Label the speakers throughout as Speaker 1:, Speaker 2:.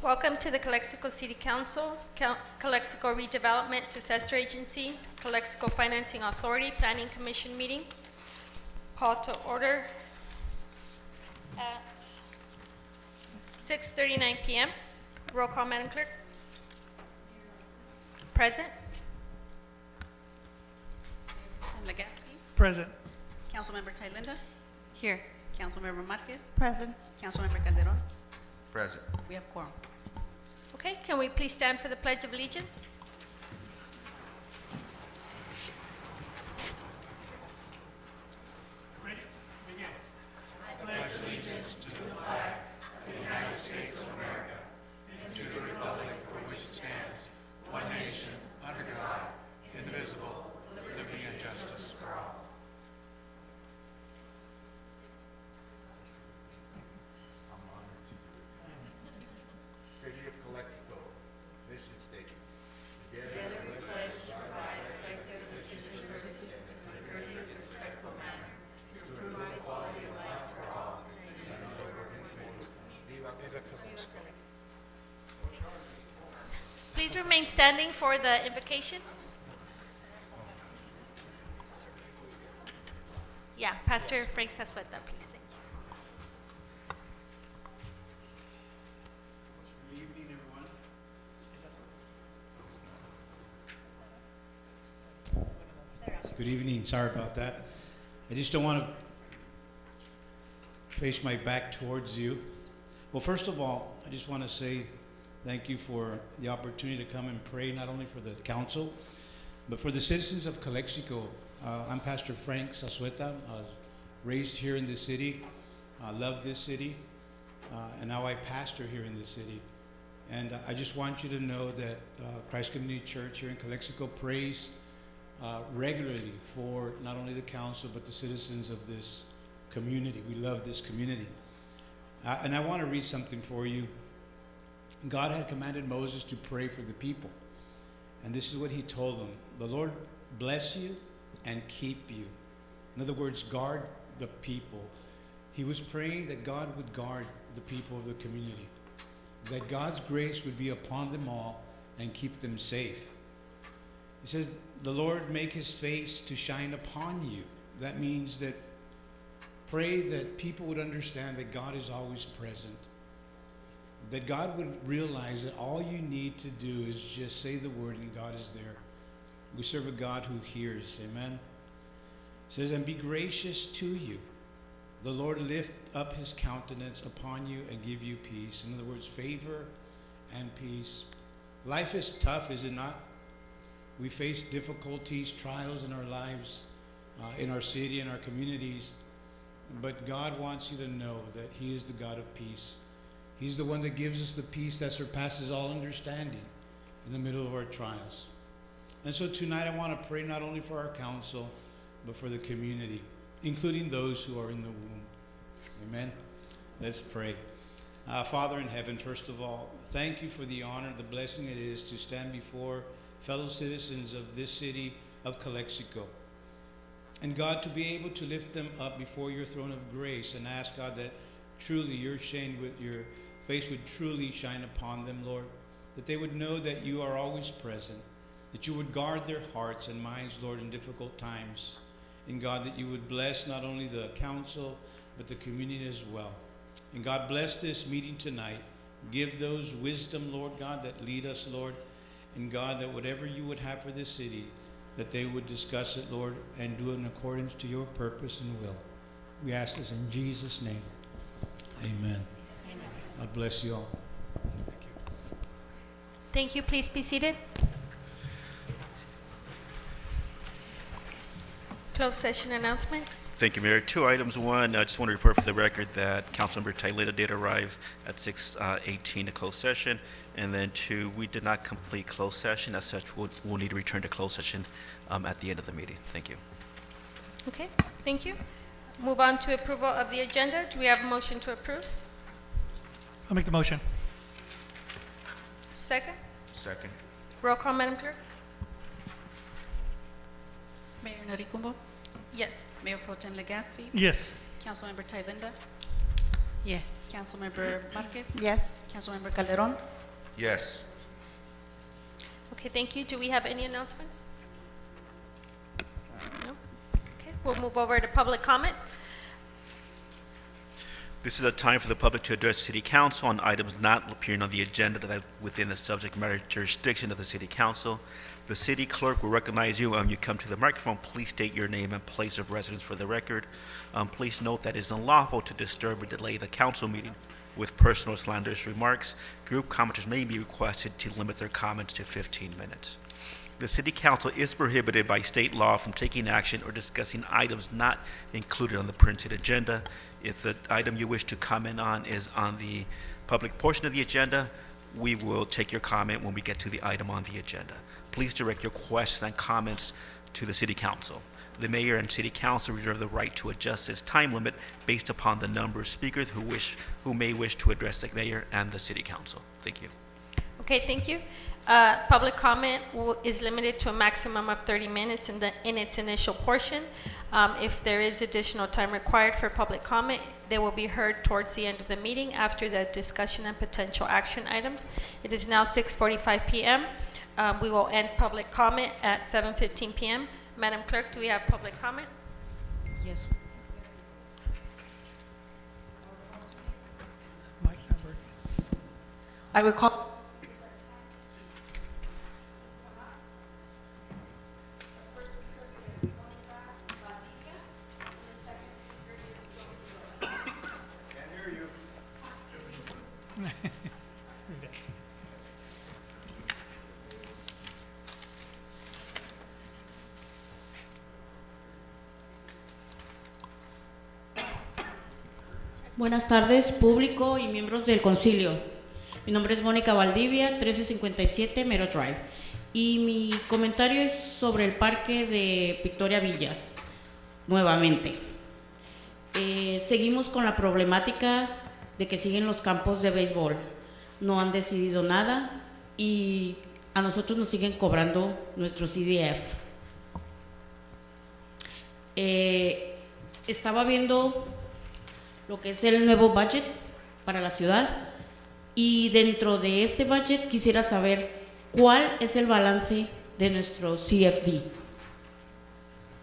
Speaker 1: Welcome to the Calexico City Council, Calexico Redevelopment Successor Agency, Calexico Financing Authority Planning Commission meeting. Call to order at 6:39 p.m. Roll call, Madam Clerk. Present.
Speaker 2: Legaspi.
Speaker 3: Present.
Speaker 2: Councilmember Thalinda.
Speaker 4: Here.
Speaker 2: Councilmember Marquez.
Speaker 4: Present.
Speaker 2: Councilmember Calderon.
Speaker 5: Present.
Speaker 2: We have quorum.
Speaker 1: Okay, can we please stand for the Pledge of Allegiance?
Speaker 3: Ready? Begin.
Speaker 5: City of Calexico, mission statement.
Speaker 1: Please remain standing for the invocation. Yeah, Pastor Frank Sassueta, please. Thank you.
Speaker 3: Good evening, everyone.
Speaker 6: Good evening. Sorry about that. I just don't want to face my back towards you. Well, first of all, I just want to say thank you for the opportunity to come and pray, not only for the council, but for the citizens of Calexico. I'm Pastor Frank Sassueta. I was raised here in this city. I love this city. And now I pastor here in this city. And I just want you to know that Christ Community Church here in Calexico prays regularly for not only the council, but the citizens of this community. We love this community. And I want to read something for you. God had commanded Moses to pray for the people. And this is what he told them. The Lord bless you and keep you. In other words, guard the people. He was praying that God would guard the people of the community, that God's grace would be upon them all and keep them safe. He says, the Lord make his face to shine upon you. That means that pray that people would understand that God is always present, that God would realize that all you need to do is just say the word and God is there. We serve a God who hears. Amen. It says, and be gracious to you. The Lord lift up his countenance upon you and give you peace. In other words, favor and peace. Life is tough, is it not? We face difficulties, trials in our lives, in our city, in our communities. But God wants you to know that he is the God of peace. He's the one that gives us the peace that surpasses all understanding in the middle of our trials. And so tonight I want to pray not only for our council, but for the community, including those who are in the womb. Amen. Let's pray. Father in heaven, first of all, thank you for the honor, the blessing it is to stand before fellow citizens of this city of Calexico. And God, to be able to lift them up before your throne of grace and ask, God, that truly your face would truly shine upon them, Lord, that they would know that you are always present, that you would guard their hearts and minds, Lord, in difficult times. And God, that you would bless not only the council, but the community as well. And God, bless this meeting tonight. Give those wisdom, Lord God, that lead us, Lord. And God, that whatever you would have for this city, that they would discuss it, Lord, and do it in accordance to your purpose and will. We ask this in Jesus' name. Amen.
Speaker 1: Amen.
Speaker 6: God bless you all. Thank you.
Speaker 1: Thank you. Please be seated. Closed session announcements.
Speaker 7: Thank you, Mayor. Two items. One, I just want to report for the record that Councilmember Thalinda did arrive at 6:18 to close session. And then two, we did not complete closed session. As such, we'll need to return to closed session at the end of the meeting. Thank you.
Speaker 1: Okay, thank you. Move on to approval of the agenda. Do we have a motion to approve?
Speaker 3: I'll make the motion.
Speaker 1: Second.
Speaker 5: Second.
Speaker 1: Roll call, Madam Clerk.
Speaker 2: Mayor Naricumbo.
Speaker 1: Yes.
Speaker 2: Mayor Pro Tem Legaspi.
Speaker 3: Yes.
Speaker 2: Councilmember Thalinda.
Speaker 4: Yes.
Speaker 2: Councilmember Marquez.
Speaker 4: Yes.
Speaker 2: Councilmember Calderon.
Speaker 5: Yes.
Speaker 1: Okay, thank you. Do we have any announcements? No? Okay, we'll move over to public comment.
Speaker 7: This is a time for the public to address City Council on items not appearing on the agenda that are within the subject matter jurisdiction of the City Council. The city clerk will recognize you. You come to the microphone, please state your name and place of residence for the record. Please note that it is unlawful to disturb or delay the council meeting with personal slanderous remarks. Group commenters may be requested to limit their comments to 15 minutes. The City Council is prohibited by state law from taking action or discussing items not included on the printed agenda. If the item you wish to comment on is on the public portion of the agenda, we will take your comment when we get to the item on the agenda. Please direct your questions and comments to the City Council. The Mayor and City Council reserve the right to adjust this time limit based upon the number of speakers who may wish to address the Mayor and the City Council. Thank you.
Speaker 1: Okay, thank you. Public comment is limited to a maximum of 30 minutes in its initial portion. If there is additional time required for public comment, they will be heard towards the end of the meeting after the discussion and potential action items. It is now 6:45 p.m. We will end public comment at 7:15 p.m. Madam Clerk, do we have public comment?
Speaker 2: Yes.
Speaker 3: Mike's not working.
Speaker 4: I will call. Buenas tardes, público y miembros del concilio. Mi nombre es Mónica Valdivia, 1357 Mero Drive. Y mi comentario es sobre el parque de Victoria Villas, nuevamente. Seguimos con la problemática de que siguen los campos de béisbol. No han decidido nada y a nosotros nos siguen cobrando nuestro CDF. Estaba viendo lo que es el nuevo budget para la ciudad y dentro de este budget quisiera saber cuál es el balance de nuestro CFD,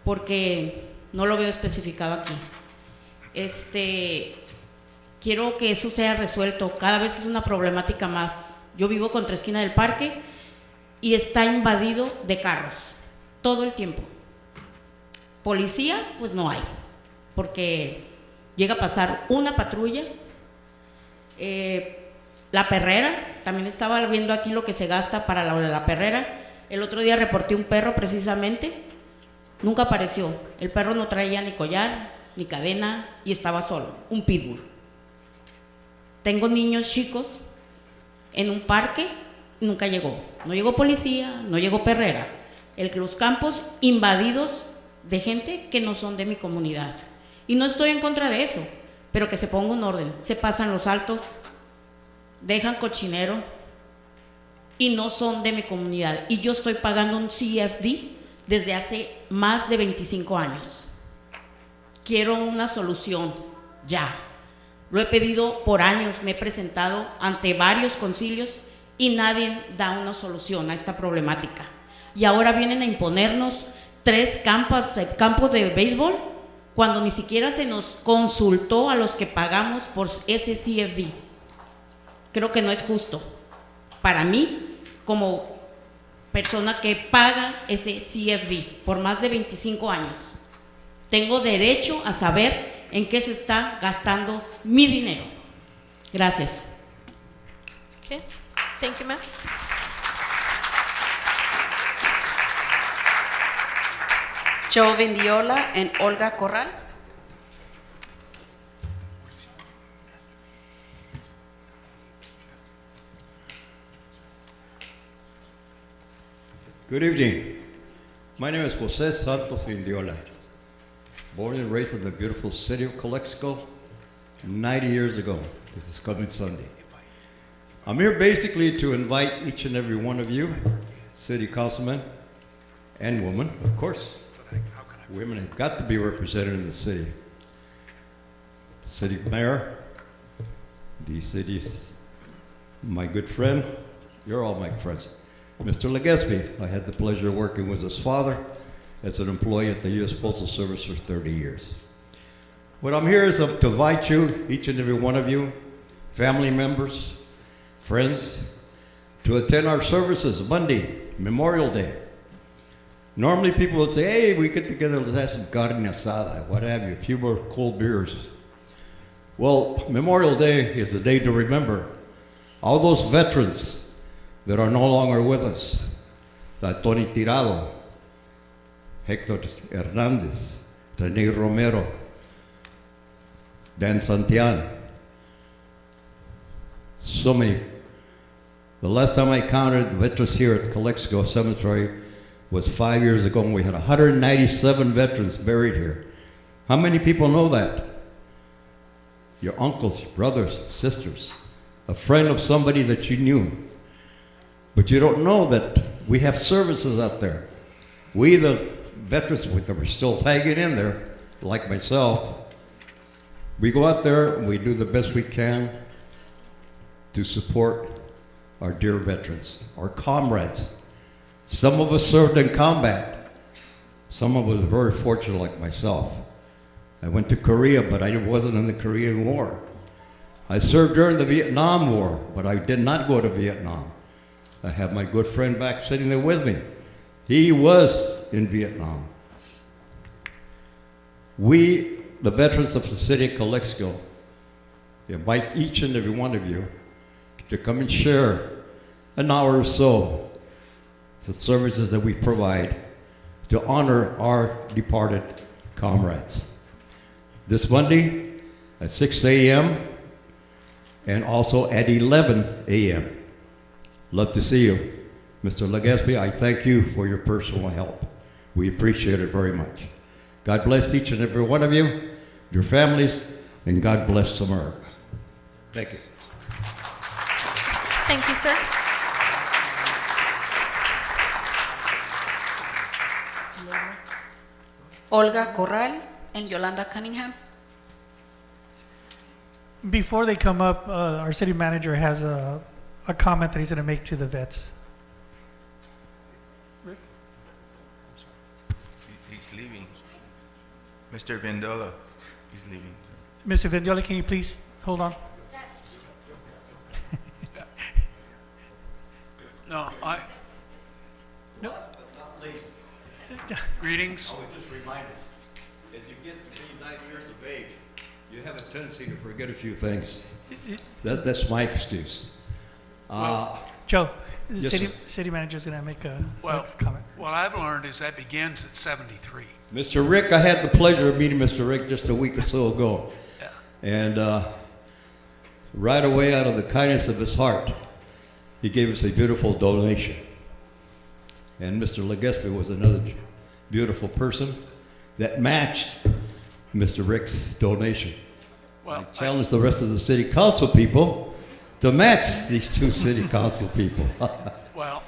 Speaker 4: porque no lo veo especificado aquí. Quiero que eso sea resuelto, cada vez es una problemática más. Yo vivo contra esquina del parque y está invadido de carros todo el tiempo. Policía, pues no hay, porque llega a pasar una patrulla. La perrera, también estaba viendo aquí lo que se gasta para la perrera. El otro día reporté un perro precisamente, nunca apareció. El perro no traía ni collar, ni cadena y estaba solo, un pitbull. Tengo niños chicos en un parque, nunca llegó. No llegó policía, no llegó perrera. Los campos invadidos de gente que no son de mi comunidad. Y no estoy en contra de eso, pero que se ponga un orden. Se pasan los altos, dejan cochinero y no son de mi comunidad. Y yo estoy pagando un CFD desde hace más de 25 años. Quiero una solución ya. Lo he pedido por años, me he presentado ante varios concilios y nadie da una solución a esta problemática. Y ahora vienen a imponernos 3 campos de béisbol cuando ni siquiera se nos consultó a los que pagamos por ese CFD. Creo que no es justo para mí como persona que paga ese CFD por más de 25 años. Tengo derecho a saber en qué se está gastando mi dinero. Gracias.
Speaker 1: Okay, thank you, ma'am.
Speaker 4: Joe Vendiola and Olga Corral.
Speaker 8: Good evening. My name is Jose Santos Vendiola, born and raised in the beautiful city of Calexico 90 years ago. This is coming Sunday. I'm here basically to invite each and every one of you, city councilmen and women, of course. Women have got to be represented in the city. City mayor, the city's my good friend, You're all my friends. Mr. Legaspi, I had the pleasure of working with his father as an employee at the U.S. Postal Service for 30 years. What I'm here is to invite you, each and every one of you, family members, friends, to attend our services Monday, Memorial Day. Normally people would say, hey, we get together, let's have some carne asada, what have you, a few more cold beers. Well, Memorial Day is a day to remember all those veterans that are no longer with us. Tony Tirado, Hector Hernandez, Rene Romero, Dan Santian. So many. The last time I counted veterans here at Calexico Cemetery was 5 years ago, and we had 197 veterans buried here. How many people know that? Your uncles, brothers, sisters, a friend of somebody that you knew. But you don't know that we have services out there. We, the veterans that were still hanging in there, like myself, we go out there and we do the best we can to support our dear veterans, our comrades. Some of us served in combat. Some of us are very fortunate like myself. I went to Korea, but I wasn't in the Korean War. I served during the Vietnam War, but I did not go to Vietnam. I have my good friend back sitting there with me. He was in Vietnam. We, the veterans of the city of Calexico, invite each and every one of you to come and share an hour or so the services that we provide to honor our departed comrades. This Monday at 6 a.m. and also at 11 a.m. Love to see you. Mr. Legaspi, I thank you for your personal help. We appreciate it very much. God bless each and every one of you, your families, and God bless America. Thank you.
Speaker 1: Thank you, sir.
Speaker 2: Olga Corral and Yolanda Cunningham.
Speaker 3: Before they come up, our city manager has a comment that he's going to make to the vets.
Speaker 5: He's leaving. Mr. Vendola, he's leaving.
Speaker 3: Mr. Vendiola, can you please hold on?
Speaker 9: No,
Speaker 3: No.
Speaker 9: greetings.
Speaker 8: I was just reminded, as you get to be 9 years of age, you have a tendency to forget a few things. That's my excuse.
Speaker 3: Joe, the
Speaker 8: Yes,
Speaker 3: city,
Speaker 8: sir.
Speaker 3: city manager's going to make a
Speaker 9: Well,
Speaker 3: comment.
Speaker 9: what I've learned is that begins at 73.
Speaker 8: Mr. Rick, I had the pleasure of meeting Mr. Rick just a week or so ago.
Speaker 9: Yeah.
Speaker 8: And right away, out of the kindness of his heart, he gave us a beautiful donation. And Mr. Legaspi was another beautiful person that matched Mr. Rick's donation.
Speaker 9: Well,
Speaker 8: I challenge the rest of the city council people to match these two city council people.
Speaker 9: well.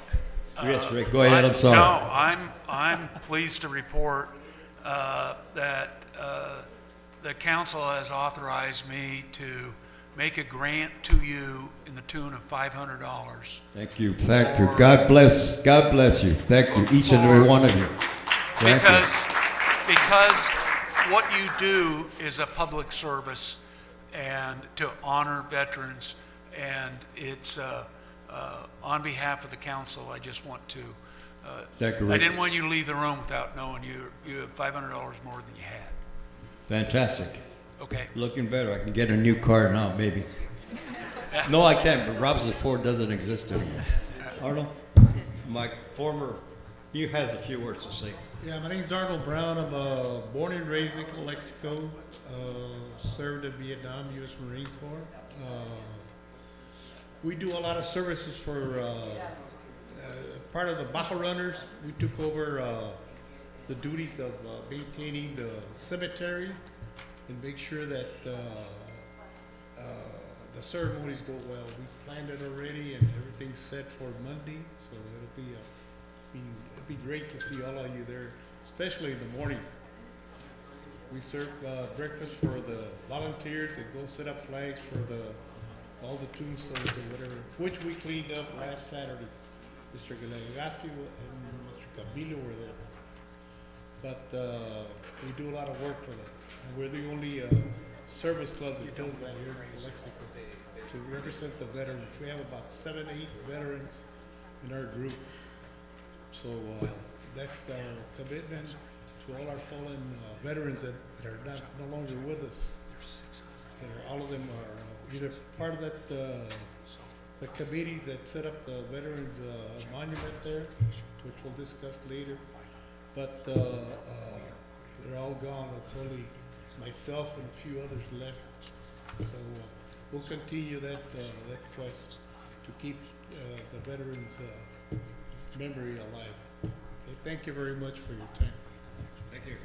Speaker 8: Yes, Rick, go ahead, I'm sorry.
Speaker 9: No, I'm pleased to report that the council has authorized me to make a grant to you in the tune of $500.
Speaker 8: Thank you, thank you. God bless you. Thank you, each and every one of you. Thank you.
Speaker 9: Because what you do is a public service and to honor veterans, and it's on behalf of the council, I just want to,
Speaker 8: Thank you,
Speaker 9: I
Speaker 8: Rick.
Speaker 9: didn't want you to leave the room without knowing you have $500 more than you had.
Speaker 8: Fantastic.
Speaker 9: Okay.
Speaker 8: Looking better. I can get a new car now, maybe. No, I can't, but Robinson Ford doesn't exist anymore. Arnold, my former, he has a few words to say.
Speaker 10: Yeah, my name's Arnold Brown. I'm born and raised in Calexico. Served in Vietnam, U.S. Marine Corps. We do a lot of services for part of the Baja Runners. We took over the duties of maintaining the cemetery and make sure that the ceremonies go well. We've planned it already and everything's set for Monday, so it'll be great to see all of you there, especially in the morning. We serve breakfast for the volunteers that go set up flags for the all the tombstones or whatever, which we cleaned up last Saturday. Mr. Galegati and Mr. Cabilo were there. But we do a lot of work for that. And we're the only service club that does that here in Calexico to represent the veterans. We have about 7, 8 veterans in our group. So that's our commitment to all our fallen veterans that are no longer with us. All of them are either part of that, the committees that set up the veterans monument there, which we'll discuss later. But they're all gone. It's only myself and a few others left. So we'll continue that quest to keep the veterans' memory alive. Okay, thank you very much for your time. Thank you.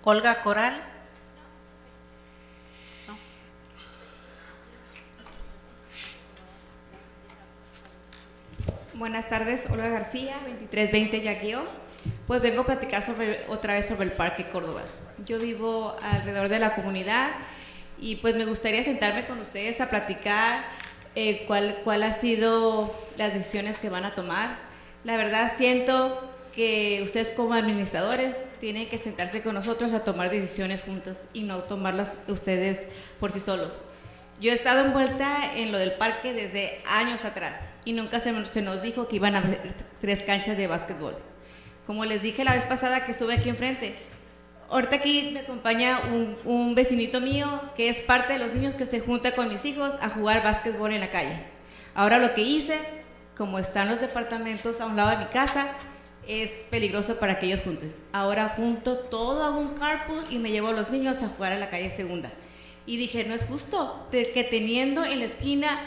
Speaker 2: Olga Corral. No.
Speaker 11: Buenas tardes, Olga García, 2320 Yaguio. Pues vengo a platicar otra vez sobre el Parque Córdoba. Yo vivo alrededor de la comunidad y pues me gustaría sentarme con ustedes a platicar cuál ha sido las decisiones que van a tomar. La verdad siento que ustedes como administradores tienen que sentarse con nosotros a tomar decisiones juntos y no tomarlas ustedes por sí solos. Yo he estado envuelta en lo del parque desde años atrás y nunca se nos dijo que iban a haber 3 canchas de básquetbol. Como les dije la vez pasada que estuve aquí enfrente, ahorita aquí me acompaña un vecinito mío que es parte de los niños que se junta con mis hijos a jugar básquetbol en la calle. Ahora lo que hice, como están los departamentos a un lado de mi casa, es peligroso para que ellos junten. Ahora junto todo, hago un carpool y me llevo a los niños a jugar a la calle Segunda. Y dije, no es justo que teniendo en la esquina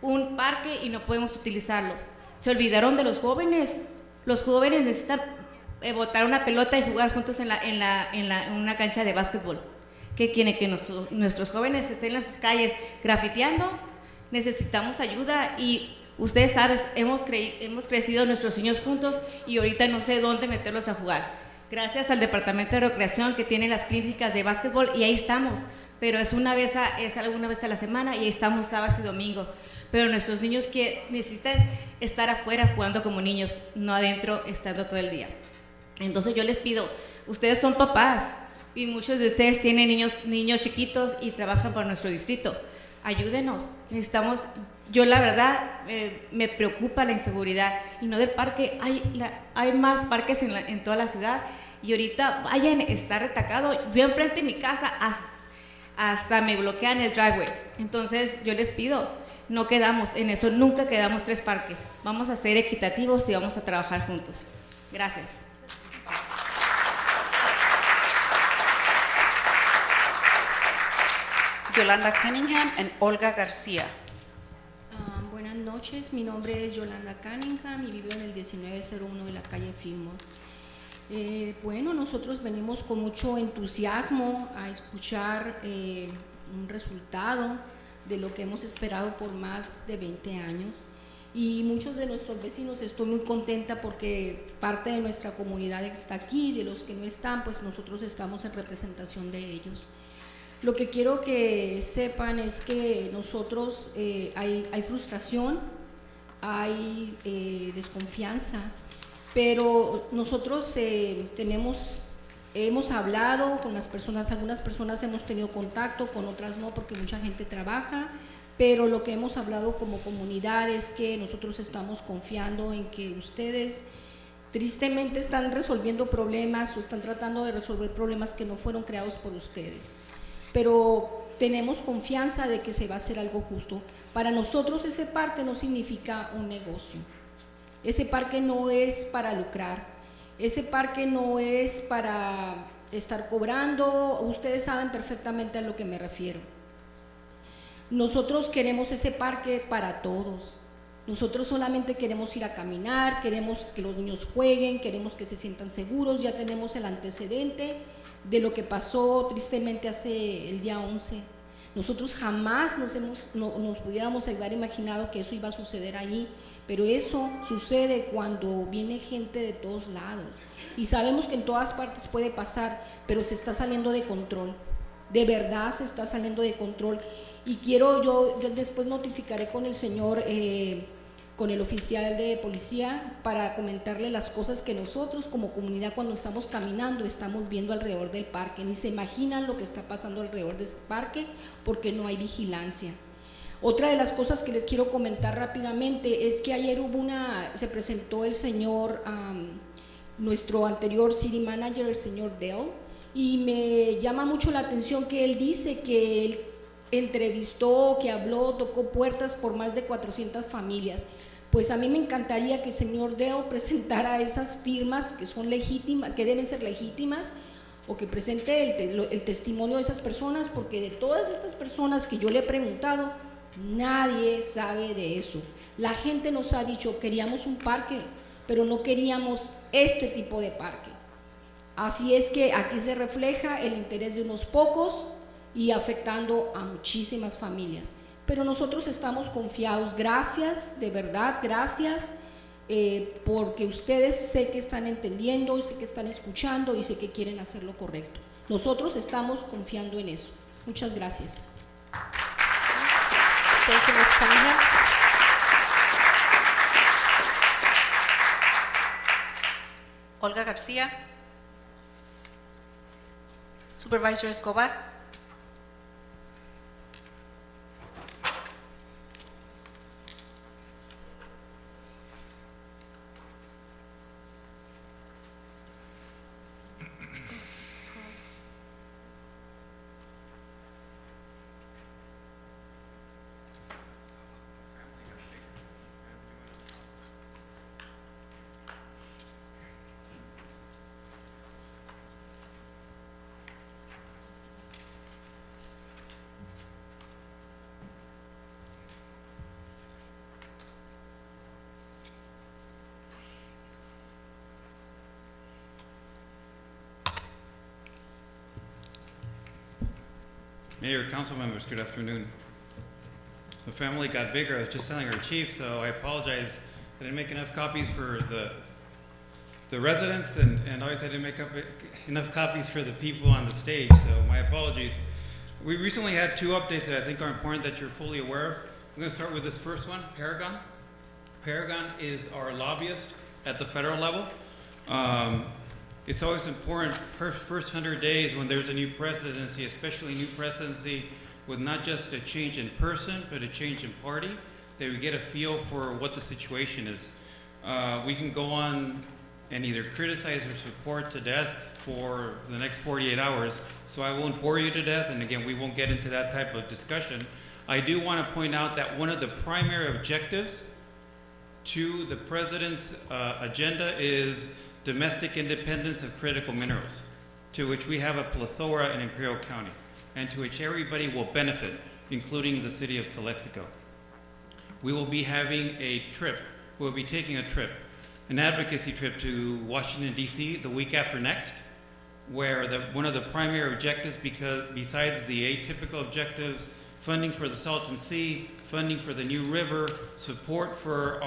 Speaker 11: un parque y no podemos utilizarlo. Se olvidaron de los jóvenes. Los jóvenes necesitan botar una pelota y jugar juntos en una cancha de básquetbol. ¿Qué quieren? Que nuestros jóvenes estén en las calles grafiteando. Necesitamos ayuda y ustedes saben, hemos crecido nuestros niños juntos y ahorita no sé dónde meterlos a jugar. Gracias al Departamento de Recreación que tiene las clínicas de básquetbol y ahí estamos. Pero es alguna vez a la semana y ahí estamos sábados y domingos. Pero nuestros niños que necesitan estar afuera jugando como niños, no adentro estando todo el día. Entonces yo les pido, ustedes son papás y muchos de ustedes tienen niños chiquitos y trabajan para nuestro distrito. Ayúdenos, necesitamos, yo la verdad me preocupa la inseguridad y no del parque, hay más parques en toda la ciudad y ahorita vayan, está retacado. Yo enfrente de mi casa hasta me bloquean el driveway. Entonces yo les pido, no quedamos en eso, nunca quedamos 3 parques. Vamos a ser equitativos y vamos a trabajar juntos. Gracias.
Speaker 2: Yolanda Cunningham and Olga García.
Speaker 12: Buenas noches, mi nombre es Yolanda Cunningham y vivo en el 1901 de la calle Fillmore. Bueno, nosotros venimos con mucho entusiasmo a escuchar un resultado de lo que hemos esperado por más de 20 años y muchos de nuestros vecinos, estoy muy contenta porque parte de nuestra comunidad está aquí, de los que no están, pues nosotros estamos en representación de ellos. Lo que quiero que sepan es que nosotros hay frustración, hay desconfianza, pero nosotros hemos hablado con las personas, algunas personas hemos tenido contacto, con otras no, porque mucha gente trabaja, pero lo que hemos hablado como comunidad es que nosotros estamos confiando en que ustedes tristemente están resolviendo problemas o están tratando de resolver problemas que no fueron creados por ustedes. Pero tenemos confianza de que se va a hacer algo justo. Para nosotros ese parque no significa un negocio, ese parque no es para lucrar, ese parque no es para estar cobrando, ustedes saben perfectamente a lo que me refiero. Nosotros queremos ese parque para todos, nosotros solamente queremos ir a caminar, queremos que los niños jueguen, queremos que se sientan seguros, ya tenemos el antecedente de lo que pasó tristemente hace el día 11. Nosotros jamás nos pudiéramos haber imaginado que eso iba a suceder allí, pero eso sucede cuando viene gente de todos lados y sabemos que en todas partes puede pasar, pero se está saliendo de control, de verdad se está saliendo de control. Y quiero, yo después notificaré con el señor, con el oficial de policía para comentarle las cosas que nosotros como comunidad cuando estamos caminando estamos viendo alrededor del parque. Ni se imaginan lo que está pasando alrededor de ese parque porque no hay vigilancia. Otra de las cosas que les quiero comentar rápidamente es que ayer se presentó el señor, nuestro anterior city manager, el señor Dell, y me llama mucho la atención que él dice que él entrevistó, que habló, tocó puertas por más de 400 familias. Pues a mí me encantaría que el señor Dell presentara esas firmas que son legítimas, que deben ser legítimas, o que presente el testimonio de esas personas, porque de todas estas personas que yo le he preguntado, nadie sabe de eso. La gente nos ha dicho, queríamos un parque, pero no queríamos este tipo de parque. Así es que aquí se refleja el interés de unos pocos y afectando a muchísimas familias. Pero nosotros estamos confiados, gracias, de verdad, gracias, porque ustedes sé que están entendiendo, y sé que están escuchando y sé que quieren hacer lo correcto. Nosotros estamos confiando en eso. Muchas gracias.
Speaker 1: Thank you, Ms. Cunningham.
Speaker 2: Olga Garcia, Supervisor Escobar,
Speaker 13: Mayor, council members, good afternoon. The family got bigger. I was just telling our chief, so I apologize. I didn't make enough copies for the residents, and obviously I didn't make up enough copies for the people on the stage, so my apologies. We recently had two updates that I think are important that you're fully aware of. I'm going to start with this first one, Paragon. Paragon is our lobbyist at the federal level. It's always important, first 100 days when there's a new presidency, especially a new presidency with not just a change in person, but a change in party, that we get a feel for what the situation is. We can go on and either criticize or support to death for the next 48 hours, so I won't bore you to death, and again, we won't get into that type of discussion. I do want to point out that one of the primary objectives to the president's agenda is domestic independence of critical minerals, to which we have a plethora in Imperial County, and to which everybody will benefit, including the city of Calexico. We will be having a trip, we'll be taking a trip, an advocacy trip to Washington, D.C. the week after next, where one of the primary objectives, because besides the atypical objectives, funding for the Salton Sea, funding for the new river, support for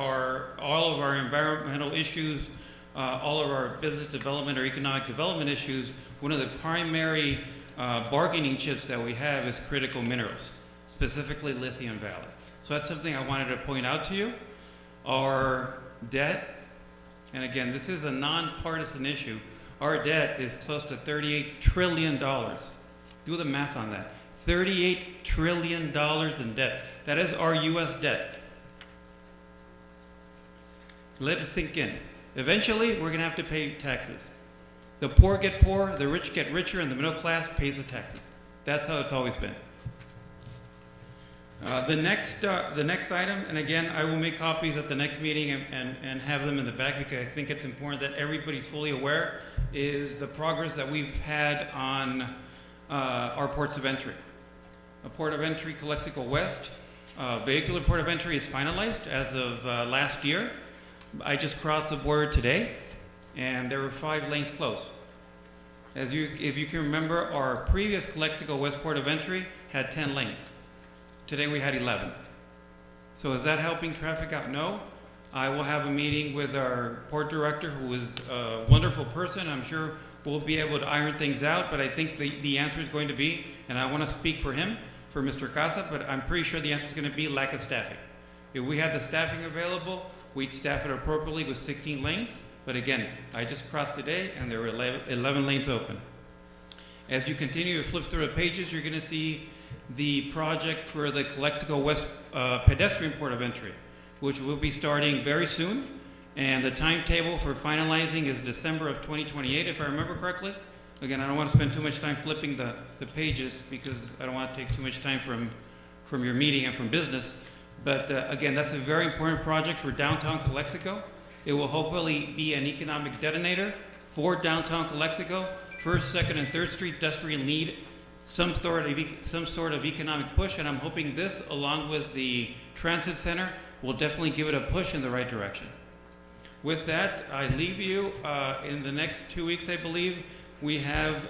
Speaker 13: all of our environmental issues, all of our business development or economic development issues, one of the primary bargaining chips that we have is critical minerals, specifically lithium valley. So that's something I wanted to point out to you. Our debt, and again, this is a nonpartisan issue, our debt is close to $38 trillion. Do the math on that. $38 trillion in debt. That is our US debt. Let it sink in. Eventually, we're going to have to pay taxes. The poor get poor, the rich get richer, and the middle class pays the taxes. That's how it's always been. The next item, and again, I will make copies at the next meeting and have them in the back because I think it's important that everybody's fully aware, is the progress that we've had on our ports of entry. A port of entry, Calexico West, vehicular port of entry is finalized as of last year. I just crossed the border today, and there were 5 lanes closed. If you can remember, our previous Calexico West port of entry had 10 lanes. Today we had 11. So is that helping traffic out? No. I will have a meeting with our port director, who is a wonderful person. I'm sure we'll be able to iron things out, but I think the answer is going to be, and I want to speak for him, for Mr. Casa, but I'm pretty sure the answer is going to be lack of staffing. If we had the staffing available, we'd staff it appropriately with 16 lanes. But again, I just crossed today and there were 11 lanes open. As you continue to flip through the pages, you're going to see the project for the Calexico West pedestrian port of entry, which will be starting very soon. And the timetable for finalizing is December of 2028, if I remember correctly. Again, I don't want to spend too much time flipping the pages because I don't want to take too much time from your meeting and from business. But again, that's a very important project for downtown Calexico. It will hopefully be an economic detonator for downtown Calexico. First, Second, and Third Street desperately need some sort of economic push, and I'm hoping this, along with the transit center, will definitely give it a push in the right direction. With that, I leave you in the next 2 weeks, I believe. We have,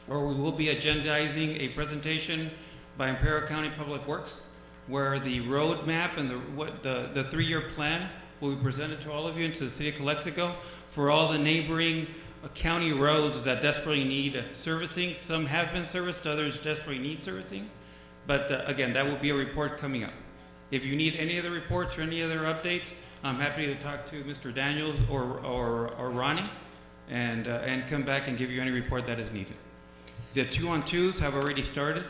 Speaker 13: or we will be agendizing a presentation by Imperial County Public Works, where the roadmap and the 3-year plan will be presented to all of you and to the city of Calexico for all the neighboring county roads that desperately need servicing. Some have been serviced, others desperately need servicing. But again, that will be a report coming up. If you need any other reports or any other updates, I'm happy to talk to Mr. Daniels or Ronnie and come back and give you any report that is needed. The 2-on-2s have already started.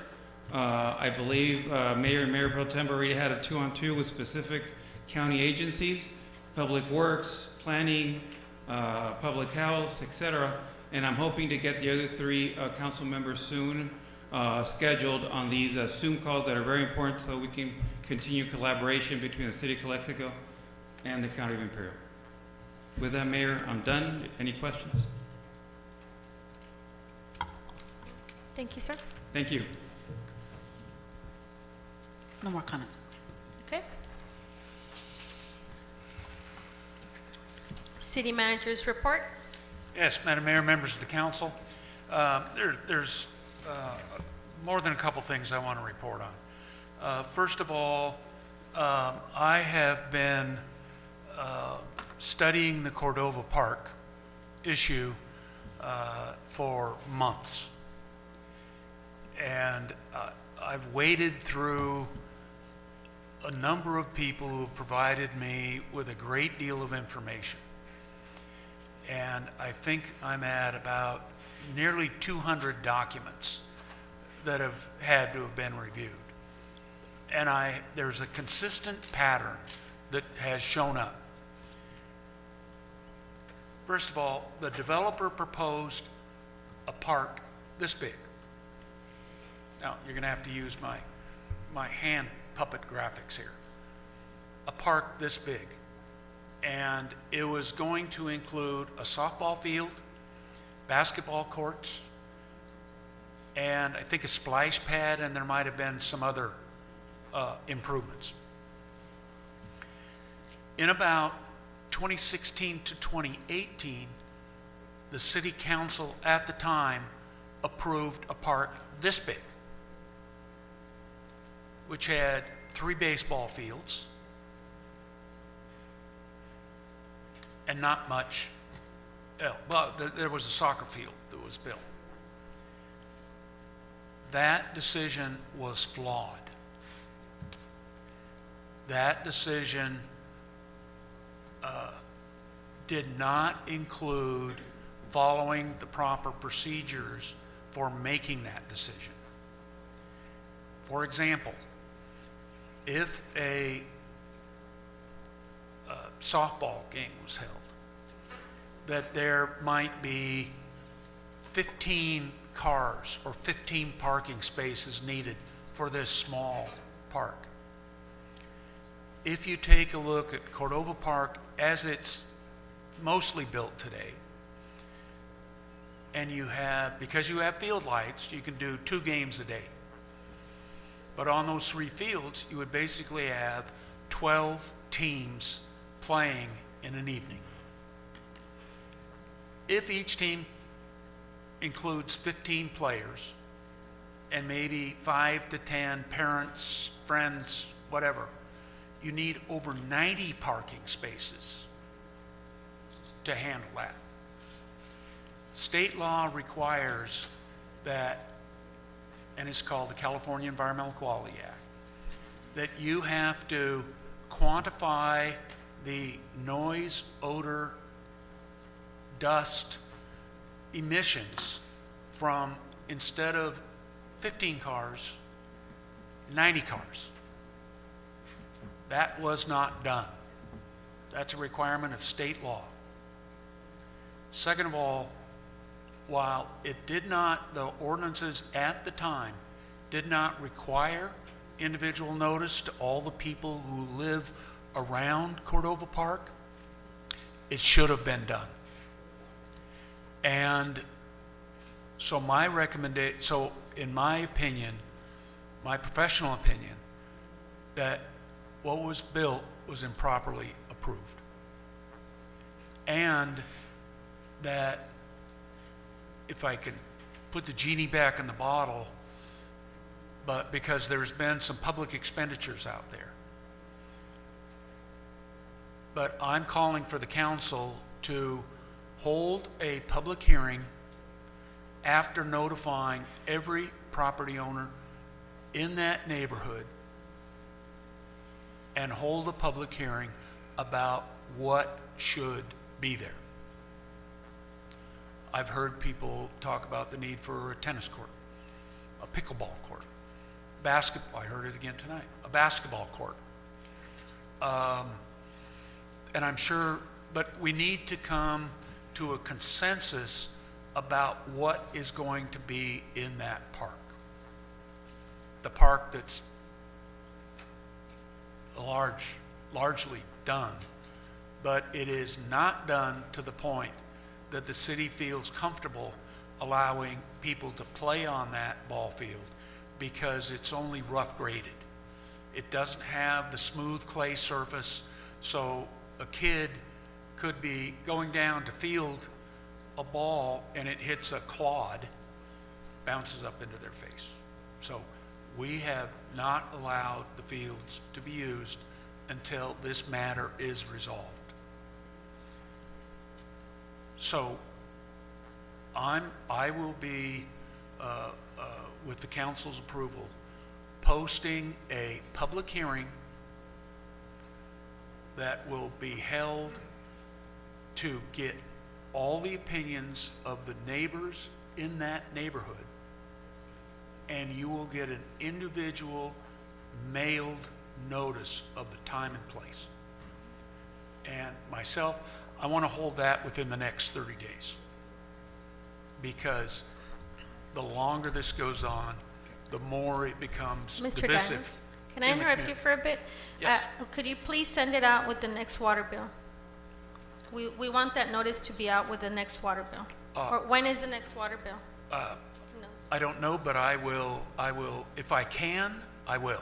Speaker 13: I believe Mayor and Mayor Pro Tem already had a 2-on-2 with specific county agencies, Public Works, Planning, Public Health, etc. And I'm hoping to get the other 3 council members soon scheduled on these Zoom calls that are very important so we can continue collaboration between the City of Calexico and the County of Imperial. With that, Mayor, I'm done. Any questions?
Speaker 1: Thank you, sir.
Speaker 13: Thank you.
Speaker 2: No more comments.
Speaker 1: Okay. City Manager's report.
Speaker 9: Yes, Madam Mayor, members of the council. There's more than a couple things I want to report on. First of all, I have been studying the Cordova Park issue for months. And I've waded through a number of people who have provided me with a great deal of information. And I think I'm at about nearly 200 documents that have had to have been reviewed. And there's a consistent pattern that has shown up. First of all, the developer proposed a park this big. Now, you're going to have to use my hand puppet graphics here. A park this big. And it was going to include a softball field, basketball courts, and I think a splash pad, and there might have been some other improvements. In about 2016 to 2018, the city council at the time approved a park this big, which had 3 baseball fields and not much else. Well, there was a soccer field that was built. That decision was flawed. That decision did not include following the proper procedures for making that decision. For example, if a softball game was held, that there might be 15 cars or 15 parking spaces needed for this small park. If you take a look at Cordova Park as it's mostly built today, and because you have field lights, you can do 2 games a day. But on those 3 fields, you would basically have 12 teams playing in an evening. If each team includes 15 players and maybe 5 to 10 parents, friends, whatever, you need over 90 parking spaces to handle that. State law requires that, and it's called the California Environmental Quality Act, that you have to quantify the noise, odor, dust emissions from, instead of 15 cars, 90 cars. That was not done. That's a requirement of state law. Second of all, while it did not, the ordinances at the time did not require individual notice to all the people who live around Cordova Park, it should have been done. And so my recommendation, so in my opinion, my professional opinion, that what was built was improperly approved. And that if I can put the genie back in the bottle, but because there's been some public expenditures out there. But I'm calling for the council to hold a public hearing after notifying every property owner in that neighborhood, and hold a public hearing about what should be there. I've heard people talk about the need for a tennis court, a pickleball court, basketball, I heard it again tonight, a basketball court. And I'm sure, but we need to come to a consensus about what is going to be in that park. The park that's largely done, but it is not done to the point that the city feels comfortable allowing people to play on that ball field, because it's only rough graded. It doesn't have the smooth clay surface, so a kid could be going down to field a ball and it hits a clod, bounces up into their face. So we have not allowed the fields to be used until this matter is resolved. So I will be, with the council's approval, posting a public hearing that will be held to get all the opinions of the neighbors in that neighborhood, and you will get an individual mailed notice of the time and place. And myself, I want to hold that within the next 30 days, because the longer this goes on, the more it becomes
Speaker 1: Mr.
Speaker 9: divisive.
Speaker 1: Daniels, can I
Speaker 9: in the
Speaker 1: interrupt you
Speaker 9: community.
Speaker 1: for a bit?
Speaker 9: Yes.
Speaker 1: Could you please send it out with the next water bill? We want that notice to be out with the next water bill. Or when is the next water bill? No.
Speaker 9: I don't know, but I will, if I can, I will.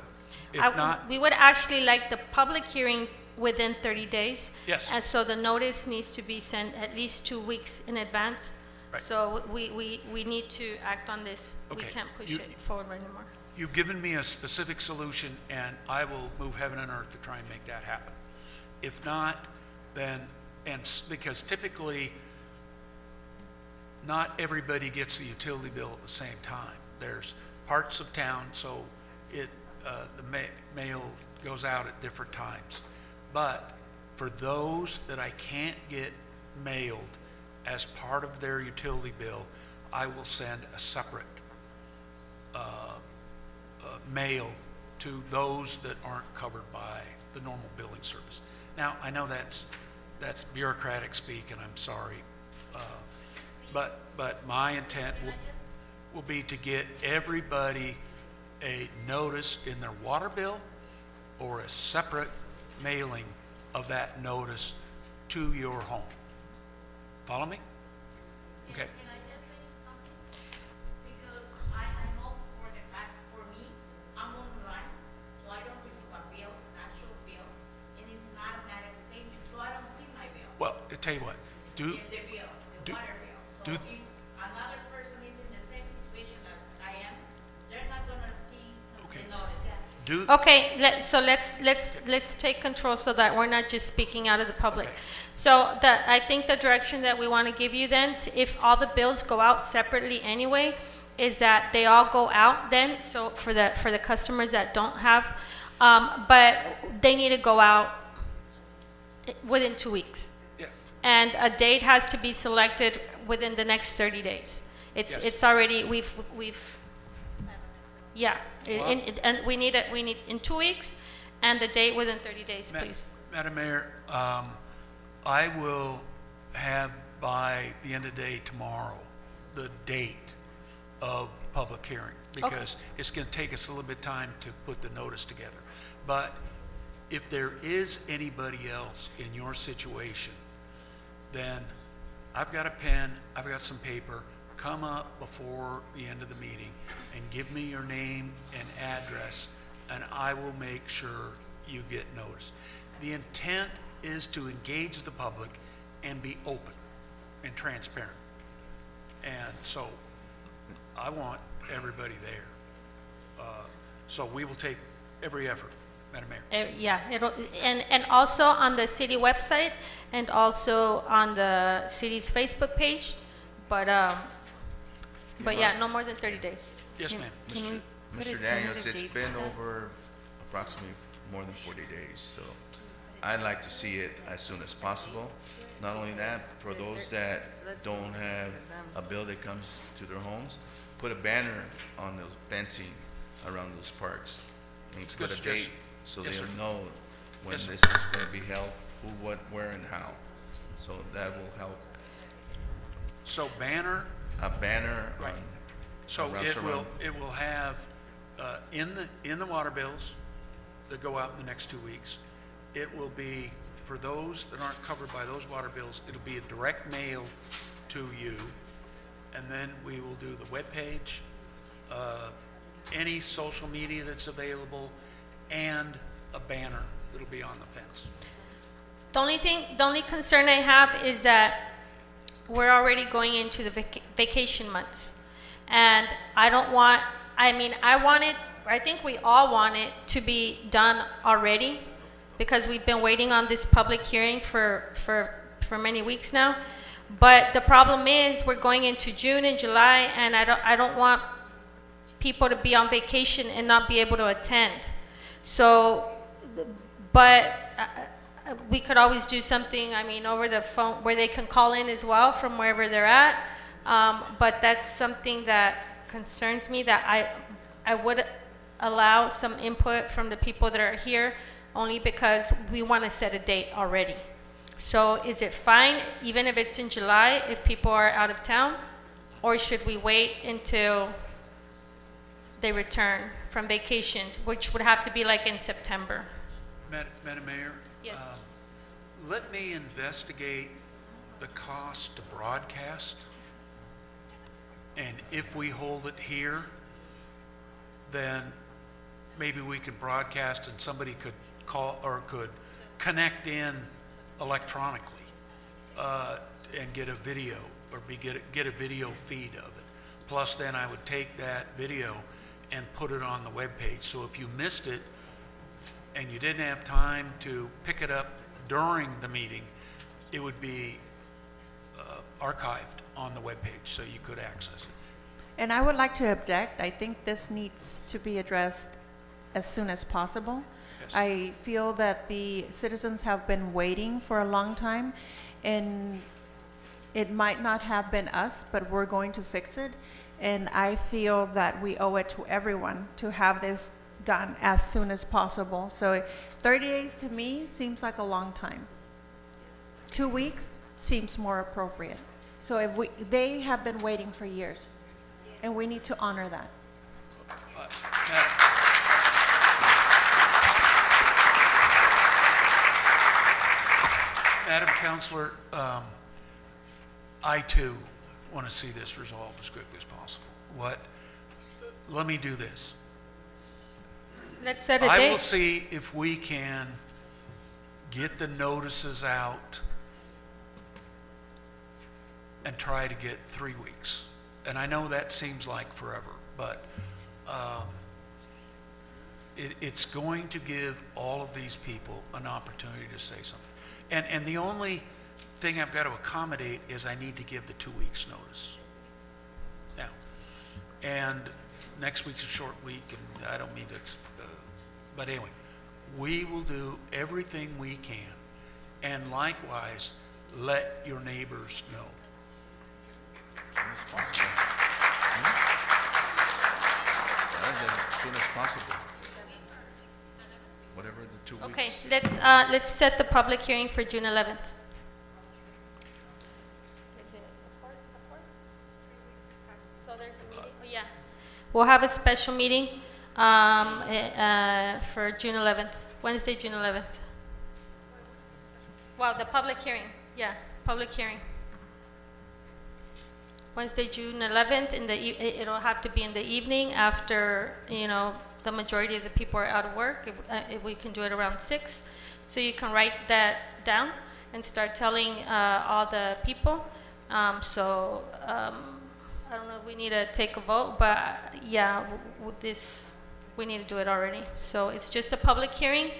Speaker 9: If not,
Speaker 1: We would actually like the public hearing within 30 days.
Speaker 9: Yes.
Speaker 1: And so the notice needs to be sent at least 2 weeks in advance.
Speaker 9: Right.
Speaker 1: So we need to act on this. We
Speaker 9: Okay.
Speaker 1: can't push
Speaker 9: You-
Speaker 1: it forward anymore.
Speaker 9: you've given me a specific solution, and I will move heaven and earth to try and make that happen. If not, then, because typically, not everybody gets the utility bill at the same time. There's parts of town, so the mail goes out at different times. But for those that I can't get mailed as part of their utility bill, I will send a separate mail to those that aren't covered by the normal billing service. Now, I know that's bureaucratic speak, and I'm sorry, but my intent will be to get everybody a notice in their water bill or a separate mailing of that notice to your home. Follow me? Okay.
Speaker 14: Can I just say something? Because I know for the fact, for me, I'm online, so I don't receive a bill, an actual bill, and it's an automatic payment, so I don't see my bill.
Speaker 9: Well, I tell you what,
Speaker 14: The bill, the water bill. So
Speaker 9: do-
Speaker 14: if another person is in the same situation as I am, they're not gonna see
Speaker 9: Okay.
Speaker 14: the notice.
Speaker 9: do.
Speaker 1: Okay, let's take control so that we're not just speaking out of the public.
Speaker 9: Okay.
Speaker 1: So I think the direction that we want to give you then, if all the bills go out separately anyway, is that they all go out then, so for the customers that don't have, but they need to go out within 2 weeks.
Speaker 9: Yeah.
Speaker 1: And a date has to be selected within the next 30 days.
Speaker 9: Yes.
Speaker 1: It's already, yeah,
Speaker 9: Well-
Speaker 1: and we need in 2 weeks, and the date within 30 days, please.
Speaker 9: Madam Mayor, I will have by the end of the day tomorrow the date of public hearing, because it's going to take us a little bit of time to put the notice together. But if there is anybody else in your situation, then I've got a pen, I've got some paper. Come up before the end of the meeting and give me your name and address, and I will make sure you get notice. The intent is to engage the public and be open and transparent. And so I want everybody there. So we will take every effort, Madam Mayor.
Speaker 1: Yeah, and also on the city website and also on the city's Facebook page, but yeah, no more than 30 days.
Speaker 9: Yes, ma'am.
Speaker 5: Mr. Daniels, it's been over approximately more than 40 days, so I'd like to see it as soon as possible. Not only that, for those that don't have a bill that comes to their homes, put a banner on the fencing around those parks and
Speaker 9: Good
Speaker 5: put a date
Speaker 9: suggestion.
Speaker 5: so
Speaker 9: Yes,
Speaker 5: they'll
Speaker 9: sir.
Speaker 5: know when
Speaker 9: Yes, sir.
Speaker 5: this is going to be held, who, what, where, and how. So that will help.
Speaker 9: So banner,
Speaker 5: A banner
Speaker 9: Right.
Speaker 5: on.
Speaker 9: so
Speaker 5: around
Speaker 9: it will have, in the water bills that go out in the next 2 weeks, it will be, for those that aren't covered by those water bills, it'll be a direct mail to you. And then we will do the webpage, any social media that's available, and a banner that'll be on the fence.
Speaker 1: The only concern I have is that we're already going into the vacation months. And I don't want, I think we all want it to be done already, because we've been waiting on this public hearing for many weeks now. But the problem is we're going into June and July, and I don't want people to be on vacation and not be able to attend. So, but we could always do something, over the phone, where they can call in as well from wherever they're at. But that's something that concerns me, that I would allow some input from the people that are here, only because we want to set a date already. So is it fine, even if it's in July, if people are out of town? Or should we wait until they return from vacations, which would have to be like in September?
Speaker 9: Madam Mayor?
Speaker 1: Yes.
Speaker 9: Let me investigate the cost to broadcast. And if we hold it here, then maybe we could broadcast and somebody could call or could connect in electronically and get a video or get a video feed of it. Plus, then I would take that video and put it on the webpage. So if you missed it and you didn't have time to pick it up during the meeting, it would be archived on the webpage so you could access it.
Speaker 15: And I would like to object. I think this needs to be addressed as soon as possible.
Speaker 9: Yes.
Speaker 15: I feel that the citizens have been waiting for a long time, and it might not have been us, but we're going to fix it. And I feel that we owe it to everyone to have this done as soon as possible. So 30 days to me seems like a long time. 2 weeks seems more appropriate. So they have been waiting for years, and we need to honor that.
Speaker 9: Madam Counselor, I too want to see this resolved as quickly as possible. Let me do this.
Speaker 1: Let's set a
Speaker 9: I
Speaker 1: date.
Speaker 9: will see if we can get the notices out and try to get 3 weeks. And I know that seems like forever, but it's going to give all of these people an opportunity to say something. And the only thing I've got to accommodate is I need to give the 2 weeks notice. Now, and next week's a short week, and I don't mean to, but anyway, we will do everything we can, and likewise, let your neighbors know.
Speaker 5: As soon as possible. As soon as possible. Whatever the 2 weeks.
Speaker 1: Okay, let's set the public hearing for June 11th. Is it the 4th? So there's a meeting, oh yeah. We'll have a special meeting for June 11th, Wednesday, June 11th. Well, the public hearing, yeah, public hearing. Wednesday, June 11th, it'll have to be in the evening after, the majority of the people are out of work. If we can do it around 6. So you can write that down and start telling all the people. I don't know if we need to take a vote, but yeah, with this, we need to do it already. So it's just a public hearing.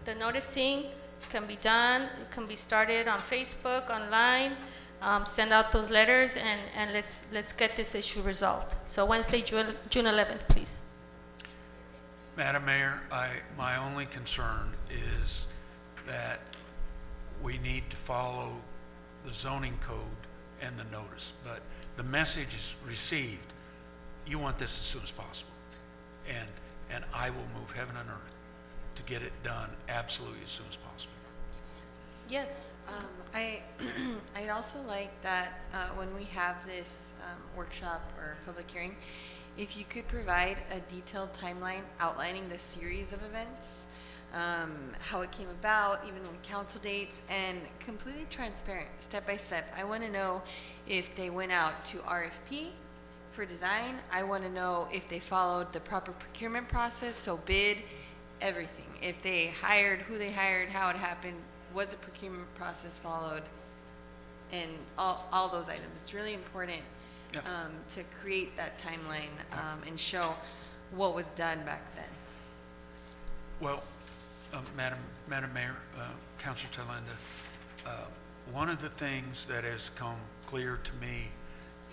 Speaker 1: The noticing can be done, it can be started on Facebook, online. Send out those letters and let's get this issue resolved. So Wednesday, June 11th, please.
Speaker 9: Madam Mayor, my only concern is that we need to follow the zoning code and the notice, but the message is received. You want this as soon as possible, and I will move heaven and earth to get it done absolutely as soon as possible.
Speaker 1: Yes.
Speaker 16: I'd also like that when we have this workshop or public hearing, if you could provide a detailed timeline outlining the series of events, how it came about, even with council dates, and completely transparent, step by step. I want to know if they went out to RFP for design. I want to know if they followed the proper procurement process, so bid, everything. If they hired, who they hired, how it happened, was the procurement process followed, and all those items. It's really important to create that timeline and show what was done back then.
Speaker 9: Well, Madam Mayor, Councilor Talenda, one of the things that has come clear to me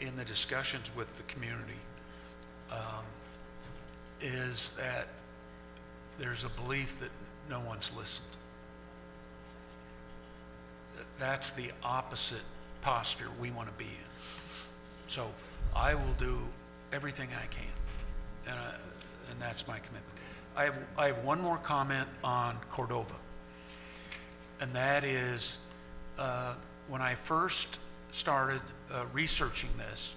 Speaker 9: in the discussions with the community is that there's a belief that no one's listened. That's the opposite posture we want to be in. So I will do everything I can, and that's my commitment. I have one more comment on Cordova, and that is when I first started researching this,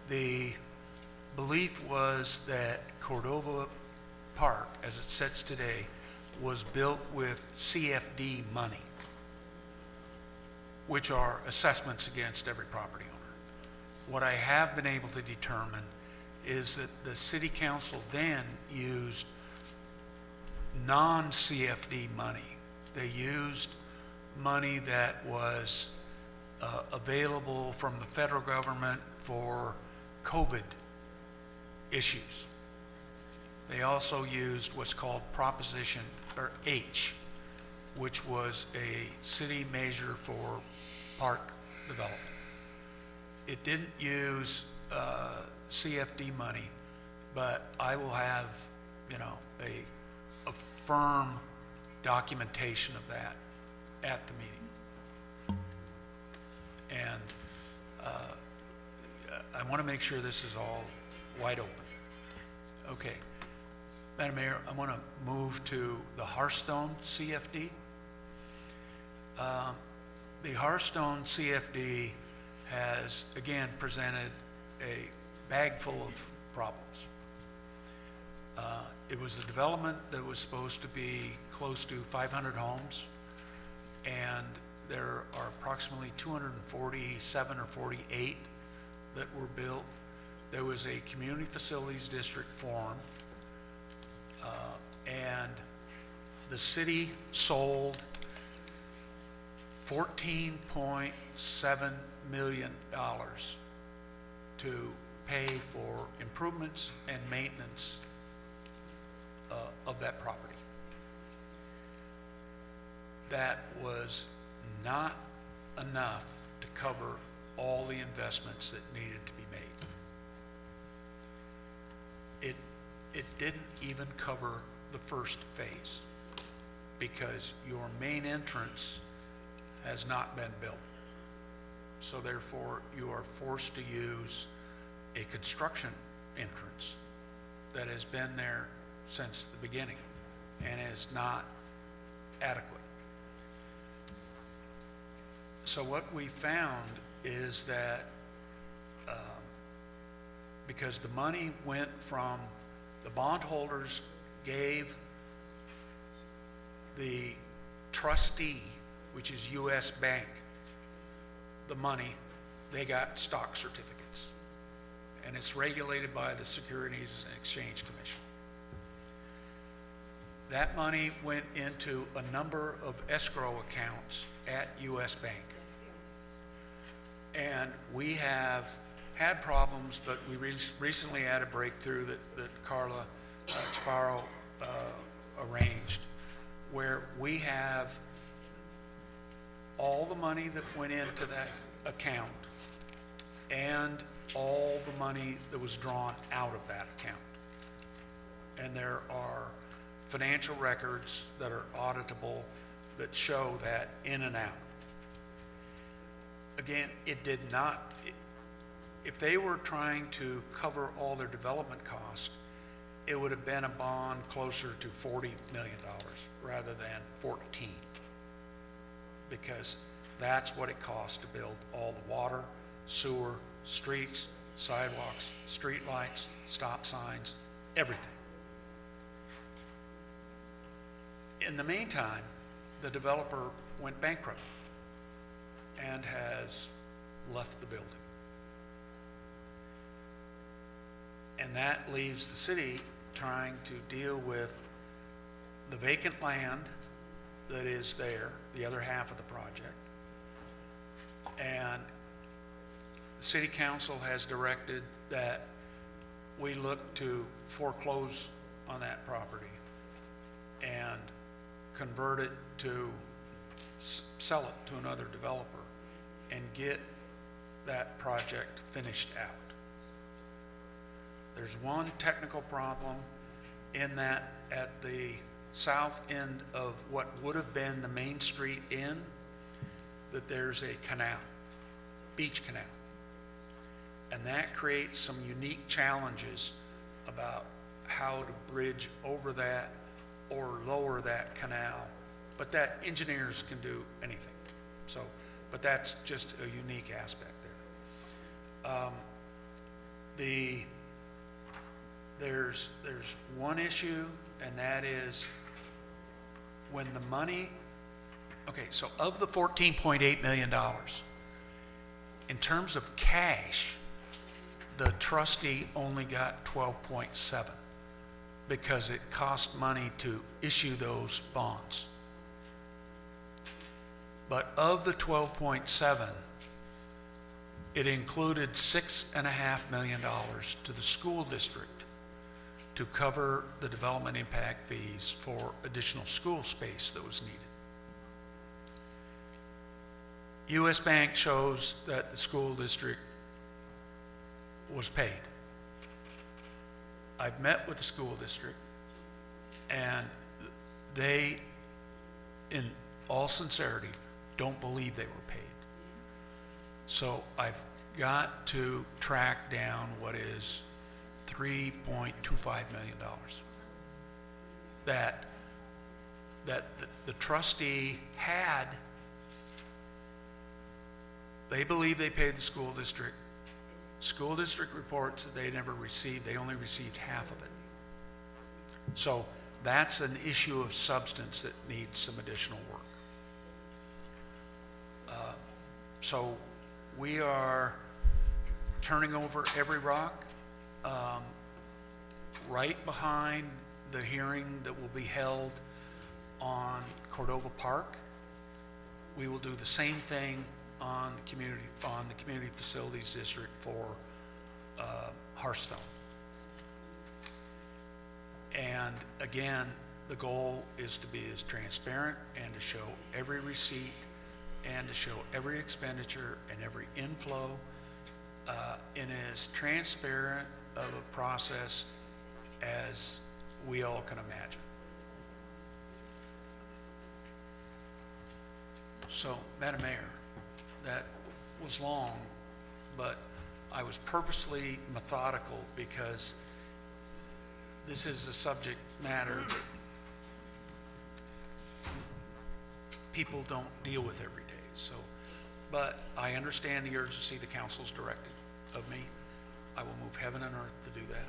Speaker 9: the belief was that Cordova Park, as it sits today, was built with CFD money, which are assessments against every property owner. What I have been able to determine is that the city council then used non-CFD money. They used money that was available from the federal government for COVID issues. They also used what's called Proposition H, which was a city measure for park development. It didn't use CFD money, but I will have, a firm documentation of that at the meeting. And I want to make sure this is all wide open. Okay. Madam Mayor, I want to move to the Hearthstone CFD. The Hearthstone CFD has, again, presented a bag full of problems. It was a development that was supposed to be close to 500 homes, and there are approximately 247 or 48 that were built. There was a community facilities district formed, and the city sold $14.7 million to pay for improvements and maintenance of that property. That was not enough to cover all the investments that needed to be made. It didn't even cover the first phase because your main entrance has not been built. So therefore, you are forced to use a construction entrance that has been there since the beginning and is not adequate. So what we found is that because the money went from the bondholders gave the trustee, which is U.S. Bank, the money, they got stock certificates. And it's regulated by the Securities and Exchange Commission. That money went into a number of escrow accounts at U.S. Bank. And we have had problems, but we recently had a breakthrough that Carla Chaparro arranged, where we have all the money that went into that account and all the money that was drawn out of that account. And there are financial records that are auditable that show that in and out. Again, it did not, if they were trying to cover all their development costs, it would have been a bond closer to $40 million rather than 14, because that's what it costs to build all the water, sewer, streets, sidewalks, street lights, stop signs, everything. In the meantime, the developer went bankrupt and has left the building. And that leaves the city trying to deal with the vacant land that is there, the other half of the project. And the city council has directed that we look to foreclose on that property and convert it to sell it to another developer and get that project finished out. There's one technical problem in that at the south end of what would have been the Main Street Inn, that there's a canal, beach canal. And that creates some unique challenges about how to bridge over that or lower that canal. But that engineers can do anything. So, but that's just a unique aspect there. There's one issue, and that is when the money, okay, so of the $14.8 million, in terms of cash, the trustee only got 12.7 because it cost money to issue those bonds. But of the 12.7, it included $6.5 million to the school district to cover the development impact fees for additional school space that was needed. U.S. Bank shows that the school district was paid. I've met with the school district, and they, in all sincerity, don't believe they were paid. So I've got to track down what is $3.25 million that the trustee had. They believe they paid the school district. School district reports that they never received, they only received half of it. So that's an issue of substance that needs some additional work. So we are turning over every rock. Right behind the hearing that will be held on Cordova Park, we will do the same thing on the community facilities district for Hearthstone. And again, the goal is to be as transparent and to show every receipt and to show every expenditure and every inflow in as transparent of a process as we all can imagine. So, Madam Mayor, that was long, but I was purposely methodical because this is a subject matter that people don't deal with every day. So, but I understand the urgency the council's directed of me. I will move heaven and earth to do that.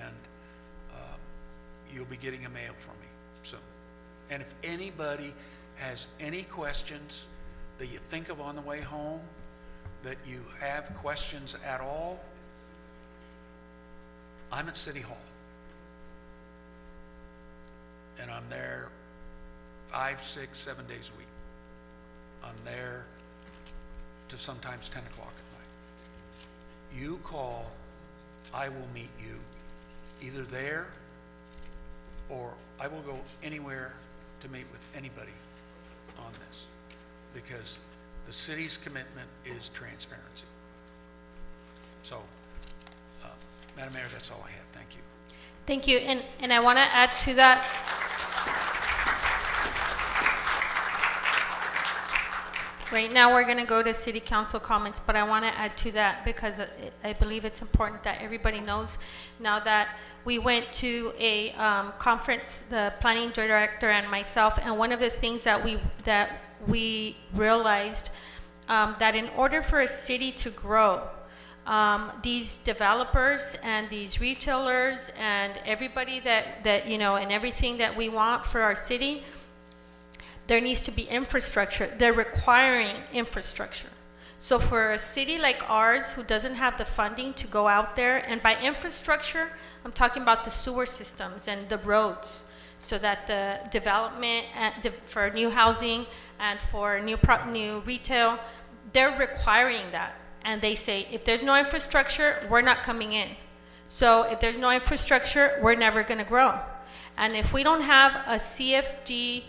Speaker 9: And you'll be getting a mail from me soon. And if anybody has any questions that you think of on the way home, that you have questions at all, I'm at City Hall. And I'm there 5, 6, 7 days a week. I'm there to sometimes 10 o'clock at night. You call, I will meet you either there or I will go anywhere to meet with anybody on this, because the city's commitment is transparency. So, Madam Mayor, that's all I have. Thank you.
Speaker 1: Thank you. And I want to add to that. Right now, we're going to go to city council comments, but I want to add to that because I believe it's important that everybody knows now that we went to a conference, the planning director and myself, and one of the things that we realized that in order for a city to grow, these developers and these retailers and everybody that you know, and everything that we want for our city, there needs to be infrastructure. They're requiring infrastructure. So for a city like ours who doesn't have the funding to go out there, and by infrastructure, I'm talking about the sewer systems and the roads, so that the development for new housing and for new retail, they're requiring that. And they say, if there's no infrastructure, we're not coming in. So if there's no infrastructure, we're never gonna grow. And if we don't have a CFD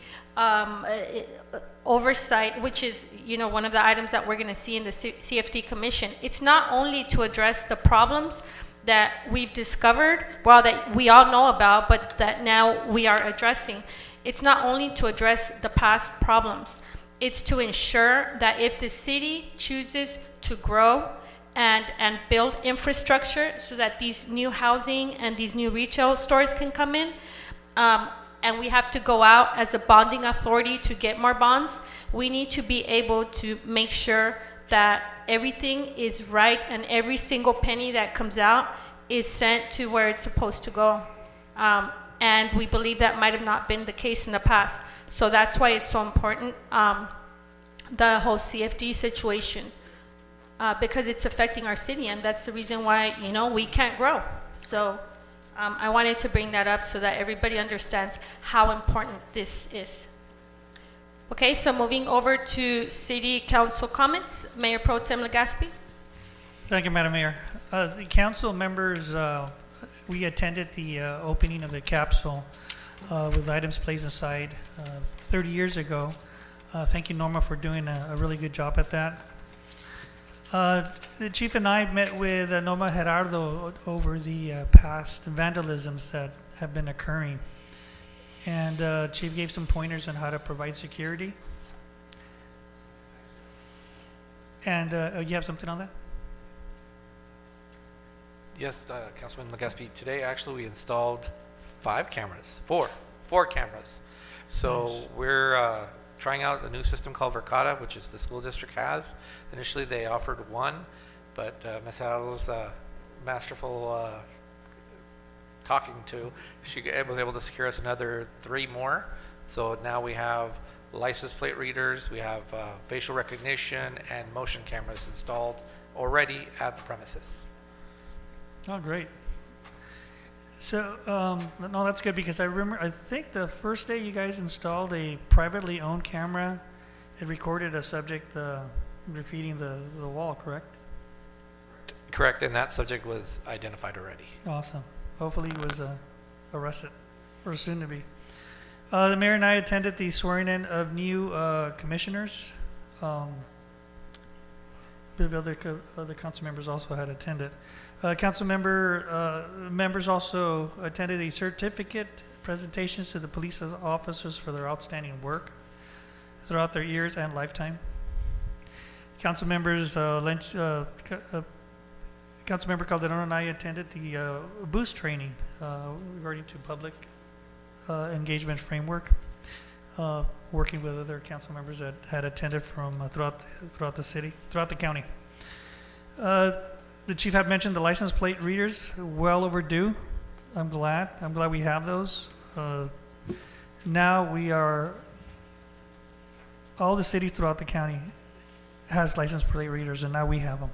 Speaker 1: oversight, which is, you know, one of the items that we're going to see in the CFD Commission, it's not only to address the problems that we've discovered, well, that we all know about, but that now we are addressing. It's not only to address the past problems, it's to ensure that if the city chooses to grow and build infrastructure so that these new housing and these new retail stores can come in, and we have to go out as a bonding authority to get more bonds, we need to be able to make sure that everything is right and every single penny that comes out is sent to where it's supposed to go. And we believe that might have not been the case in the past. So that's why it's so important, the whole CFD situation, because it's affecting our city, and that's the reason why, you know, we can't grow. So I wanted to bring that up so that everybody understands how important this is. Okay, so moving over to City Council comments. Mayor Pro Tem Legaspi.
Speaker 3: Thank you, Madam Mayor. The council members, we attended the opening of the capsule with items placed aside 30 years ago. Thank you, Norma, for doing a really good job at that. The chief and I met with Norma Gerardo over the past vandalisms that have been occurring. And chief gave some pointers on how to provide security. And you have something on that?
Speaker 17: Yes, Councilman Legaspi. Today, actually, we installed 4 cameras. So nice. We're trying out a new system called Verkada, which is the school district has. Initially, they offered 1, but Ms. Adels, masterful talking to, she was able to secure us another 3 more. So now we have license plate readers, we have facial recognition, and motion cameras installed already at the premises.
Speaker 3: Oh, great. So, no, that's good, because I remember, I think the first day you guys installed a privately owned camera, it recorded a subject graffitiing the wall, correct?
Speaker 17: Correct, and that subject was identified already.
Speaker 3: Awesome. Hopefully it was arrested, or soon to be. The mayor and I attended the swearing in of new commissioners. The other council members also had attended. Members also attended a certificate presentations to the police officers for their outstanding work throughout their years and lifetime. Council members, Councilmember Calderon and I attended the boost training regarding to public engagement framework, working with other council members that had attended from throughout the city, throughout the county. The chief had mentioned the license plate readers, well overdue. I'm glad we have those. Now all the cities throughout the county has license plate readers, and now we have them.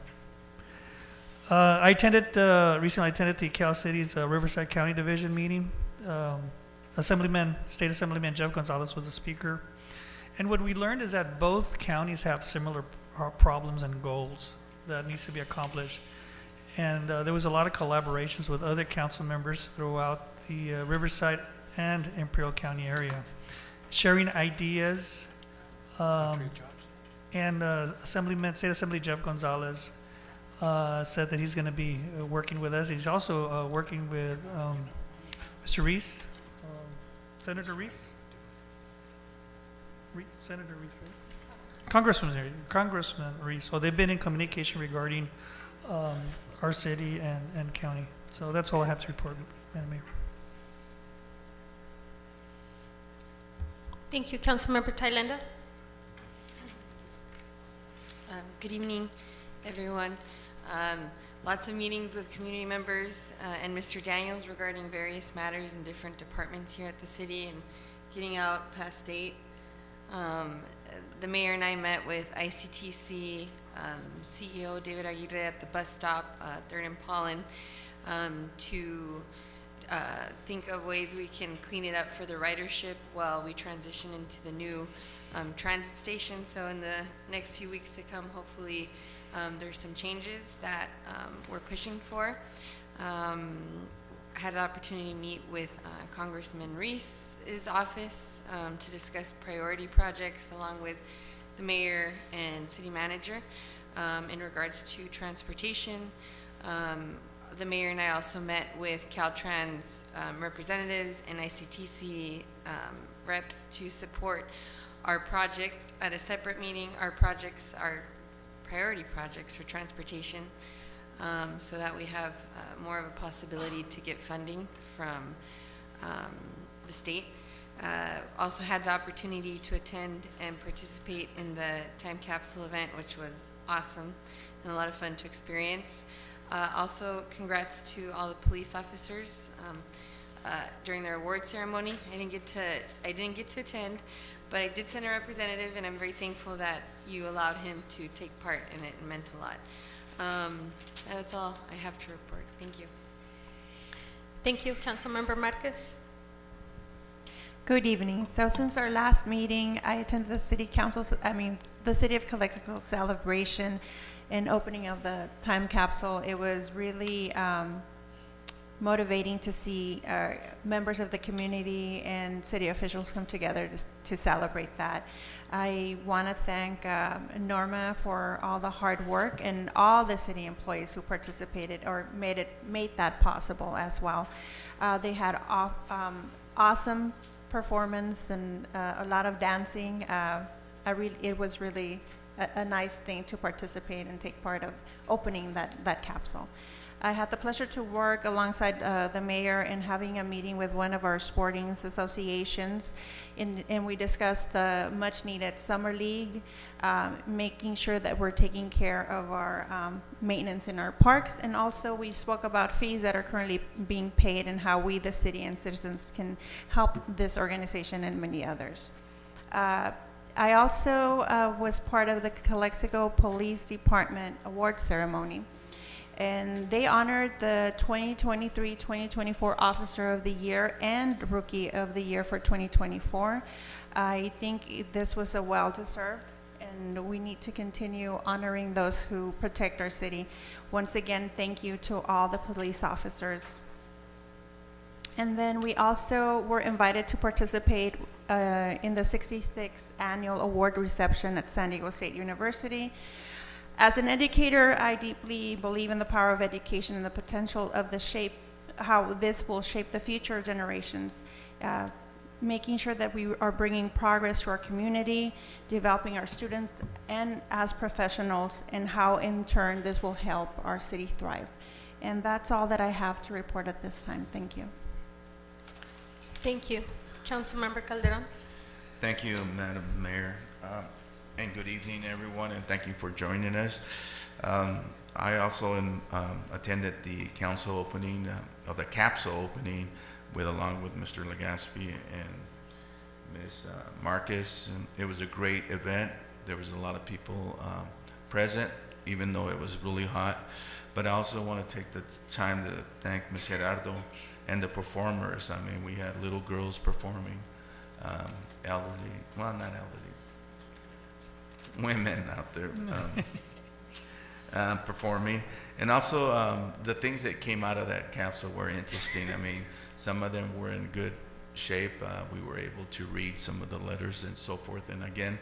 Speaker 3: Recently I attended the Cal City's Riverside County Division meeting. State Assemblyman Jeff Gonzalez was the speaker. And what we learned is that both counties have similar problems and goals that needs to be accomplished. And there was a lot of collaborations with other council members throughout the Riverside and Imperial County area, sharing ideas. And State Assembly Jeff Gonzalez said that he's going to be working with us. He's also working with Mr. Reese, Senator Reese? Senator Reese, right? Congressman Reese. So they've been in communication regarding our city and county. So that's all I have to report, Madam Mayor.
Speaker 1: Thank you, Councilmember Thailenda.
Speaker 16: Good evening, everyone. Lots of meetings with community members and Mr. Daniels regarding various matters in different departments here at the city and getting out past state. The mayor and I met with ICTC CEO David Aguirre at the bus stop, 3rd and Pollen, to think of ways we can clean it up for the ridership while we transition into the new transit station. So in the next few weeks to come, hopefully there's some changes that we're pushing for. I had the opportunity to meet with Congressman Reese's office to discuss priority projects along with the mayor and city manager in regards to transportation. The mayor and I also met with Caltrans representatives and ICTC reps to support our project at a separate meeting. Our projects are priority projects for transportation, so that we have more of a possibility to get funding from the state. Also had the opportunity to attend and participate in the time capsule event, which was awesome and a lot of fun to experience. Also, congrats to all the police officers during their award ceremony. I didn't get to attend, but I did send a representative, and I'm very thankful that you allowed him to take part in it. It meant a lot. That's all I have to report. Thank you.
Speaker 1: Thank you, Councilmember Marquez.
Speaker 15: Good evening. So since our last meeting, I attended the City of Calexico celebration and opening of the time capsule. It was really motivating to see members of the community and city officials come together to celebrate that. I want to thank Norma for all the hard work and all the city employees who participated or made that possible as well. They had awesome performance and a lot of dancing. It was really a nice thing to participate and take part of opening that capsule. I had the pleasure to work alongside the mayor in having a meeting with one of our sporting associations, and we discussed the much-needed summer league, making sure that we're taking care of our maintenance in our parks, and also we spoke about fees that are currently being paid and how we, the city and citizens, can help this organization and many others. I also was part of the Calexico Police Department award ceremony. And they honored the 2023-2024 Officer of the Year and Rookie of the Year for 2024. I think this was a well-deserved, and we need to continue honoring those who protect our city. Once again, thank you to all the police officers. And then we also were invited to participate in the 66th annual award reception at San Diego State University. As an educator, I deeply believe in the power of education and the potential of how this will shape the future generations, making sure that we are bringing progress to our community, developing our students and as professionals, and how in turn this will help our city thrive. And that's all that I have to report at this time. Thank you.
Speaker 1: Thank you. Councilmember Calderon.
Speaker 5: Thank you, Madam Mayor, and good evening, everyone, and thank you for joining us. I also attended the council opening, of the capsule opening, along with Mr. Legaspi and Ms. Marcus. And it was a great event. There was a lot of people present, even though it was really hot. But I also want to take the time to thank Ms. Gerardo and the performers. I mean, we had little girls performing, elderly, well, not elderly, women out there performing. And also the things that came out of that capsule were interesting. I mean, some of them were in good shape. We were able to read some of the letters and so forth. And again,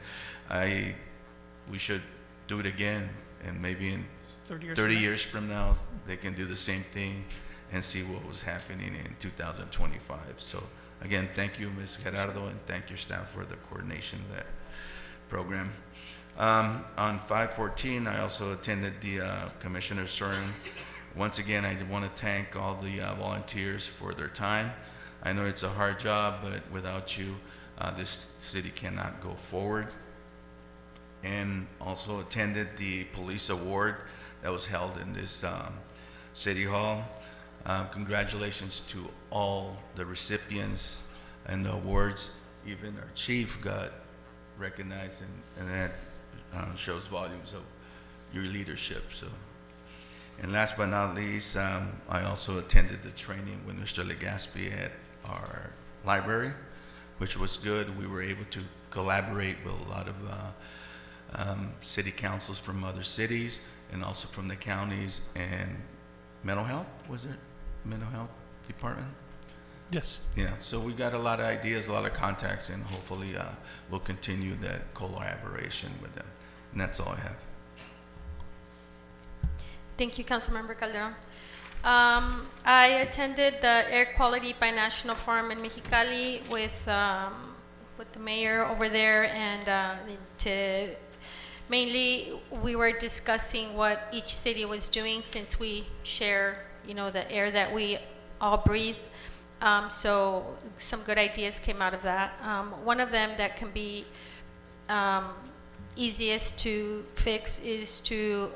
Speaker 5: we should do it again, and maybe in 30 years from now, they can do the same thing and see what was happening in 2025. So again, thank you, Ms. Gerardo, and thank your staff for the coordination of that program. On 5/14, I also attended the Commissioner's Sermon. Once again, I want to thank all the volunteers for their time. I know it's a hard job, but without you, this city cannot go forward. And also attended the police award that was held in this City Hall. Congratulations to all the recipients and the awards. Even our chief got recognized, and that shows volumes of your leadership. So, and last but not least, I also attended the training with Mr. Legaspi at our library, which was good. We were able to collaborate with a lot of city councils from other cities and also from the counties. And mental health, was it? Mental health department?
Speaker 3: Yes.
Speaker 5: Yeah, so we got a lot of ideas, a lot of contacts, and hopefully we'll continue that collaboration with them. And that's all I have.
Speaker 1: Thank you, Councilmember Calderon. I attended the Air Quality Binational Forum in Mexicali with the mayor over there, and mainly we were discussing what each city was doing, since we share, the air that we all breathe. So some good ideas came out of that. One of them that can be easiest to fix is to,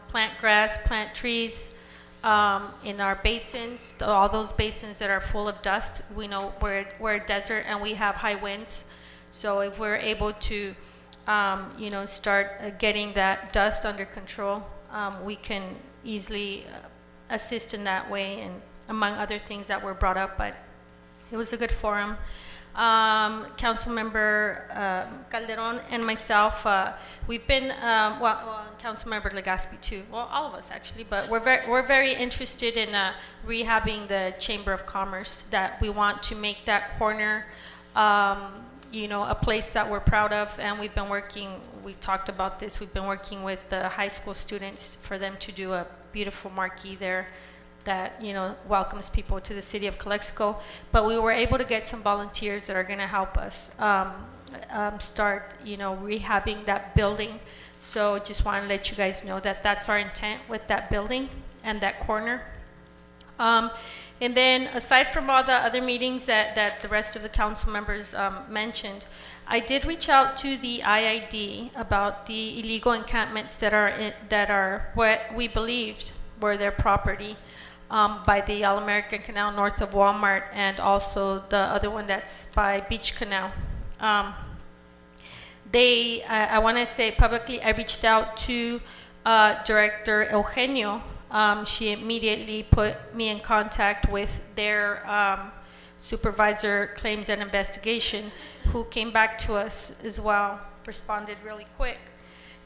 Speaker 1: plant grass, plant trees in our basins, all those basins that are full of dust. We know we're a desert and we have high winds. So if we're able to, start getting that dust under control, we can easily assist in that way, and among other things that were brought up. But it was a good forum. Councilmember Calderon and myself, we've been, Councilmember Legaspi too, well, all of us actually, but we're very interested in rehabbing the Chamber of Commerce, that we want to make that corner, a place that we're proud of. And we've talked about this, we've been working with the high school students for them to do a beautiful marquee there that welcomes people to the city of Calexico. But we were able to get some volunteers that are going to help us start rehabbing that building. So just want to let you guys know that that's our intent with that building and that corner. And then aside from all the other meetings that the rest of the council members mentioned, I did reach out to the IID about the illegal encampments that are what we believed were their property by the All-American Canal north of Walmart, and also the other one that's by Beach Canal. I want to say publicly, I reached out to Director Eugenio. She immediately put me in contact with their supervisor claims and investigation, who came back to us as well, responded really quick.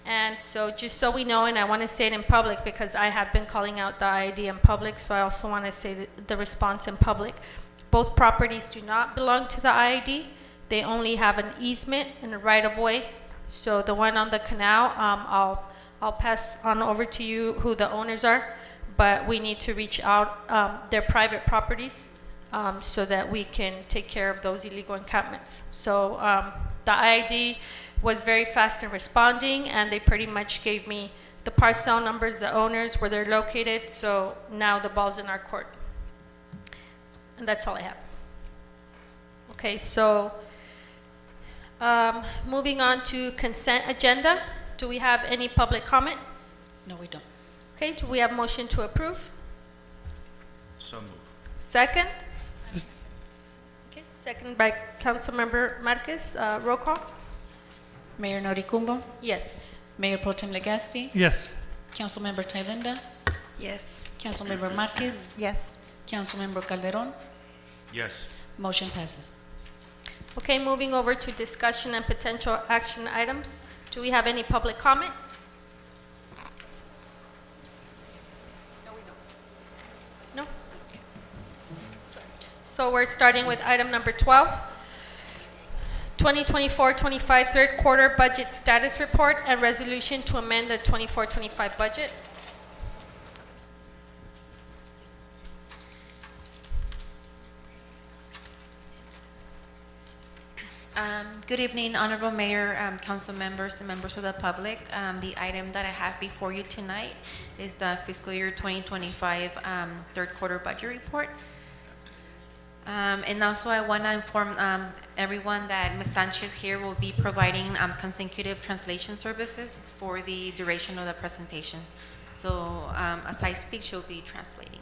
Speaker 1: And so just so we know, and I want to say it in public because I have been calling out the IID in public, so I also want to say the response in public. both properties do not belong to the IID. They only have an easement and a right-of-way. So the one on the canal, I'll pass on over to you who the owners are, but we need to reach out, their private properties, so that we can take care of those illegal encampments. So the IID was very fast in responding, and they pretty much gave me the parcel numbers, the owners, where they're located, so now the ball's in our court. And that's all I have. Okay, so moving on to consent agenda. Do we have any public comment?
Speaker 2: No, we don't.
Speaker 1: Okay, do we have motion to approve?
Speaker 5: So moved.
Speaker 1: Second? Okay, second by Councilmember Marquez. Roll call?
Speaker 2: Mayor Noricumbo,
Speaker 1: Yes.
Speaker 2: Mayor Pro Tem Legaspi,
Speaker 3: Yes.
Speaker 2: Councilmember Thailenda,
Speaker 16: Yes.
Speaker 2: Councilmember Marquez,
Speaker 15: Yes.
Speaker 2: Councilmember Calderon.
Speaker 5: Yes.
Speaker 2: Motion passes.
Speaker 1: Okay, moving over to discussion and potential action items. Do we have any public comment? No? Okay. So we're starting with item number 12. 2024-25 third quarter budget status report and resolution to amend the 24-25 budget.
Speaker 18: Good evening, Honorable Mayor, council members, and members of the public. The item that I have before you tonight is the fiscal year 2025 third quarter budget report. And also I want to inform everyone that Ms. Sanchez here will be providing consecutive translation services for the duration of the presentation. So as I speak, she'll be translating.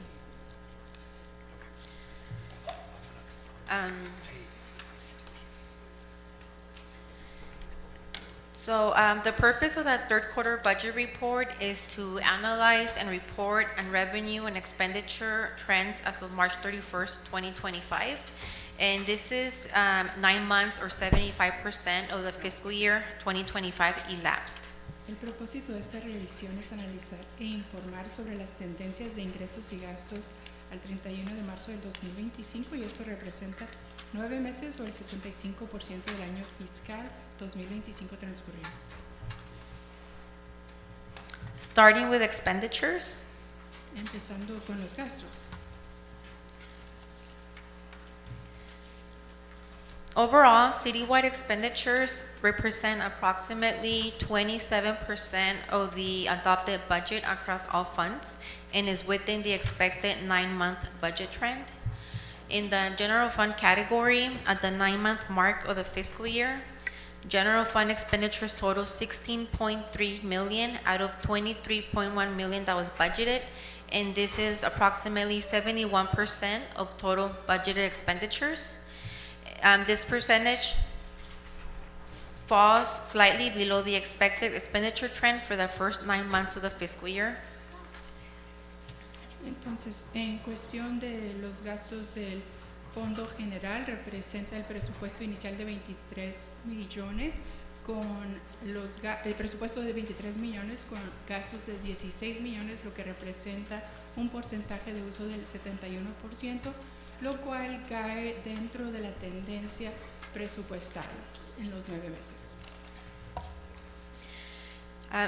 Speaker 18: So the purpose of that third quarter budget report is to analyze and report on revenue and expenditure trend as of March 31st, 2025. And this is 9 months or 75% of the fiscal year 2025 elapsed.
Speaker 19: El propósito de esta revisión es analizar e informar sobre las tendencias de ingresos y gastos al 31 de marzo del 2025 y esto representa 9 meses o el 75% del año fiscal 2025 transcurrido.
Speaker 18: Starting with expenditures.
Speaker 19: Empezando con los gastos.
Speaker 18: Overall, citywide expenditures represent approximately 27% of the adopted budget across all funds and is within the expected 9-month budget trend. In the general fund category, at the 9-month mark of the fiscal year, general fund expenditures total $16.3 million out of $23.1 million that was budgeted, and this is approximately 71% of total budgeted expenditures. This percentage falls slightly below the expected expenditure trend for the first 9 months of the fiscal year.
Speaker 19: Entonces, en cuestión de los gastos del Fondo General, representa el presupuesto inicial de 23 millones con el presupuesto de 23 millones con gastos de 16 millones, lo que representa un porcentaje de uso del 71%, lo cual cae dentro de la tendencia presupuestal en los 9 meses.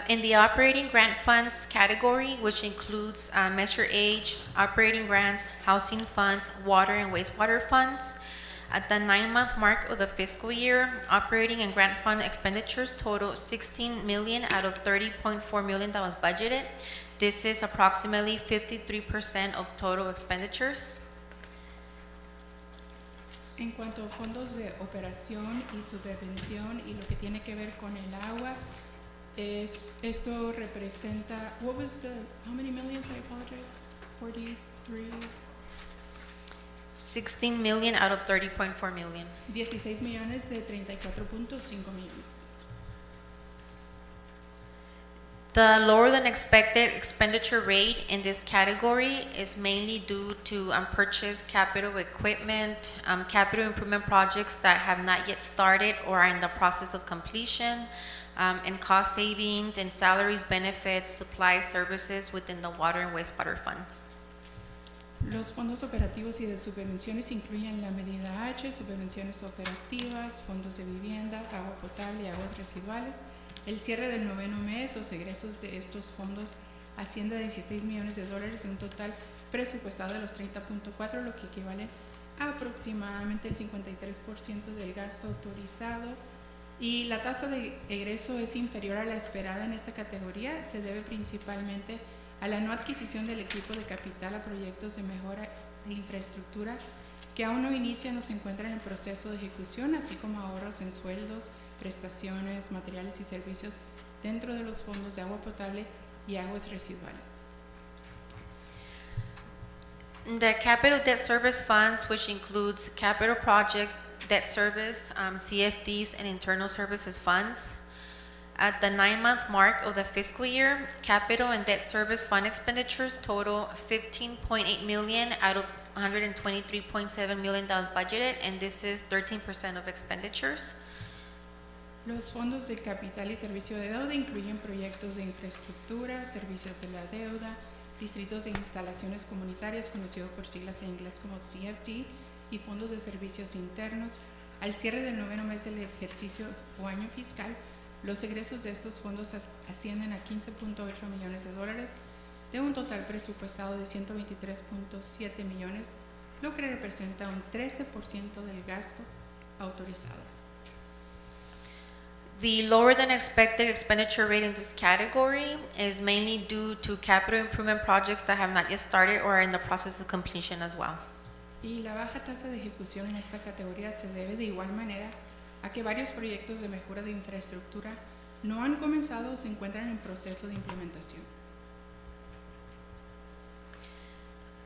Speaker 18: In the operating grant funds category, which includes Measure H, operating grants, housing funds, water and wastewater funds, at the 9-month mark of the fiscal year, operating and grant fund expenditures total $16 million out of $30.4 million that was budgeted. This is approximately 53% of total expenditures.
Speaker 19: En cuanto a fondos de operación y subvención y lo que tiene que ver con el agua, esto representa, what was the, how many millions, I apologize, 43?
Speaker 18: 16 million out of 30.4 million.
Speaker 19: 16 millones de 34.5 millones.
Speaker 18: The lower than expected expenditure rate in this category is mainly due to purchased capital equipment, capital improvement projects that have not yet started or are in the process of completion, and cost savings in salaries, benefits, supplies, services within the water and wastewater funds.
Speaker 19: Los fondos operativos y de subvenciones incluyen la medida H, subvenciones operativas, fondos de vivienda, agua potable y aguas residuales. El cierre del noveno mes, los egresos de estos fondos ascienden a 16 millones de dólares de un total presupuestado de los 30.4, lo que equivale a aproximadamente el 53% del gasto autorizado. Y la tasa de egreso es inferior a la esperada en esta categoría. Se debe principalmente a la no adquisición del equipo de capital a proyectos de mejora de infraestructura que aún no inician o se encuentran en proceso de ejecución, así como ahorros en sueldos, prestaciones, materiales y servicios dentro de los fondos de agua potable y aguas residuales.
Speaker 18: The capital debt service funds, which includes capital projects, debt service, CFDs, and internal services funds. At the 9-month mark of the fiscal year, capital and debt service fund expenditures total $15.8 million out of $123.7 million that was budgeted, and this is 13% of expenditures.
Speaker 19: Los fondos de capital y servicio de deuda incluyen proyectos de infraestructura, servicios de la deuda, distritos de instalaciones comunitarias, conocido por siglas en inglés como CFD, y fondos de servicios internos. Al cierre del noveno mes del ejercicio o año fiscal, los egresos de estos fondos ascienden a 15.8 millones de dólares de un total presupuestado de 123.7 millones, lo que representa un 13% del gasto autorizado.
Speaker 18: The lower than expected expenditure rate in this category is mainly due to capital improvement projects that have not yet started or are in the process of completion as well.
Speaker 19: Y la baja tasa de ejecución en esta categoría se debe de igual manera a que varios proyectos de mejora de infraestructura no han comenzado o se encuentran en proceso de implementación.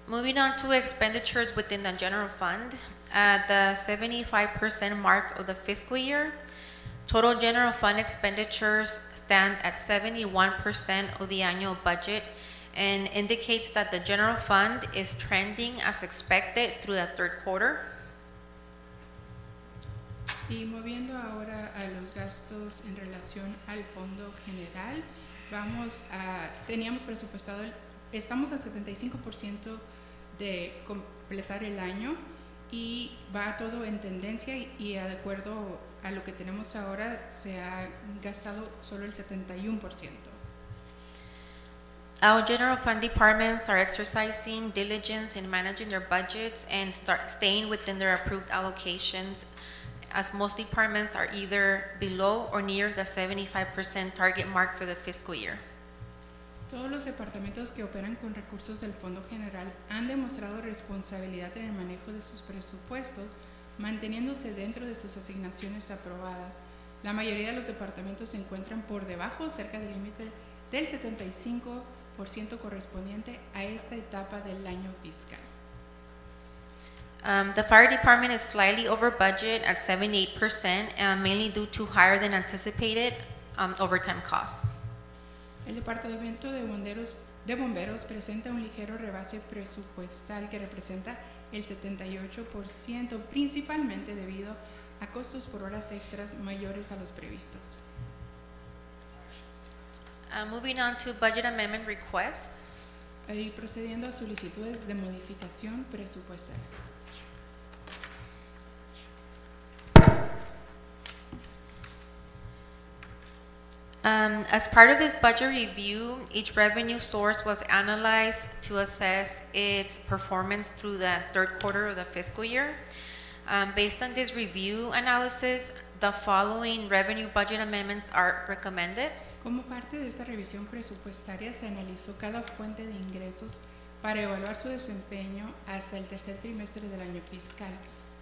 Speaker 18: Moving on to expenditures within the general fund, at the 75% mark of the fiscal year, total general fund expenditures stand at 71% of the annual budget and indicates that the general fund is trending as expected through the third quarter.
Speaker 19: Y moviendo ahora a los gastos en relación al fondo general, teníamos presupuestado, estamos a 75% de completar el año y va todo en tendencia y de acuerdo a lo que tenemos ahora se ha gastado solo el 71%.
Speaker 18: Our general fund departments are exercising diligence in managing their budgets and staying within their approved allocations, as most departments are either below or near the 75% target mark for the fiscal year.
Speaker 19: Todos los departamentos que operan con recursos del Fondo General han demostrado responsabilidad en el manejo de sus presupuestos, manteniéndose dentro de sus asignaciones aprobadas. La mayoría de los departamentos se encuentran por debajo o cerca del límite del 75% correspondiente a esta etapa del año fiscal.
Speaker 18: The fire department is slightly over budget at 78%, mainly due to higher than anticipated overtime costs.
Speaker 19: El departamento de bomberos presenta un ligero rebase presupuestal que representa el 78%, principalmente debido a costos por horas extras mayores a los previstos.
Speaker 18: Moving on to budget amendment requests.
Speaker 19: Y procediendo a solicitudes de modificación presupuestal.
Speaker 18: As part of this budget review, each revenue source was analyzed to assess its performance through the third quarter of the fiscal year. Based on this review analysis, the following revenue budget amendments are recommended.
Speaker 19: Como parte de esta revisión presupuestaria, se analizó cada fuente de ingresos para evaluar su desempeño hasta el tercer trimestre del año fiscal.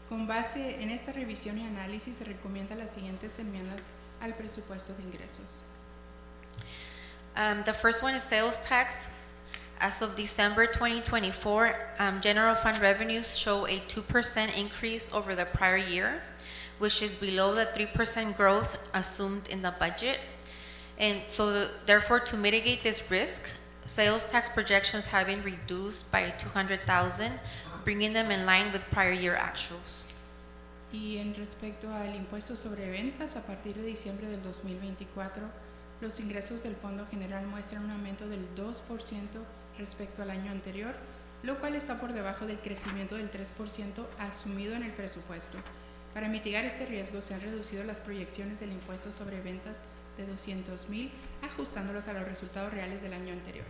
Speaker 19: Con base en esta revisión y análisis, se recomienda las siguientes enmiendas al presupuesto de ingresos.
Speaker 18: The first one is sales tax. As of December 2024, general fund revenues show a 2% increase over the prior year, which is below the 3% growth assumed in the budget. And so therefore, to mitigate this risk, sales tax projections have been reduced by $200,000, bringing them in line with prior year actuals.
Speaker 19: Y en respecto al impuesto sobre ventas, a partir de diciembre del 2024, los ingresos del Fondo General muestran un aumento del 2% respecto al año anterior, lo cual está por debajo del crecimiento del 3% asumido en el presupuesto. Para mitigar este riesgo se han reducido las proyecciones del impuesto sobre ventas de 200,000, ajustándolos a los resultados reales del año anterior.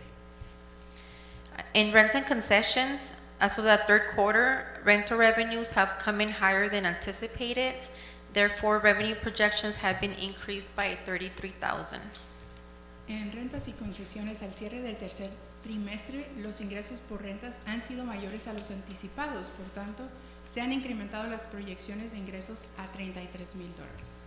Speaker 18: In rents and concessions, as of the third quarter, rental revenues have come in higher than anticipated. Therefore, revenue projections have been increased by 33,000.
Speaker 19: En rentas y concesiones al cierre del tercer trimestre, los ingresos por rentas han sido mayores a los anticipados, por tanto, se han incrementado las proyecciones de ingresos a $33,000.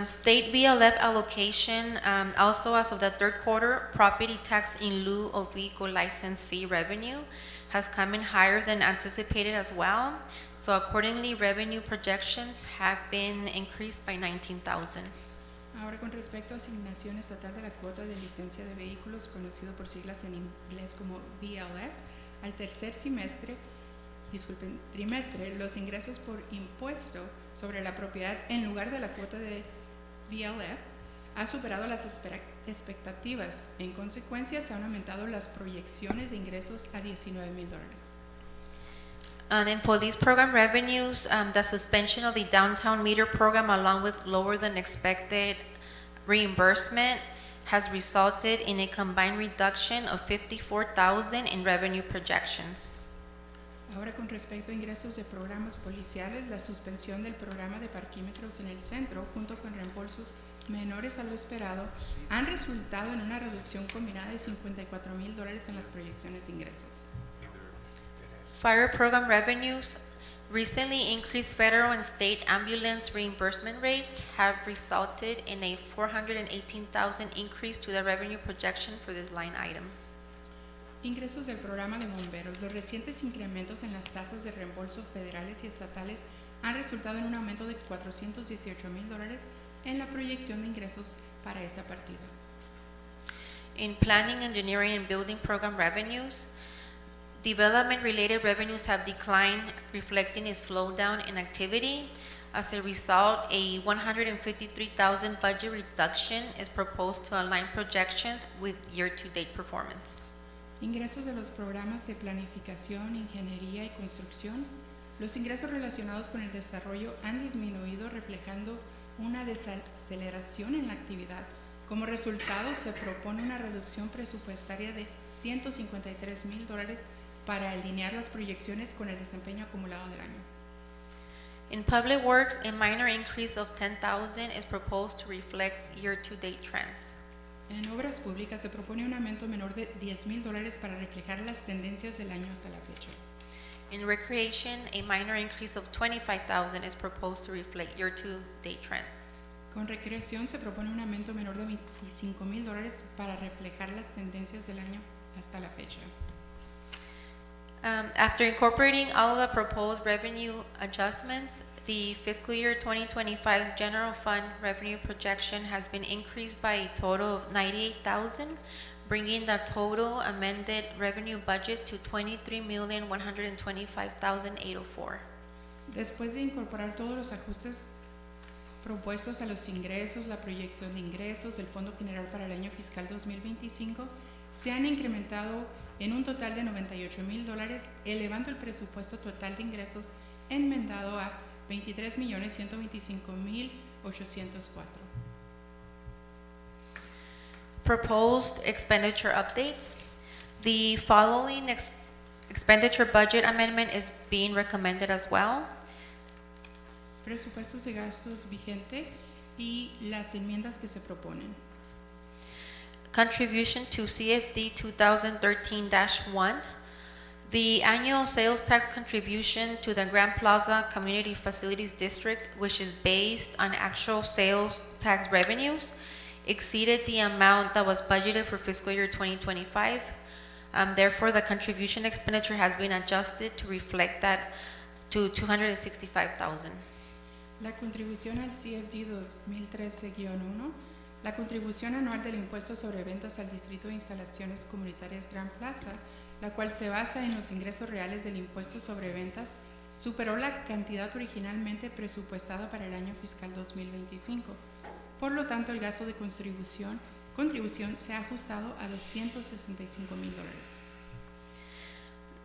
Speaker 18: State BLF allocation, also as of the third quarter, property tax in lieu of vehicle license fee revenue has come in higher than anticipated as well. So accordingly, revenue projections have been increased by 19,000.
Speaker 19: Ahora, con respecto a asignación estatal de la cuota de licencia de vehículos, conocido por siglas en inglés como BLF, al tercer trimestre, los ingresos por impuesto sobre la propiedad en lugar de la cuota de BLF ha superado las expectativas. En consecuencia, se han aumentado las proyecciones de ingresos a $19,000.
Speaker 18: And in police program revenues, the suspension of the downtown meter program along with lower than expected reimbursement has resulted in a combined reduction of 54,000 in revenue projections.
Speaker 19: Ahora, con respecto a ingresos de programas policiales, la suspensión del programa de parquímetros en el centro, junto con reembolsos menores a lo esperado, han resultado en una reducción combinada de $54,000 en las proyecciones de ingresos.
Speaker 18: Fire program revenues, recently increased federal and state ambulance reimbursement rates have resulted in a 418,000 increase to the revenue projection for this line item.
Speaker 19: Ingresos del programa de bomberos. Los recientes incrementos en las tasas de reembolso federales y estatales han resultado en un aumento de $418,000 en la proyección de ingresos para esta partida.
Speaker 18: In planning, engineering, and building program revenues, development-related revenues have declined, reflecting a slowdown in activity. As a result, a 153,000 budget reduction is proposed to align projections with year-to-date performance.
Speaker 19: Ingresos de los programas de planificación, ingeniería y construcción. Los ingresos relacionados con el desarrollo han disminuido, reflejando una desaceleración en la actividad. Como resultado, se propone una reducción presupuestaria de $153,000 para alinear las proyecciones con el desempeño acumulado del año.
Speaker 18: In public works, a minor increase of 10,000 is proposed to reflect year-to-date trends.
Speaker 19: En obras públicas se propone un aumento menor de $10,000 para reflejar las tendencias del año hasta la fecha.
Speaker 18: In recreation, a minor increase of 25,000 is proposed to reflect year-to-date trends.
Speaker 19: Con recreación se propone un aumento menor de $25,000 para reflejar las tendencias del año hasta la fecha.
Speaker 18: After incorporating all of the proposed revenue adjustments, the fiscal year 2025 general fund revenue projection has been increased by a total of 98,000, bringing the total amended revenue budget to 23,125,804.
Speaker 19: Después de incorporar todos los ajustes propuestos a los ingresos, la proyección de ingresos del Fondo General para el año fiscal 2025 se han incrementado en un total de $98,000, elevando el presupuesto total de ingresos enmendado a $23,125,804.
Speaker 18: Proposed expenditure updates. The following expenditure budget amendment is being recommended as well.
Speaker 19: Presupuestos de gastos vigente y las enmiendas que se proponen.
Speaker 18: Contribution to CFD 2013-1. The annual sales tax contribution to the Grand Plaza Community Facilities District, which is based on actual sales tax revenues, exceeded the amount that was budgeted for fiscal year 2025. Therefore, the contribution expenditure has been adjusted to reflect that to $265,000.
Speaker 19: La contribución al CFD 2013-1, la contribución anual del impuesto sobre ventas al Distrito de Instalaciones Comunitarias Grand Plaza, la cual se basa en los ingresos reales del impuesto sobre ventas, superó la cantidad originalmente presupuestada para el año fiscal 2025. Por lo tanto, el gasto de contribución se ha ajustado a $265,000.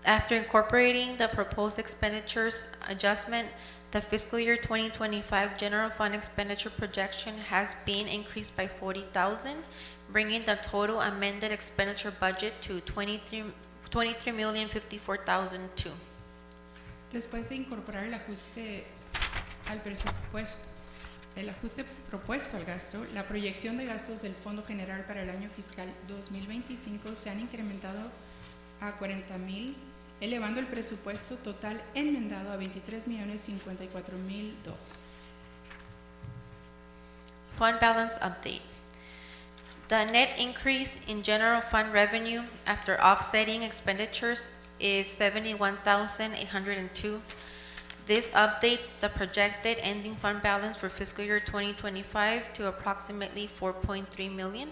Speaker 18: After incorporating the proposed expenditures adjustment, the fiscal year 2025 general fund expenditure projection has been increased by 40,000, bringing the total amended expenditure budget to 23,054,002.
Speaker 19: Después de incorporar el ajuste al presupuesto, el ajuste propuesto al gasto, la proyección de gastos del Fondo General para el año fiscal 2025 se han incrementado a 40,000, elevando el presupuesto total enmendado a 23,054,002.
Speaker 18: Fund balance update. The net increase in general fund revenue after offsetting expenditures is 71,802. This updates the projected ending fund balance for fiscal year 2025 to approximately 4.3 million.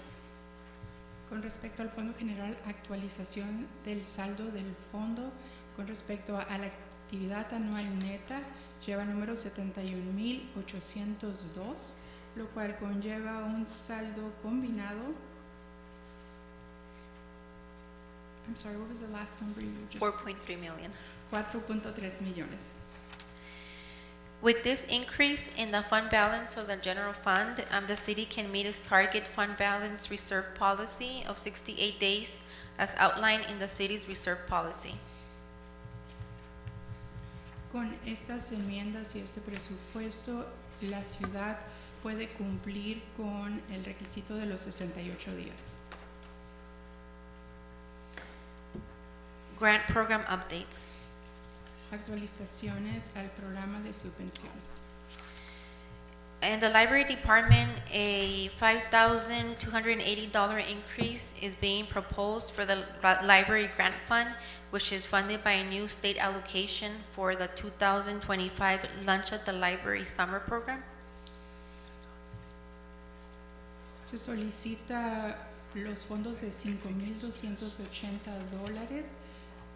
Speaker 19: Con respecto al Fondo General, actualización del saldo del fondo con respecto a la actividad anual neta lleva número 71,802, lo cual conlleva un saldo combinado. I'm sorry, what was the last number you just?
Speaker 18: 4.3 million.
Speaker 19: 4.3 millones.
Speaker 18: With this increase in the fund balance of the general fund, the city can meet its target fund balance reserve policy of 68 days as outlined in the city's reserve policy.
Speaker 19: Con estas enmiendas y este presupuesto, la ciudad puede cumplir con el requisito de los 68 días.
Speaker 18: Grant program updates.
Speaker 19: Actualizaciones al programa de subvenciones.
Speaker 18: In the library department, a $5,280 increase is being proposed for the library grant fund, which is funded by a new state allocation for the 2025 Lunch at the Library Summer Program.
Speaker 19: Se solicita los fondos de $5,280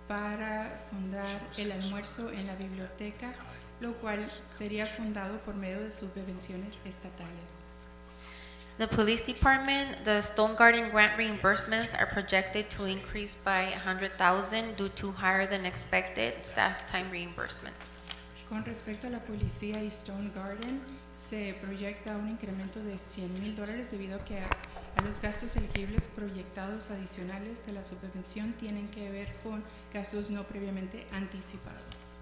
Speaker 19: para fundar el almuerzo en la biblioteca, lo cual sería fundado por medio de subvenciones estatales.
Speaker 18: The police department, the Stone Garden grant reimbursements are projected to increase by $100,000 due to higher than expected staff time reimbursements.
Speaker 19: Con respecto a la policía y Stone Garden, se proyecta un incremento de $100,000 debido a que a los gastos elegibles proyectados adicionales de la subvención tienen que ver con gastos no previamente anticipados.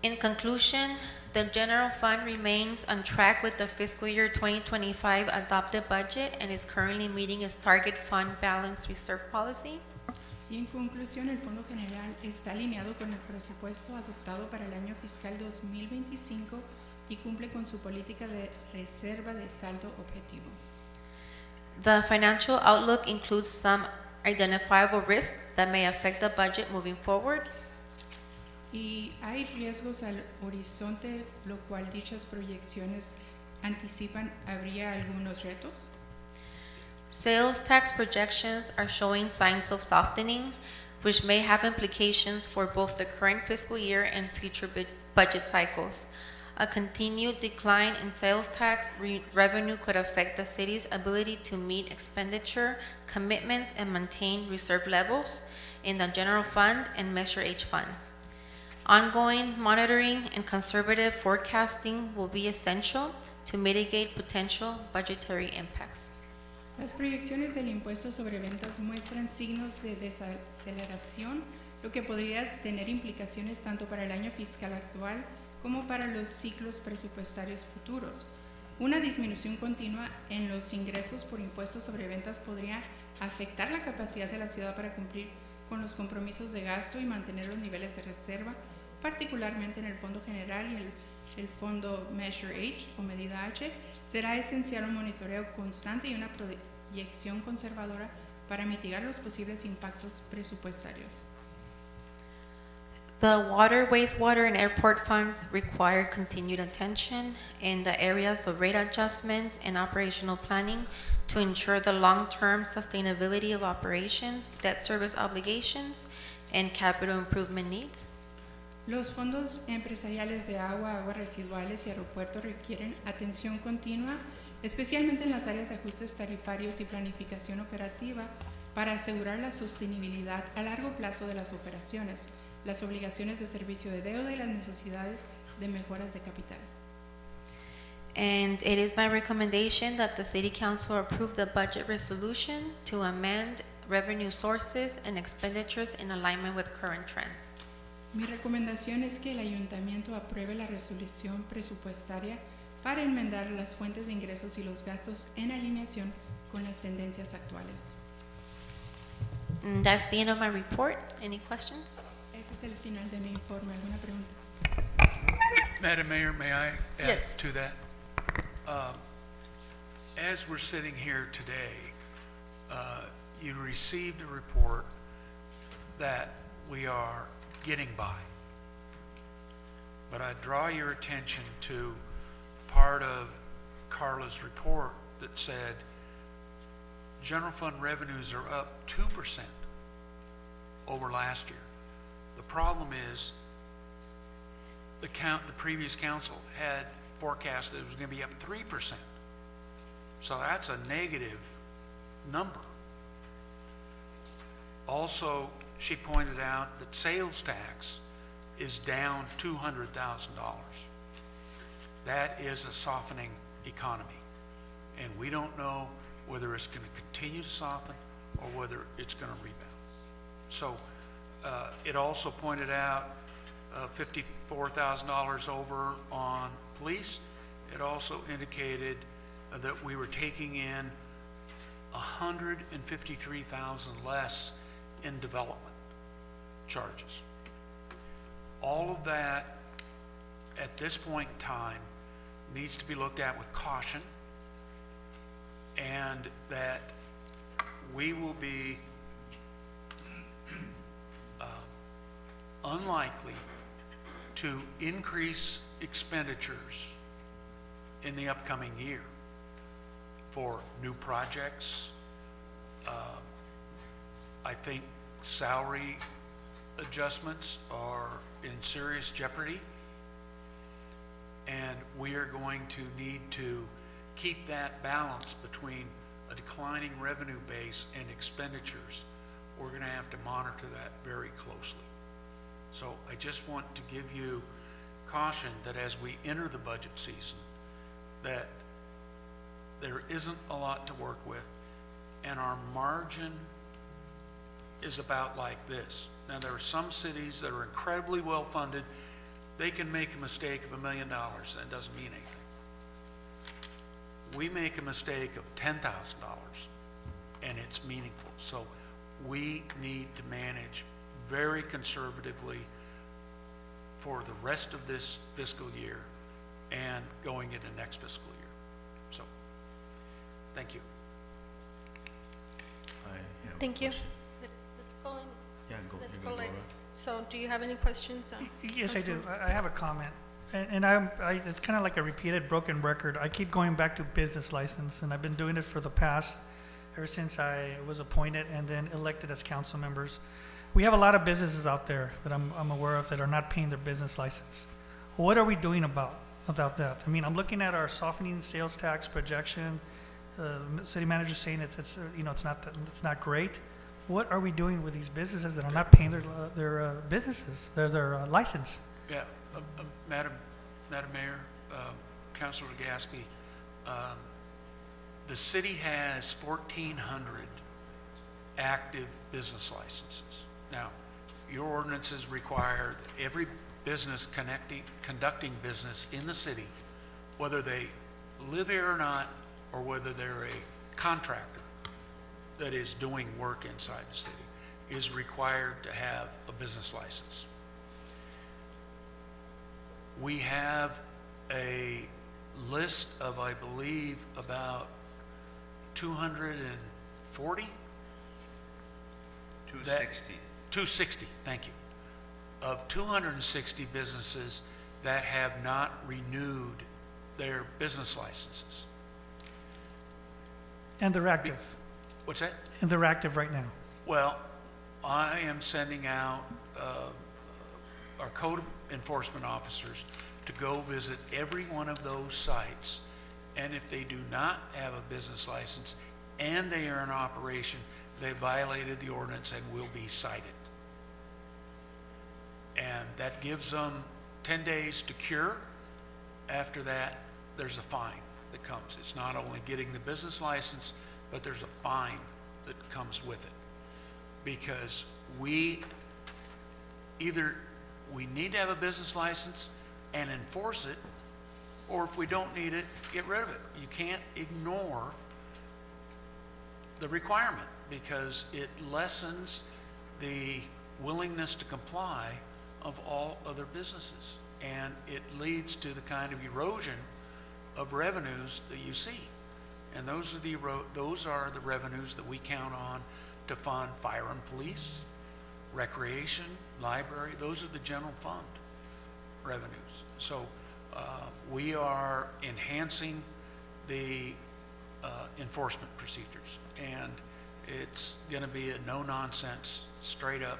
Speaker 18: In conclusion, the general fund remains on track with the fiscal year 2025 adopted budget and is currently meeting its target fund balance reserve policy.
Speaker 19: Y en conclusión, el Fondo General está alineado con el presupuesto adoptado para el año fiscal 2025 y cumple con su política de reserva de saldo objetivo.
Speaker 18: The financial outlook includes some identifiable risks that may affect the budget moving forward.
Speaker 19: Y hay riesgos al horizonte, lo cual dichas proyecciones anticipan. ¿Habría algunos retos?
Speaker 18: Sales tax projections are showing signs of softening, which may have implications for both the current fiscal year and future budget cycles. A continued decline in sales tax revenue could affect the city's ability to meet expenditure commitments and maintain reserve levels in the general fund and Measure H fund. Ongoing monitoring and conservative forecasting will be essential to mitigate potential budgetary impacts.
Speaker 19: Las proyecciones del impuesto sobre ventas muestran signos de desaceleración, lo que podría tener implicaciones tanto para el año fiscal actual como para los ciclos presupuestarios futuros. Una disminución continua en los ingresos por impuestos sobre ventas podría afectar la capacidad de la ciudad para cumplir con los compromisos de gasto y mantener los niveles de reserva, particularmente en el Fondo General y el Fondo Measure H o Medida H. Será esencial un monitoreo constante y una proyección conservadora para mitigar los posibles impactos presupuestarios.
Speaker 18: The water, wastewater, and airport funds require continued attention in the areas of rate adjustments and operational planning to ensure the long-term sustainability of operations, debt service obligations, and capital improvement needs.
Speaker 19: Los fondos empresariales de agua, aguas residuales y aeropuertos requieren atención continua especialmente en las áreas de ajustes tarifarios y planificación operativa, para asegurar la sostenibilidad a largo plazo de las operaciones, las obligaciones de servicio de deuda y las necesidades de mejoras de capital.
Speaker 18: And it is my recommendation that the City Council approve the budget resolution to amend revenue sources and expenditures in alignment with current trends.
Speaker 19: Mi recomendación es que el ayuntamiento apruebe la resolución presupuestaria para enmendar las fuentes de ingresos y los gastos en alineación con las tendencias actuales.
Speaker 18: And that's the end of my report. Any questions?
Speaker 19: Ese es el final de mi informe. ¿Alguna pregunta?
Speaker 9: Madam Mayor, may I add
Speaker 1: Yes.
Speaker 9: to that? As we're sitting here today, you received a report that we are getting by. But I draw your attention to part of Carla's report that said general fund revenues are up 2% over last year. The problem is the previous council had forecast that it was going to be up 3%. So that's a negative number. Also, she pointed out that sales tax is down $200,000. That is a softening economy. And we don't know whether it's going to continue to soften or whether it's going to rebound. So it also pointed out $54,000 over on police. It also indicated that we were taking in $153,000 less in development charges. All of that at this point in time needs to be looked at with caution, and that we will be unlikely to increase expenditures in the upcoming year for new projects. I think salary adjustments are in serious jeopardy, and we are going to need to keep that balance between a declining revenue base and expenditures. We're going to have to monitor that very closely. So I just want to give you caution that as we enter the budget season, that there isn't a lot to work with, and our margin is about like this. Now, there are some cities that are incredibly well funded. They can make a mistake of $1 million, and it doesn't mean anything. We make a mistake of $10,000, and it's meaningful. So we need to manage very conservatively for the rest of this fiscal year and going into next fiscal year. So, thank you.
Speaker 5: I have a
Speaker 1: Thank you.
Speaker 5: question.
Speaker 1: Let's go in.
Speaker 5: Yeah, go.
Speaker 1: Let's
Speaker 5: You
Speaker 1: go
Speaker 5: can go
Speaker 1: in.
Speaker 5: right.
Speaker 1: So do you have any questions?
Speaker 3: Yes, I do.
Speaker 1: Councilman?
Speaker 3: I have a comment. And it's kind of like a repeated broken record. I keep going back to business license, and I've been doing it for the past, ever since I was appointed and then elected as council members. We have a lot of businesses out there that I'm aware of that are not paying their business license. What are we doing about that? I mean, I'm looking at our softening sales tax projection. City manager saying it's not great. What are we doing with these businesses that are not paying their businesses, their license?
Speaker 9: Yeah, Madam Mayor, Councilor Gaspi, the city has 1,400 active business licenses. Now, your ordinances require that every business conducting business in the city, whether they live here or not, or whether they're a contractor that is doing work inside the city, is required to have a business license. We have a list of, I believe, about 240?
Speaker 5: 260.
Speaker 9: 260, thank you. Of 260 businesses that have not renewed their business licenses.
Speaker 3: And they're active.
Speaker 9: What's that?
Speaker 3: And they're active right now.
Speaker 9: Well, I am sending out our code enforcement officers to go visit every one of those sites And if they do not have a business license and they are in operation, they violated the ordinance and will be cited. And that gives them 10 days to cure. After that, there's a fine that comes. It's not only getting the business license, but there's a fine that comes with it. Because we need to have a business license and enforce it, or if we don't need it, get rid of it. You can't ignore the requirement because it lessens the willingness to comply of all other businesses. And it leads to the kind of erosion of revenues that you see. And those are the revenues that we count on to fund fire and police, recreation, library. Those are the general fund revenues. So we are enhancing the enforcement procedures, and it's going to be a no-nonsense, straight up.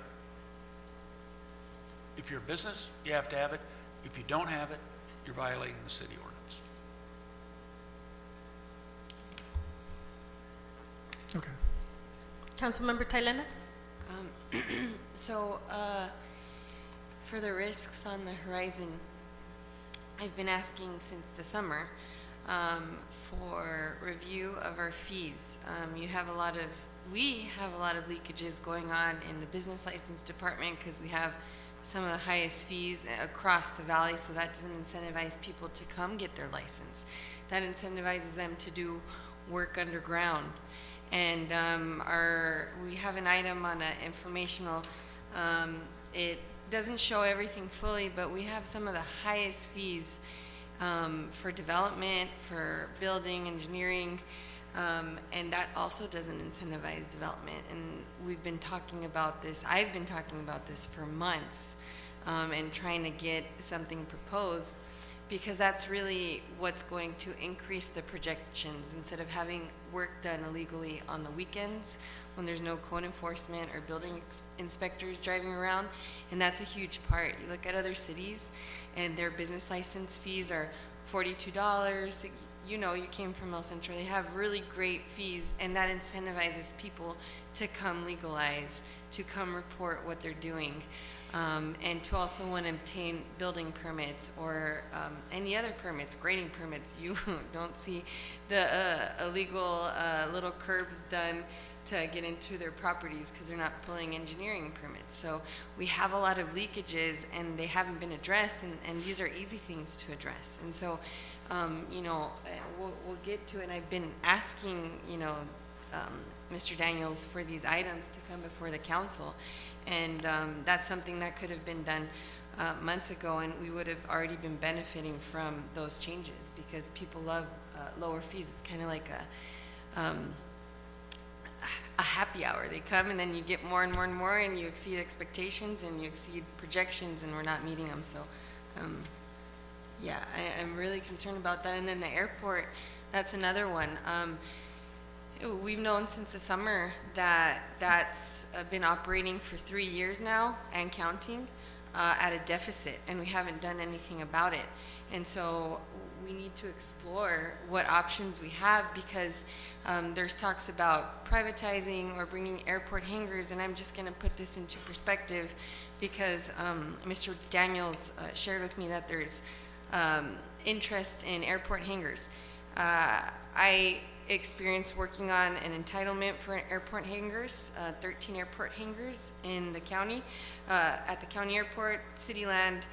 Speaker 9: If you're a business, you have to have it. If you don't have it, you're violating the city ordinance.
Speaker 3: Okay.
Speaker 1: Councilmember Thailenda?
Speaker 16: So, for the risks on the horizon, I've been asking since the summer for review of our fees. We have a lot of leakages going on in the business license department because we have some of the highest fees across the valley, so that doesn't incentivize people to come get their license. That incentivizes them to do work underground. And we have an item on an informational, it doesn't show everything fully, but we have some of the highest fees for development, for building, engineering, and that also doesn't incentivize development. And we've been talking about this, I've been talking about this for months, and trying to get something proposed, because that's really what's going to increase the projections. Instead of having work done illegally on the weekends when there's no code enforcement or building inspectors driving around, and that's a huge part. You look at other cities and their business license fees are $42. You know, you came from El Centro, they have really great fees, and that incentivizes people to come legalize, to come report what they're doing. And to also want to obtain building permits or any other permits, grading permits. You don't see the illegal little curbs done to get into their properties because they're not pulling engineering permits. So we have a lot of leakages and they haven't been addressed, and these are easy things to address. And so, you know, we'll get to it. And I've been asking, you know, Mr. Daniels for these items to come before the council. And that's something that could have been done months ago, and we would have already been benefiting from those changes because people love lower fees. It's kind of like a happy hour. They come and then you get more and more and more, and you exceed expectations and you exceed projections, and we're not meeting them. So yeah, I'm really concerned about that. And then the airport, that's another one. We've known since the summer that that's been operating for 3 years now and counting at a deficit, and we haven't done anything about it. And so we need to explore what options we have, because there's talks about privatizing or bringing airport hangars, and I'm just going to put this into perspective because Mr. Daniels shared with me that there's interest in airport hangars. I experienced working on an entitlement for airport hangars, 13 airport hangars in the county, at the county airport, city land.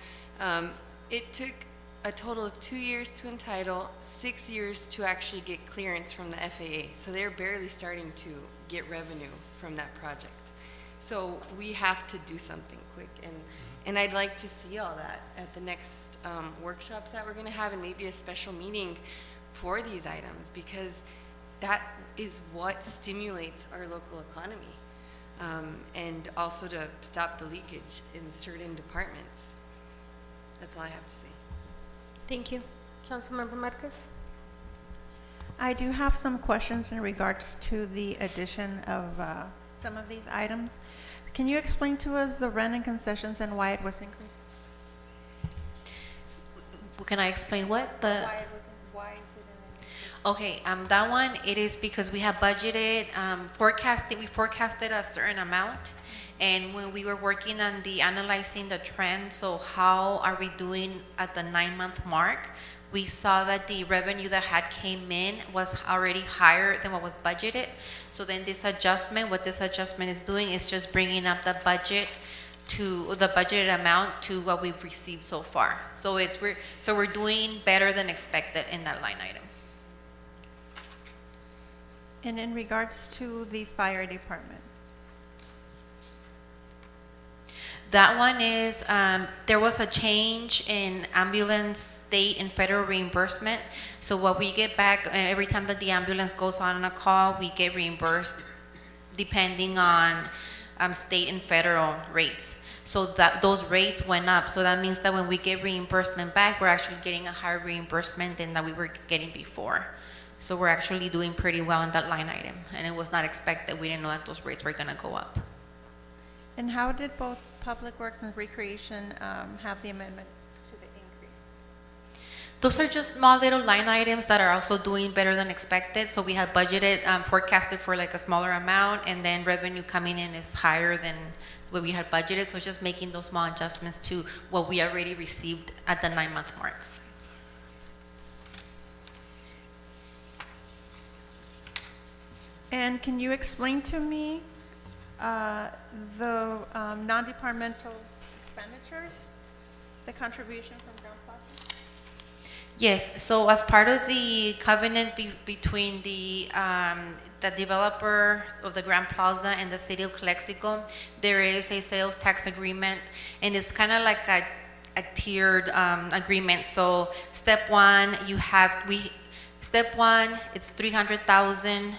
Speaker 16: It took a total of 2 years to entitle, 6 years to actually get clearance from the FAA. So they're barely starting to get revenue from that project. So we have to do something quick, and I'd like to see all that at the next workshops that we're going to have, and maybe a special meeting for these items, because that is what stimulates our local economy, and also to stop the leakage in certain departments. That's all I have to say.
Speaker 1: Thank you. Councilmember Marquez?
Speaker 15: I do have some questions in regards to the addition of some of these items. Can you explain to us the rent and concessions and why it was increased?
Speaker 18: Can I explain what?
Speaker 15: Why is it
Speaker 18: Okay, that one, it is because we have budgeted, we forecasted a certain amount. And when we were working on analyzing the trend, so how are we doing at the 9-month mark? We saw that the revenue that had came in was already higher than what was budgeted. So then what this adjustment is doing is just bringing up the budget to the budgeted amount to what we've received so far. So we're doing better than expected in that line item.
Speaker 15: And in regards to the fire department?
Speaker 18: That one is, there was a change in ambulance state and federal reimbursement. So what we get back, every time that the ambulance goes on a call, we get reimbursed depending on state and federal rates. So that those rates went up. So that means that when we get reimbursement back, we're actually getting a higher reimbursement than that we were getting before. So we're actually doing pretty well in that line item. And it was not expected. We didn't know that those rates were going to go up.
Speaker 15: And how did both Public Works and Recreation have the amendment to the increase?
Speaker 18: Those are just small little line items that are also doing better than expected. So we had budgeted, forecasted for like a smaller amount, and then revenue coming in is higher than what we had budgeted. So it's just making those small adjustments to what we already received at the 9-month mark.
Speaker 15: And can you explain to me the non-departmental expenditures, the contribution from Ground Plaza?
Speaker 18: Yes, so as part of the covenant between the developer of the Grand Plaza and the city of Calexico, there is a sales tax agreement, and it's kind of like a tiered agreement. So step one, it's 300,000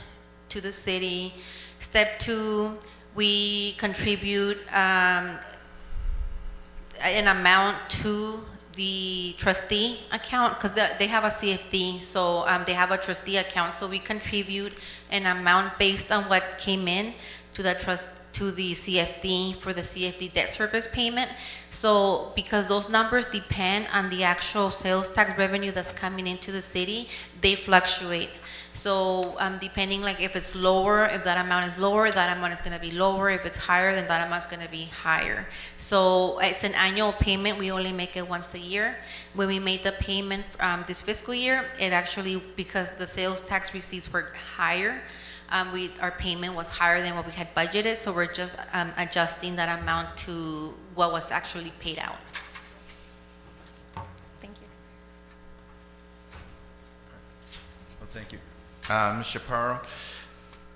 Speaker 18: to the city. Step two, we contribute an amount to the trustee account, because they have a CFD, so they have a trustee account. So we contribute an amount based on what came in to the CFD for the CFD debt service payment. So because those numbers depend on the actual sales tax revenue that's coming into the city, they fluctuate. So depending, like if it's lower, if that amount is lower, that amount is going to be lower. If it's higher, then that amount is going to be higher. So it's an annual payment. We only make it once a year. When we made the payment this fiscal year, it actually, because the sales tax receipts were higher, our payment was higher than what we had budgeted. So we're just adjusting that amount to what was actually paid out.
Speaker 15: Thank you.
Speaker 5: Well, thank you. Ms. Chaparro,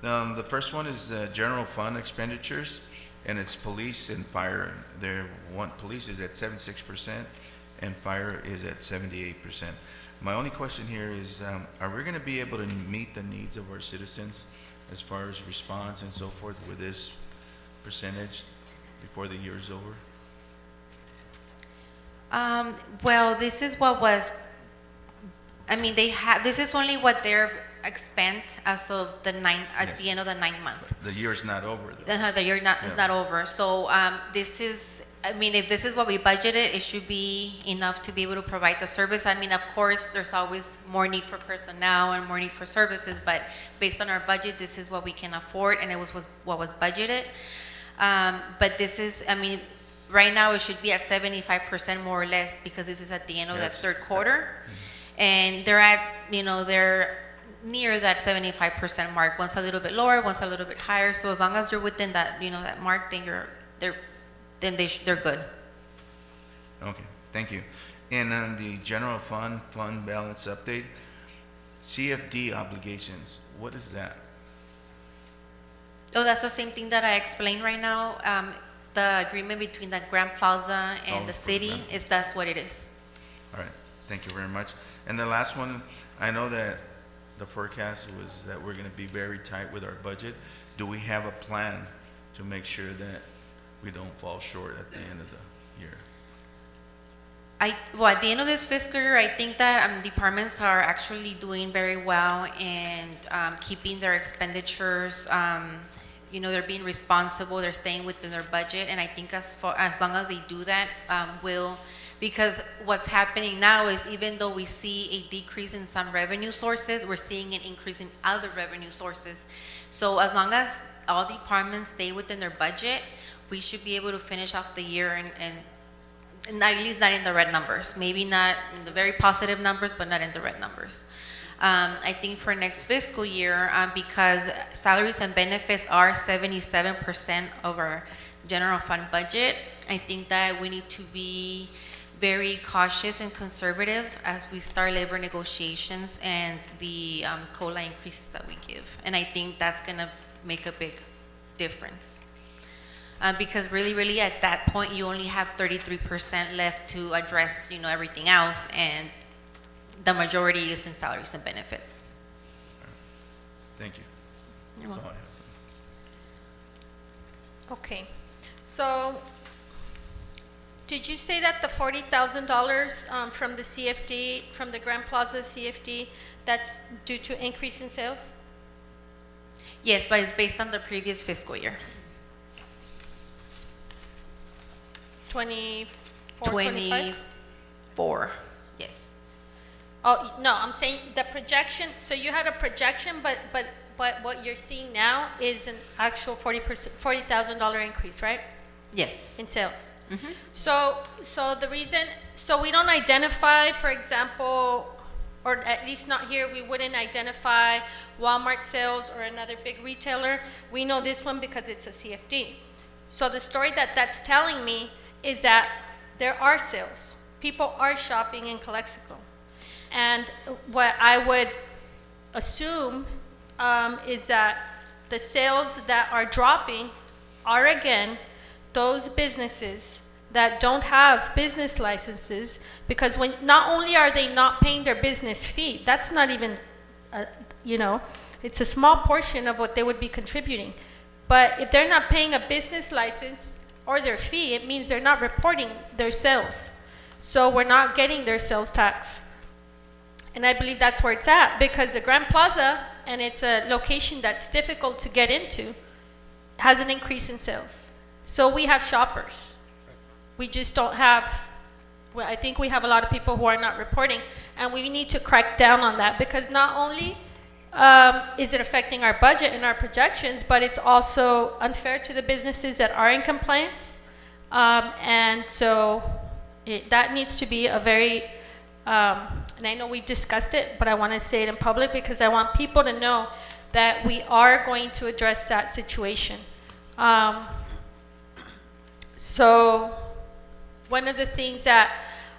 Speaker 5: the first one is general fund expenditures, and it's police and fire. Police is at 76% and fire is at 78%. My only question here is, are we going to be able to meet the needs of our citizens as far as response and so forth with this percentage before the year is over?
Speaker 18: Well, this is what was, this is only what they're expend as of the the end of the 9th month.
Speaker 5: The year's not over, though.
Speaker 18: The year is not over. So this is, if this is what we budgeted, it should be enough to be able to provide the service. Of course, there's always more need for personnel and more need for services, but based on our budget, this is what we can afford, and it was what was budgeted. But this is, right now it should be at 75% more or less, because this is at the end of that third quarter. And they're at, they're near that 75% mark. One's a little bit lower, one's a little bit higher. So as long as you're within that, that mark, then they're good.
Speaker 5: Okay, thank you. And on the general fund balance update, CFD obligations, what is that?
Speaker 18: Oh, that's the same thing that I explained right now. The agreement between the Grand Plaza and the city that's what it is.
Speaker 5: All right, thank you very much. And the last one, I know that the forecast was that we're going to be very tight with our budget. Do we have a plan to make sure that we don't fall short at the end of the year?
Speaker 18: At the end of this fiscal year, I think that departments are actually doing very well and keeping their expenditures. They're being responsible. They're staying within their budget, and I think as long as they do that, we'll Because what's happening now is even though we see a decrease in some revenue sources, we're seeing an increase in other revenue sources. So as long as all departments stay within their budget, we should be able to finish off the year and at least not in the red numbers. Maybe not in the very positive numbers, but not in the red numbers. I think for next fiscal year, because salaries and benefits are 77% of our general fund budget, I think that we need to be very cautious and conservative as we start labor negotiations and the COLA increases that we give. And I think that's gonna make a big difference. Because really at that point, you only have 33% left to address, everything else, and the majority is in salaries and benefits.
Speaker 5: Thank you.
Speaker 18: You're
Speaker 5: That's all
Speaker 18: welcome.
Speaker 5: I have.
Speaker 1: Okay, so did you say that the $40,000 from the CFD, from the Grand Plaza CFD, that's due to increase in sales?
Speaker 18: Yes, but it's based on the previous fiscal year.
Speaker 1: 24, 25?
Speaker 18: 24, yes.
Speaker 1: Oh, no, I'm saying the projection, so you had a projection, but what you're seeing now is an actual $40,000 increase, right?
Speaker 18: Yes.
Speaker 1: In sales.
Speaker 18: Mhm.
Speaker 1: So the reason, so we don't identify, for example, or at least not here, we wouldn't identify Walmart sales or another big retailer. We know this one because it's a CFD. So the story that's telling me is that there are sales. People are shopping in Calexico. And what I would assume is that the sales that are dropping are, again, those businesses that don't have business licenses, because when not only are they not paying their business fee, that's not even, it's a small portion of what they would be contributing. But if they're not paying a business license or their fee, it means they're not reporting their sales. So we're not getting their sales tax. And I believe that's where it's at, because the Grand Plaza, and it's a location that's difficult to get into, has an increase in sales. So we have shoppers. We just don't have, well, I think we have a lot of people who are not reporting, and we need to crack down on that, because not only is it affecting our budget and our projections, but it's also unfair to the businesses that are in compliance. And so that needs to be a very, and I know we've discussed it, but I want to say it in public because I want people to know that we are going to address that situation. So one of the things that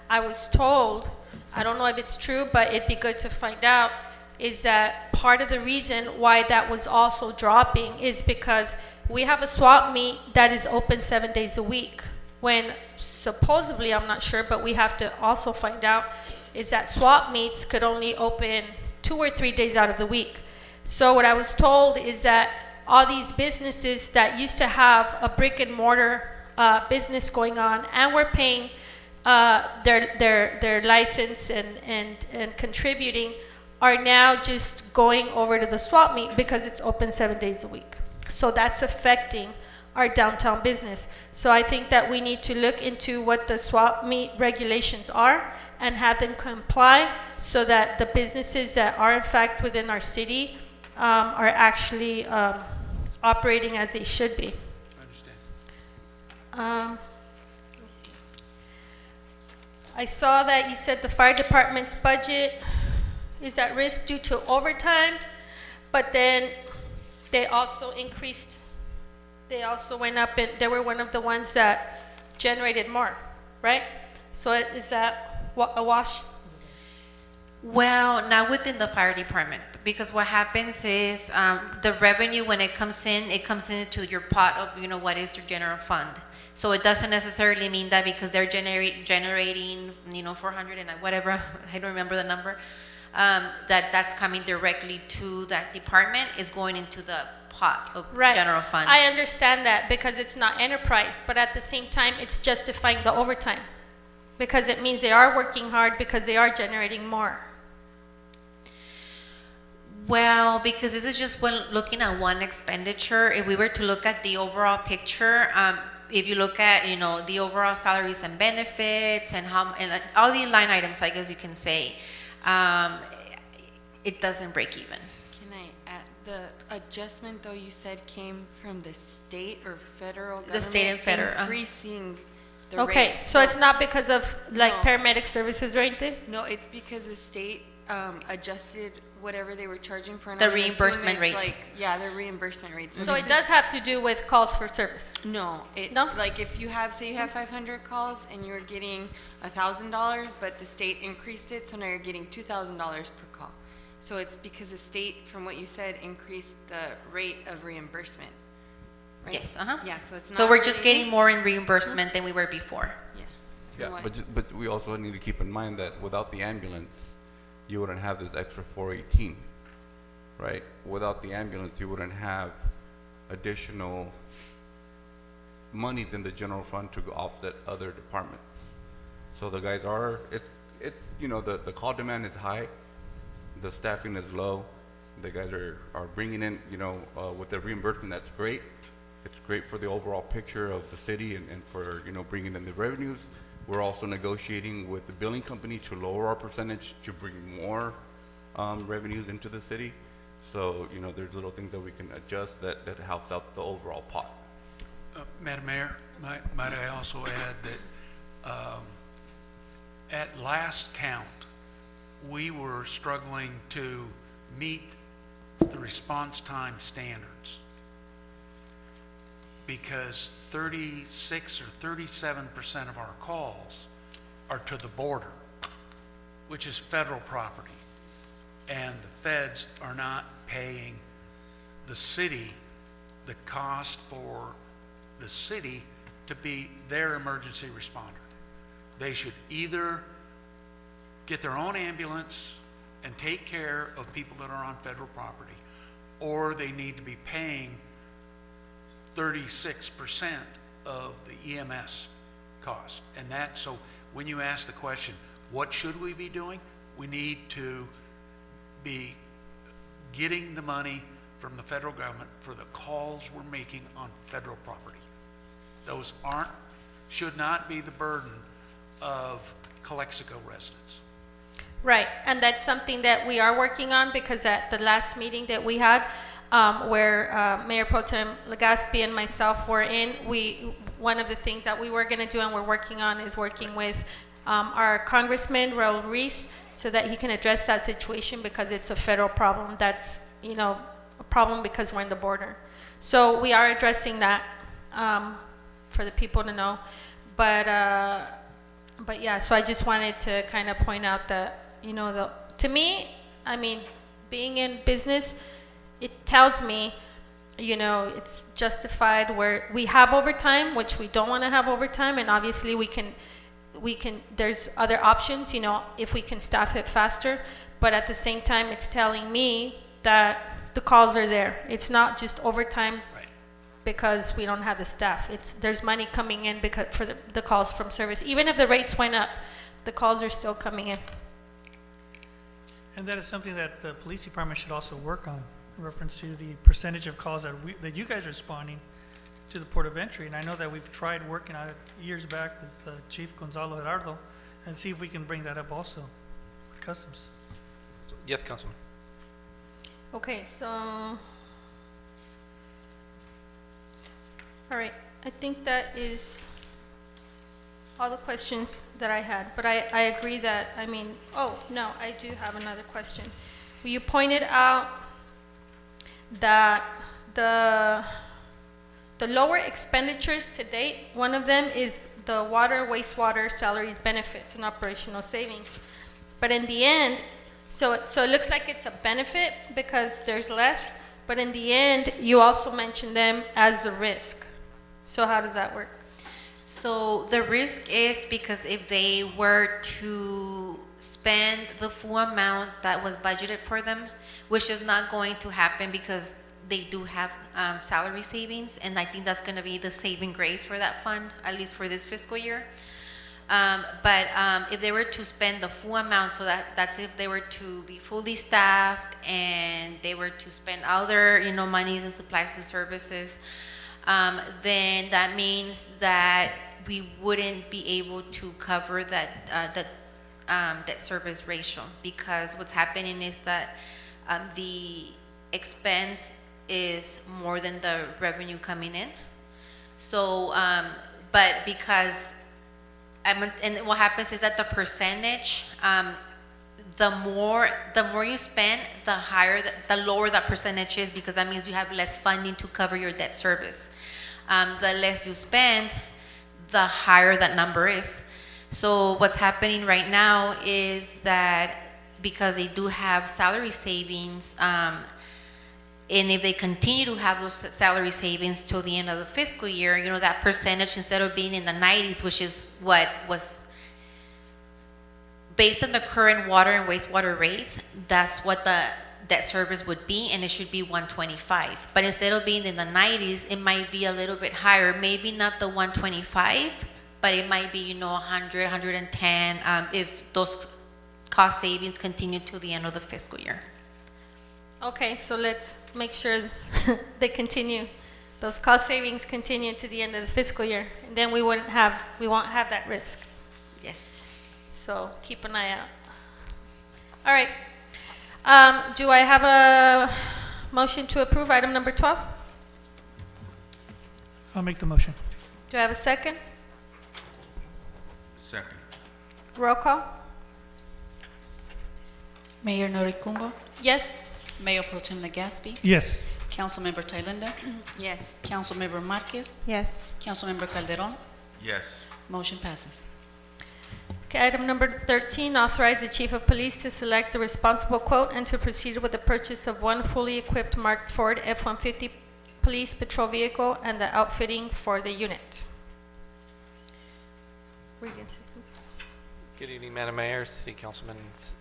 Speaker 1: I was told, I don't know if it's true, but it'd be good to find out, is that part of the reason why that was also dropping is because we have a swap meet that is open 7 days a week, when supposedly, I'm not sure, but we have to also find out, is that swap meets could only open 2 or 3 days out of the week. So what I was told is that all these businesses that used to have a brick and mortar business going on and were paying their license and contributing are now just going over to the swap meet because it's open 7 days a week. So that's affecting our downtown business. So I think that we need to look into what the swap meet regulations are and have them comply so that the businesses that are in fact within our city are actually operating as they should be. Let me see. I saw that you said the fire department's budget is at risk due to overtime, but then they also increased, they also went up, and they were one of the ones that generated more, right? So is that a wash?
Speaker 18: Well, not within the fire department, because what happens is the revenue, when it comes into your pot of, what is your general fund. So it doesn't necessarily mean that because they're generating, 400 and whatever, I don't remember the number, that's coming directly to that department, is going into the pot of general fund.
Speaker 1: I understand that because it's not enterprise, but at the same time, it's justifying the overtime because it means they are working hard because they are generating more.
Speaker 18: Well, because this is just looking at one expenditure. If we were to look at the overall picture, if you look at, you know, the overall salaries and benefits and all the line items, I guess you can say, it doesn't break even.
Speaker 16: Can I add, the adjustment though you said came from the state or federal government?
Speaker 18: The state and federal.
Speaker 16: Increasing the
Speaker 1: Okay,
Speaker 16: rate.
Speaker 1: so it's not because of like
Speaker 16: No.
Speaker 1: paramedic services or anything?
Speaker 16: No, it's because the state adjusted whatever they were charging for. and
Speaker 18: The
Speaker 16: I'm gonna assume
Speaker 18: reimbursement
Speaker 16: it's
Speaker 18: rates.
Speaker 16: Like, yeah, the reimbursement rates.
Speaker 1: So it does have to do with calls for service?
Speaker 16: No,
Speaker 1: No?
Speaker 16: like if you have, say you have 500 calls and you're getting $1,000, but the state increased it, so now you're getting $2,000 per call. So it's because the state, from what you said, increased the rate of reimbursement, right?
Speaker 18: Yes,
Speaker 16: Yeah, so it's not.
Speaker 18: So we're just
Speaker 16: really-
Speaker 18: getting more in reimbursement than we were before.
Speaker 20: Yeah,
Speaker 16: Why?
Speaker 20: but we also need to keep in mind that without the ambulance, you wouldn't have this extra 418, right? Without the ambulance, you wouldn't have additional monies in the general fund to offset other departments. So the guys are, it's you know, the call demand is high, the staffing is low, the guys are bringing in, you know, with the reimbursement, that's great. It's great for the overall picture of the city and for, you know, bringing in the revenues. We're also negotiating with the billing company to lower our percentage to bring more revenues into the city. So, you know, there's little things that we can adjust that helps out the overall pot.
Speaker 9: Madam Mayor, might I also add that at last count, we were struggling to meet the response time standards because 36 or 37% of our calls are to the border, which is federal property. And the feds are not paying the city the cost for the city to be their emergency responder. They should either get their own ambulance and take care of people that are on federal property, or they need to be paying 36% of the EMS cost. And that, so when you ask the question, what should we be doing? We need to be getting the money from the federal government for the calls we're making on federal property. Those should not be the burden of Calexico residents.
Speaker 1: Right, and that's something that we are working on because at the last meeting that we had, where Mayor Pro Tem Legaspi and myself were in, one of the things that we were going to do and we're working on is working with our Congressman Raul Ruiz so that he can address that situation because it's a federal problem. That's, you know, a problem because we're in the border. So we are addressing that for the people to know. But yeah, so I just wanted to kind of point out that, you know, to me, I mean, being in business, it tells me, you know, it's justified where we have overtime, which we don't want to have overtime, and obviously we can, there's other options, you know, if we can staff it faster, but at the same time, it's telling me that the calls are there. It's not just overtime because we don't have the staff. There's money coming in because for the calls from service. Even if the rates went up, the calls are still coming in.
Speaker 3: And that is something that the police department should also work on, in reference to the percentage of calls that you guys are responding to the port of entry. And I know that we've tried working on it years back with Chief Gonzalo Gerardo, and see if we can bring that up also with Customs.
Speaker 17: Yes, Councilman.
Speaker 1: Okay, so, all right, I think that is all the questions that I had, but I agree that, I mean, oh, no, I do have another question. You pointed out that the lower expenditures to date, one of them is the water, wastewater, salaries, benefits, and operational savings. But in the end, so it looks like it's a benefit because there's less, but in the end, you also mentioned them as a risk. So how does that work?
Speaker 18: So the risk is because if they were to spend the full amount that was budgeted for them, which is not going to happen because they do have salary savings, and I think that's going to be the saving grace for that fund, at least for this fiscal year. But if they were to spend the full amount, so that's if they were to be fully staffed and they were to spend other, you know, monies and supplies and services, then that means that we wouldn't be able to cover that debt service ratio, because what's happening is that the expense is more than the revenue coming in. So, but because and what happens is that the percentage, the more you spend, the lower that percentage is, because that means you have less funding to cover your debt service. The less you spend, the higher that number is. So what's happening right now is that because they do have salary savings, and if they continue to have those salary savings till the end of the fiscal year, you know, that percentage, instead of being in the 90s, which is what was based on the current water and wastewater rates, that's what the debt service would be, and it should be 125. But instead of being in the 90s, it might be a little bit higher, maybe not the 125, but it might be, you know, 100, 110, if those cost savings continue to the end of the fiscal year.
Speaker 1: Okay, so let's make sure they continue. Those cost savings continue to the end of the fiscal year. And then we won't have that risk.
Speaker 18: Yes.
Speaker 1: So keep an eye out. All right. Do I have a motion to approve item number 12?
Speaker 3: I'll make the motion.
Speaker 1: Do I have a second?
Speaker 5: Second.
Speaker 1: Roll call?
Speaker 2: Mayor Noricumbo,
Speaker 1: Yes?
Speaker 2: Mayor Pro Tem Legaspi,
Speaker 3: Yes.
Speaker 2: Councilmember Thailenda,
Speaker 16: Yes.
Speaker 2: Councilmember Marquez,
Speaker 15: Yes.
Speaker 2: Councilmember Calderon,
Speaker 5: Yes.
Speaker 2: motion passes.
Speaker 1: Okay, item number 13, authorize the chief of police to select the responsible quote and to proceed with the purchase of one fully equipped marked Ford F-150 police patrol vehicle and the outfitting for the unit. Were you gonna say something?
Speaker 17: Good evening, Madam Mayor, City Councilmen,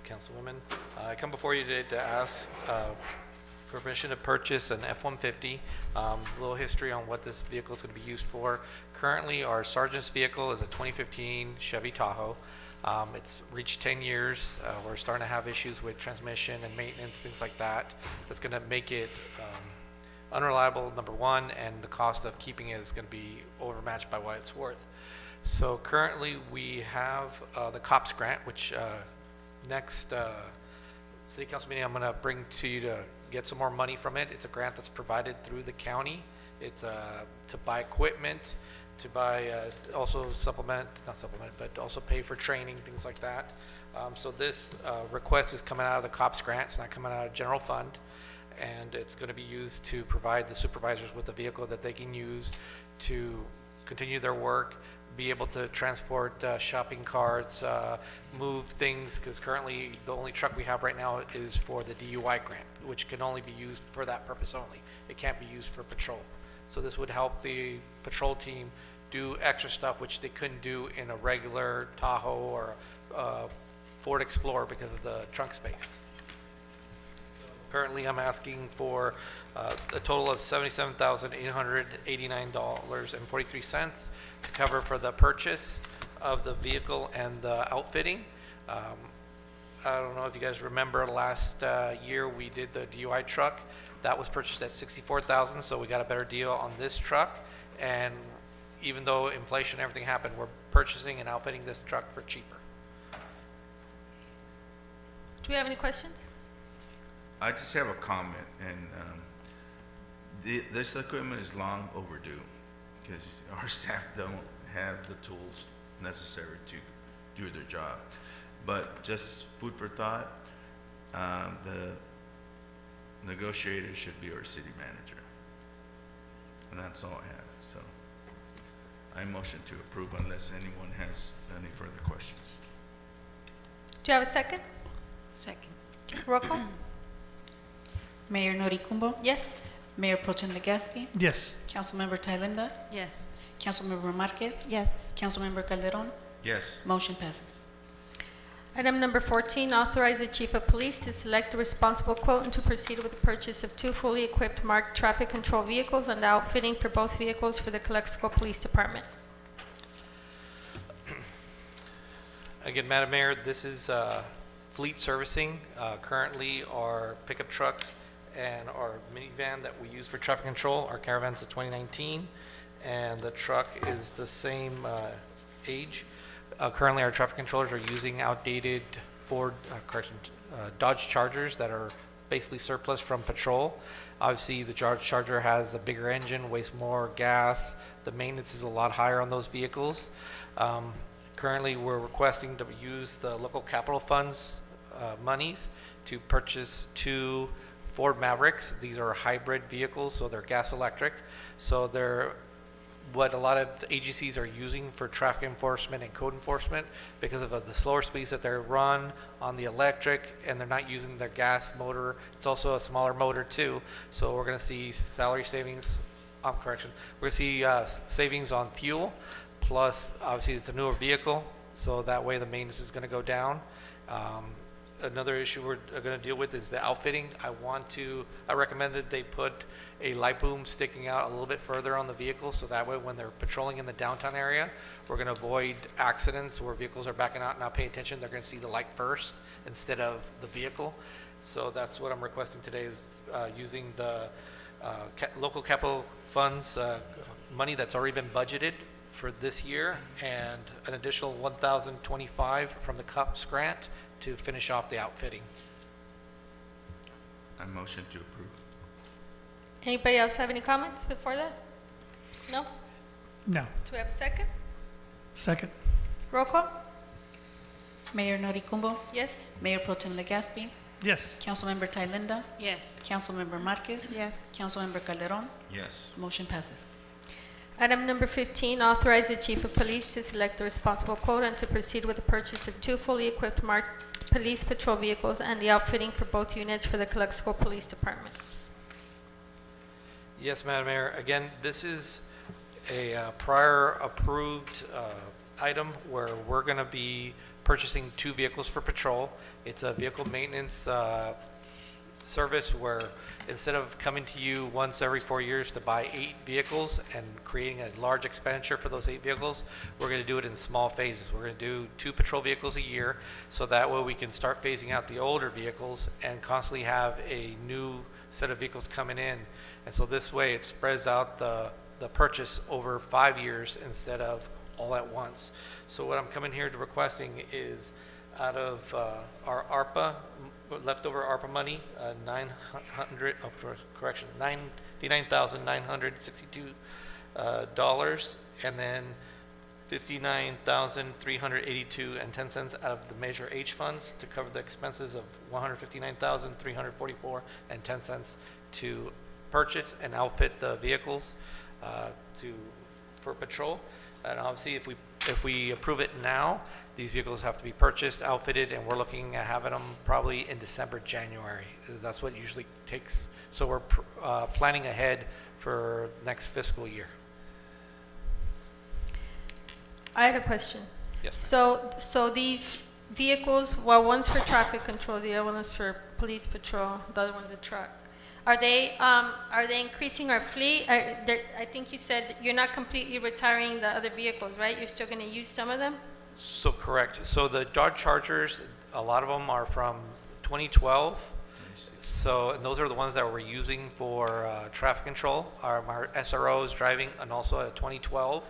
Speaker 17: Councilwomen. I come before you today to ask for permission to purchase an F-150. A little history on what this vehicle is going to be used for. Currently, our sergeant's vehicle is a 2015 Chevy Tahoe. It's reached 10 years. We're starting to have issues with transmission and maintenance, things like that. That's going to make it unreliable, number one, and the cost of keeping it is going to be overmatched by what it's worth. So currently we have the COPS grant, which next City Council meeting I'm going to bring to you to get some more money from it. It's a grant that's provided through the county. It's to buy equipment, to buy also but also pay for training, things like that. So this request is coming out of the COPS grant. It's not coming out of general fund, and it's going to be used to provide the supervisors with a vehicle that they can use to continue their work, be able to transport shopping carts, move things, because currently the only truck we have right now is for the DUI grant, which can only be used for that purpose only. It can't be used for patrol. So this would help the patrol team do extra stuff which they couldn't do in a regular Tahoe or Ford Explorer because of the trunk space. Currently, I'm asking for a total of $77,889.43 to cover for the purchase of the vehicle and the outfitting. I don't know if you guys remember last year we did the DUI truck. That was purchased at $64,000, so we got a better deal on this truck. And even though inflation and everything happened, we're purchasing and outfitting this truck for cheaper.
Speaker 1: Do we have any questions?
Speaker 5: I just have a comment, and this equipment is long overdue because our staff don't have the tools necessary to do their job. But just food for thought, the negotiator should be our city manager. And that's all I have. So I motion to approve unless anyone has any further questions.
Speaker 1: Do you have a second?
Speaker 16: Second.
Speaker 1: Roll call?
Speaker 2: Mayor Noricumbo,
Speaker 1: Yes?
Speaker 2: Mayor Pro Tem Legaspi,
Speaker 3: Yes.
Speaker 2: Councilmember Thailenda,
Speaker 16: Yes.
Speaker 2: Councilmember Marquez,
Speaker 15: Yes.
Speaker 2: Councilmember Calderon,
Speaker 5: Yes.
Speaker 2: motion passes.
Speaker 1: Item number 14, authorize the chief of police to select the responsible quote and to proceed with the purchase of two fully equipped marked traffic control vehicles and the outfitting for both vehicles for the Calexico Police Department.
Speaker 17: Again, Madam Mayor, this is fleet servicing. Currently, our pickup trucks and our minivan that we use for traffic control. Our caravan's a 2019, and the truck is the same age. Currently, our traffic controllers are using outdated Dodge Chargers that are basically surplus from patrol. Obviously, the Dodge Charger has a bigger engine, wastes more gas. The maintenance is a lot higher on those vehicles. Currently, we're requesting to use the local capital funds monies to purchase 2 Ford Mavericks. These are hybrid vehicles, so they're gas electric. So they're what a lot of the agencies are using for traffic enforcement and code enforcement because of the slower speeds that they run on the electric, and they're not using their gas motor. It's also a smaller motor too. So we're going to see salary savings. We're going to see savings on fuel. Plus, obviously, it's a newer vehicle, so that way the maintenance is going to go down. Another issue we're going to deal with is the outfitting. I recommended they put a light boom sticking out a little bit further on the vehicle, so that way when they're patrolling in the downtown area, we're going to avoid accidents where vehicles are backing out and not paying attention. They're going to see the light first instead of the vehicle. So that's what I'm requesting today, is using the local capital funds money that's already been budgeted for this year, and an additional $1,025 from the CUPS grant to finish off the outfitting.
Speaker 5: I motion to approve.
Speaker 1: Anybody else have any comments before that? No?
Speaker 3: No.
Speaker 1: Do we have a second?
Speaker 3: Second.
Speaker 1: Roll call?
Speaker 2: Mayor Noricumbo,
Speaker 1: Yes?
Speaker 2: Mayor Pro Tem Legaspi,
Speaker 3: Yes.
Speaker 2: Councilmember Thalinda,
Speaker 16: Yes.
Speaker 2: Councilmember Marquez,
Speaker 15: Yes.
Speaker 2: Councilmember Calderon.
Speaker 5: Yes.
Speaker 2: Motion passes.
Speaker 1: Item number 15, authorize the chief of police to select the responsible quote and to proceed with the purchase of 2 fully equipped marked police patrol vehicles and the outfitting for both units for the Calexico Police Department.
Speaker 17: Yes, Madam Mayor. Again, this is a prior approved item where we're going to be purchasing 2 vehicles for patrol. It's a vehicle maintenance service where instead of coming to you once every 4 years to buy 8 vehicles and creating a large expenditure for those 8 vehicles, we're going to do it in small phases. We're going to do 2 patrol vehicles a year, so that way we can start phasing out the older vehicles and constantly have a new set of vehicles coming in. And so this way it spreads out the purchase over 5 years instead of all at once. So what I'm coming here to requesting is out of our ARPA, leftover ARPA money, $99,962, and then $59,382.10 out of the Measure H funds to cover the expenses of $159,344.10 to purchase and outfit the vehicles for patrol. And obviously, if we approve it now, these vehicles have to be purchased, outfitted, and we're looking at having them probably in December, January. That's what it usually takes. So we're planning ahead for next fiscal year.
Speaker 1: I had a question.
Speaker 17: Yes.
Speaker 1: So these vehicles, well, one's for traffic control, the other one is for police patrol, the other one's a truck. Are they increasing our fleet? I think you said you're not completely retiring the other vehicles, right? You're still going to use some of them?
Speaker 17: So correct. So the Dodge Chargers, a lot of them are from 2012. So, and those are the ones that we're using for traffic control. Our SRO is driving, and also a 2012.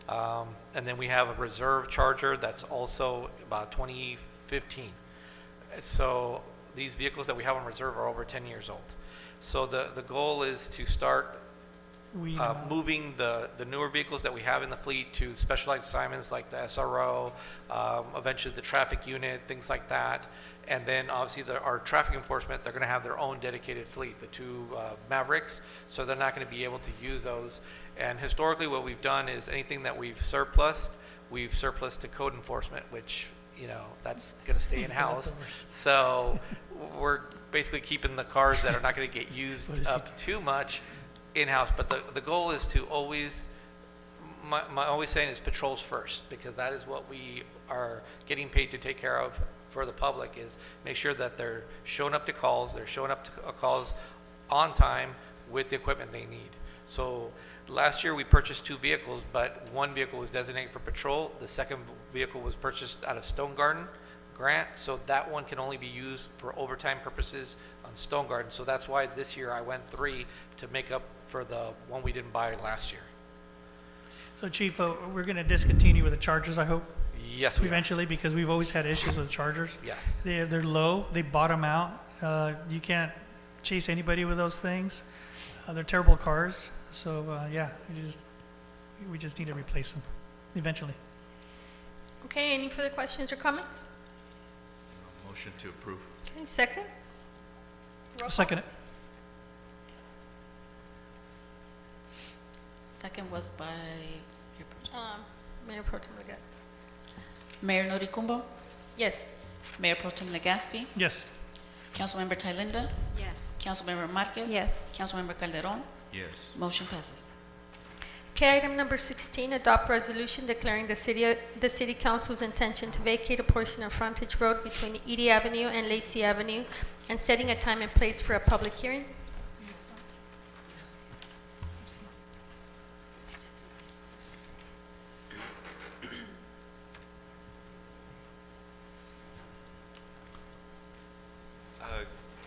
Speaker 17: And then we have a reserve Charger that's also about 2015. So these vehicles that we have on reserve are over 10 years old. So the goal is to start moving the newer vehicles that we have in the fleet to specialized assignments like the SRO, eventually the traffic unit, things like that. And then obviously our traffic enforcement, they're going to have their own dedicated fleet, the 2 Mavericks, so they're not going to be able to use those. And historically what we've done is anything that we've surplused to code enforcement, which, you know, that's going to stay in-house. So we're basically keeping the cars that are not going to get used up too much in-house. But the goal is to always, my always saying is patrols first, because that is what we are getting paid to take care of for the public, is make sure that they're showing up to calls, calls on time with the equipment they need. So last year we purchased 2 vehicles, but 1 vehicle was designated for patrol. The second vehicle was purchased out of Stone Garden grant, so that one can only be used for overtime purposes on Stone Garden. So that's why this year I went 3 to make up for the one we didn't buy last year.
Speaker 3: So Chief, we're going to discontinue with the chargers, I hope?
Speaker 17: Yes, we are.
Speaker 3: Eventually, because we've always had issues with chargers.
Speaker 17: Yes.
Speaker 3: They're low, they bottom out. You can't chase anybody with those things. They're terrible cars. So yeah, we just need to replace them eventually.
Speaker 1: Okay, any further questions or comments?
Speaker 5: Motion to approve.
Speaker 1: Okay, second? Roll call.
Speaker 3: Second it.
Speaker 2: Second was by
Speaker 1: Mayor Pro Tem Legaspi.
Speaker 2: Mayor Noricumbo,
Speaker 1: Yes.
Speaker 2: Mayor Pro Tem Legaspi,
Speaker 3: Yes.
Speaker 2: Councilmember Thalinda,
Speaker 16: Yes.
Speaker 2: Councilmember Marquez.
Speaker 15: Yes.
Speaker 2: Councilmember Calderon.
Speaker 5: Yes.
Speaker 2: Motion passes.
Speaker 1: Okay, item number 16, adopt resolution declaring the city council's intention to vacate a portion of Frontage Road between Edie Avenue and Lacey Avenue and setting a time and place for a public hearing.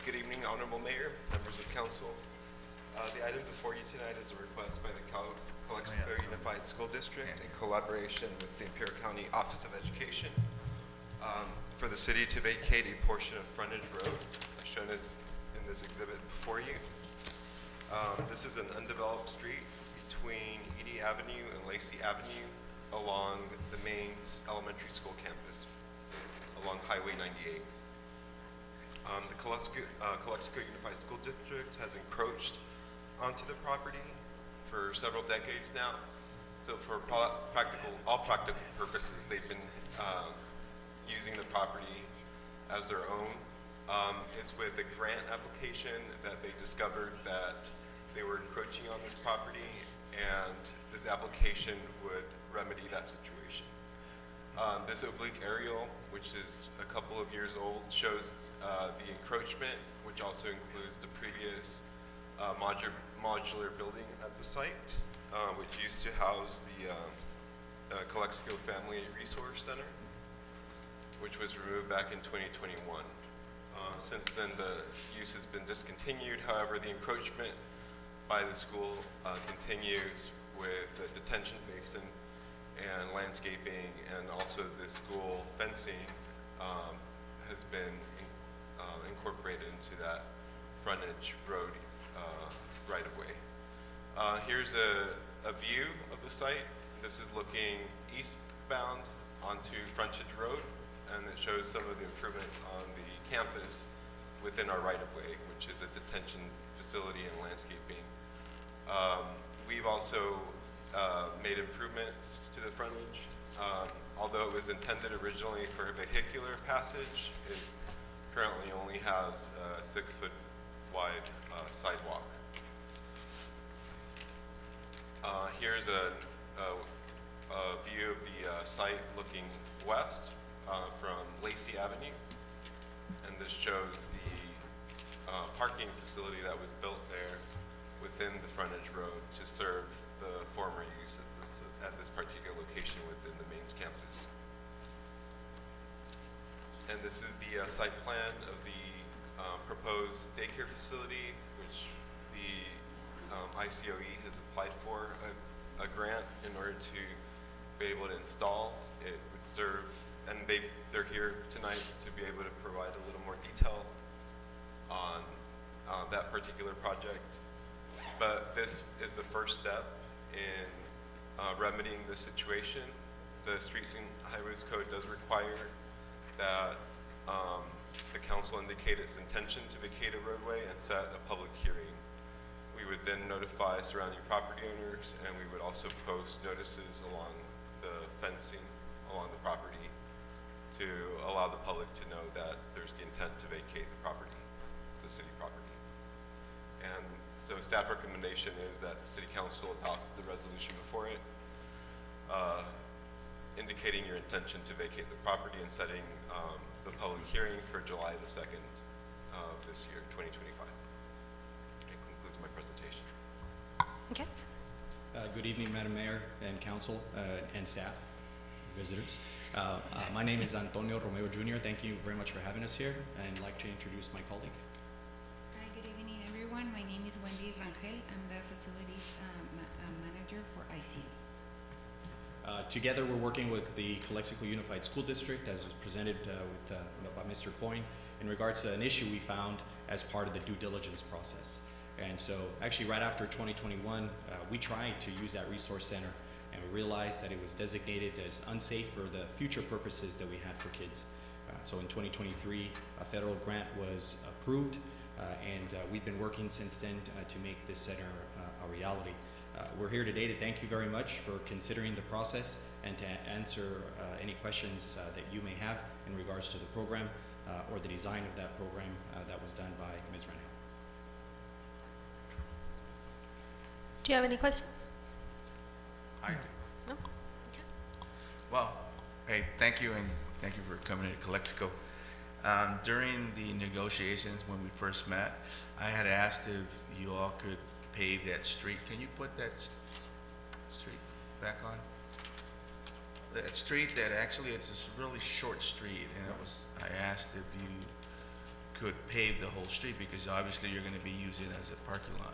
Speaker 21: Good evening, Honorable Mayor, members of council. The item before you tonight is a request by the Calexico Unified School District in collaboration with the Imperial County Office of Education for the city to vacate a portion of Frontage Road, as shown as in this exhibit before you. This is an undeveloped street between Edie Avenue and Lacey Avenue along the Mains Elementary School campus, along Highway 98. The Calexico Unified School District has encroached onto the property for several decades now. So for all practical purposes, they've been using the property as their own. It's with a grant application that they discovered that they were encroaching on this property, and this application would remedy that situation. This oblique aerial, which is a couple of years old, shows the encroachment, which also includes the previous modular building at the site, which used to house the Calexico Family Resource Center, which was removed back in 2021. Since then, the use has been discontinued. However, the encroachment by the school continues with a detention basin and landscaping, and also the school fencing has been incorporated into that Frontage Road right-of-way. Here's a view of the site. This is looking eastbound onto Frontage Road, and it shows some of the improvements on the campus within our right-of-way, which is a detention facility and landscaping. We've also made improvements to the frontage. Although it was intended originally for a vehicular passage, it currently only has a 6-foot wide sidewalk. Here's a view of the site looking west from Lacey Avenue, and this shows the parking facility that was built there within the frontage road to serve the former use at this particular location within the Mains campus. And this is the site plan of the proposed daycare facility, which the ICOE has applied for a grant in order to be able to install. It would serve, and they're here tonight to be able to provide a little more detail on that particular project. But this is the first step in remedying the situation. The Streets and Highways Code does require that the council indicate its intention to vacate a roadway and set a public hearing. We would then notify surrounding property owners, and we would also post notices along the fencing along the property to allow the public to know that there's the intent to vacate the property, the city property. And so staff recommendation is that the city council adopt the resolution before it, indicating your intention to vacate the property and setting the public hearing for July the 2nd of this year, 2025. That concludes my presentation.
Speaker 1: Okay.
Speaker 22: Good evening, Madam Mayor and Council and staff, visitors.
Speaker 6: My name is Antonio Romeo Jr. Thank you very much for having us here, and I'd like to introduce my colleague.
Speaker 22: Hi, good evening, everyone. My name is Wendy Rangel. I'm the facilities manager for ICA.
Speaker 6: Together, we're working with the Calexico Unified School District, as was presented by Mr. Coyne, in regards to an issue we found as part of the due diligence process. And so, actually, right after 2021, we tried to use that resource center, and we realized that it was designated as unsafe for the future purposes that we had for kids. So in 2023, a federal grant was approved, and we've been working since then to make this center a reality. We're here today to thank you very much for considering the process and to answer any questions that you may have in regards to the program or the design of that program that was done by Ms. Rangel.
Speaker 1: Do you have any questions?
Speaker 5: I do.
Speaker 1: No?
Speaker 5: Well, hey, thank you, and thank you for coming to Calexico. During the negotiations when we first met, I had asked if you all could pave that street. Can you put that street back on? That street that actually, it's this really short street, and I asked if you could pave the whole street, because obviously you're going to be using it as a parking lot.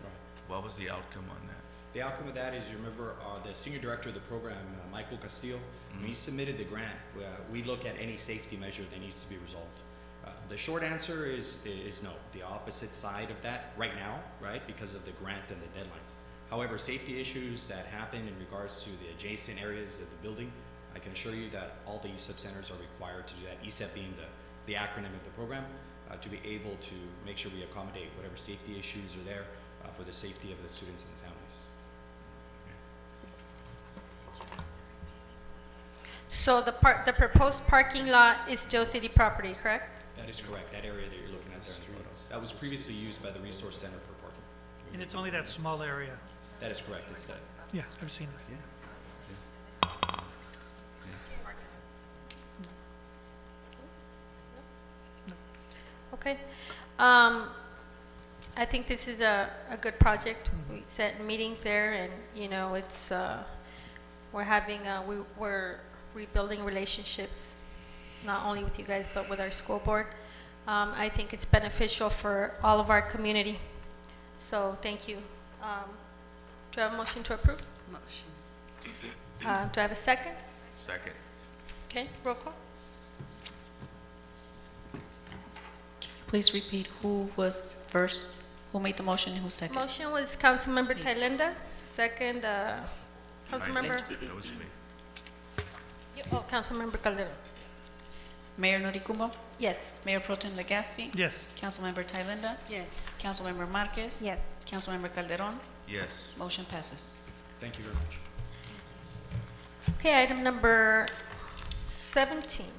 Speaker 6: Right.
Speaker 5: What was the outcome on that?
Speaker 6: The outcome of that is, you remember, the senior director of the program, Michael Castillo, when he submitted the grant, we look at any safety measure that needs to be resolved. The short answer is no. The opposite side of that right now, right, because of the grant and the deadlines. However, safety issues that happen in regards to the adjacent areas of the building, I can assure you that all the ESEP centers are required to do that, ESEP being the acronym of the program, to be able to make sure we accommodate whatever safety issues are there for the safety of the students and the families.
Speaker 1: So the proposed parking lot is still city property, correct?
Speaker 6: That is correct. That area that you're looking at there in the photos. That was previously used by the Resource Center for parking.
Speaker 3: And it's only that small area.
Speaker 6: That is correct. It's that.
Speaker 3: Yeah, I've seen it.
Speaker 5: Yeah.
Speaker 1: Okay. I think this is a good project. We set meetings there, and you know, it's we're rebuilding relationships, not only with you guys but with our school board. I think it's beneficial for all of our community. So thank you. Do I have a motion to approve?
Speaker 16: Motion.
Speaker 1: Do I have a second?
Speaker 5: Second.
Speaker 1: Okay, roll call.
Speaker 2: Please repeat who was first, who made the motion, and who seconded?
Speaker 1: Motion was Councilmember
Speaker 2: Please.
Speaker 1: Thalinda. Second, Councilmember.
Speaker 5: That was me.
Speaker 1: Oh, Councilmember Calderon.
Speaker 2: Mayor Noricumbo?
Speaker 1: Yes.
Speaker 2: Mayor Pro Tem Legaspi?
Speaker 3: Yes.
Speaker 2: Councilmember Thalinda?
Speaker 16: Yes.
Speaker 2: Councilmember Marquez?
Speaker 15: Yes.
Speaker 2: Councilmember Calderon?
Speaker 5: Yes.
Speaker 2: Motion passes.
Speaker 6: Thank you very much.
Speaker 1: Okay, item number 17.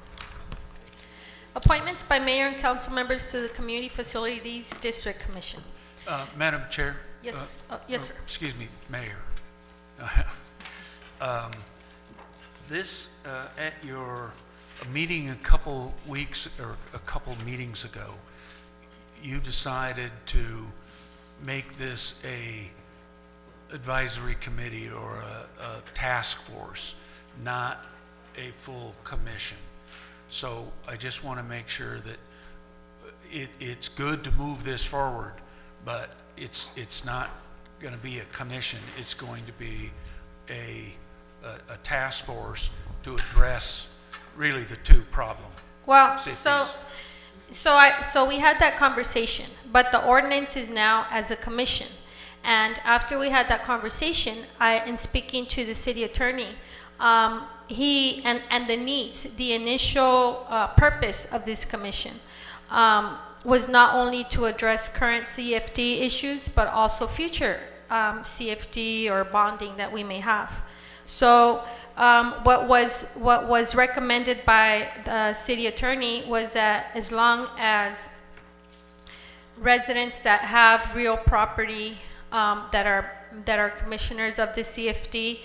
Speaker 1: Appointments by mayor and council members to the Community Facilities District Commission.
Speaker 9: Madam Chair?
Speaker 1: Yes, yes, sir.
Speaker 9: Excuse me, Mayor. This, at your meeting a couple weeks, or a couple meetings ago, you decided to make this a advisory committee or a task force, not a full commission. So I just want to make sure that it's good to move this forward, but it's not going to be a commission. It's going to be a task force to address really the two problems.
Speaker 1: Well, so we had that conversation, but the ordinance is now as a commission. And after we had that conversation, in speaking to the city attorney, he and the needs, the initial purpose of this commission was not only to address current CFD issues, but also future CFD or bonding that we may have. So what was recommended by the city attorney was that as long as residents that have real property that are commissioners of the CFD,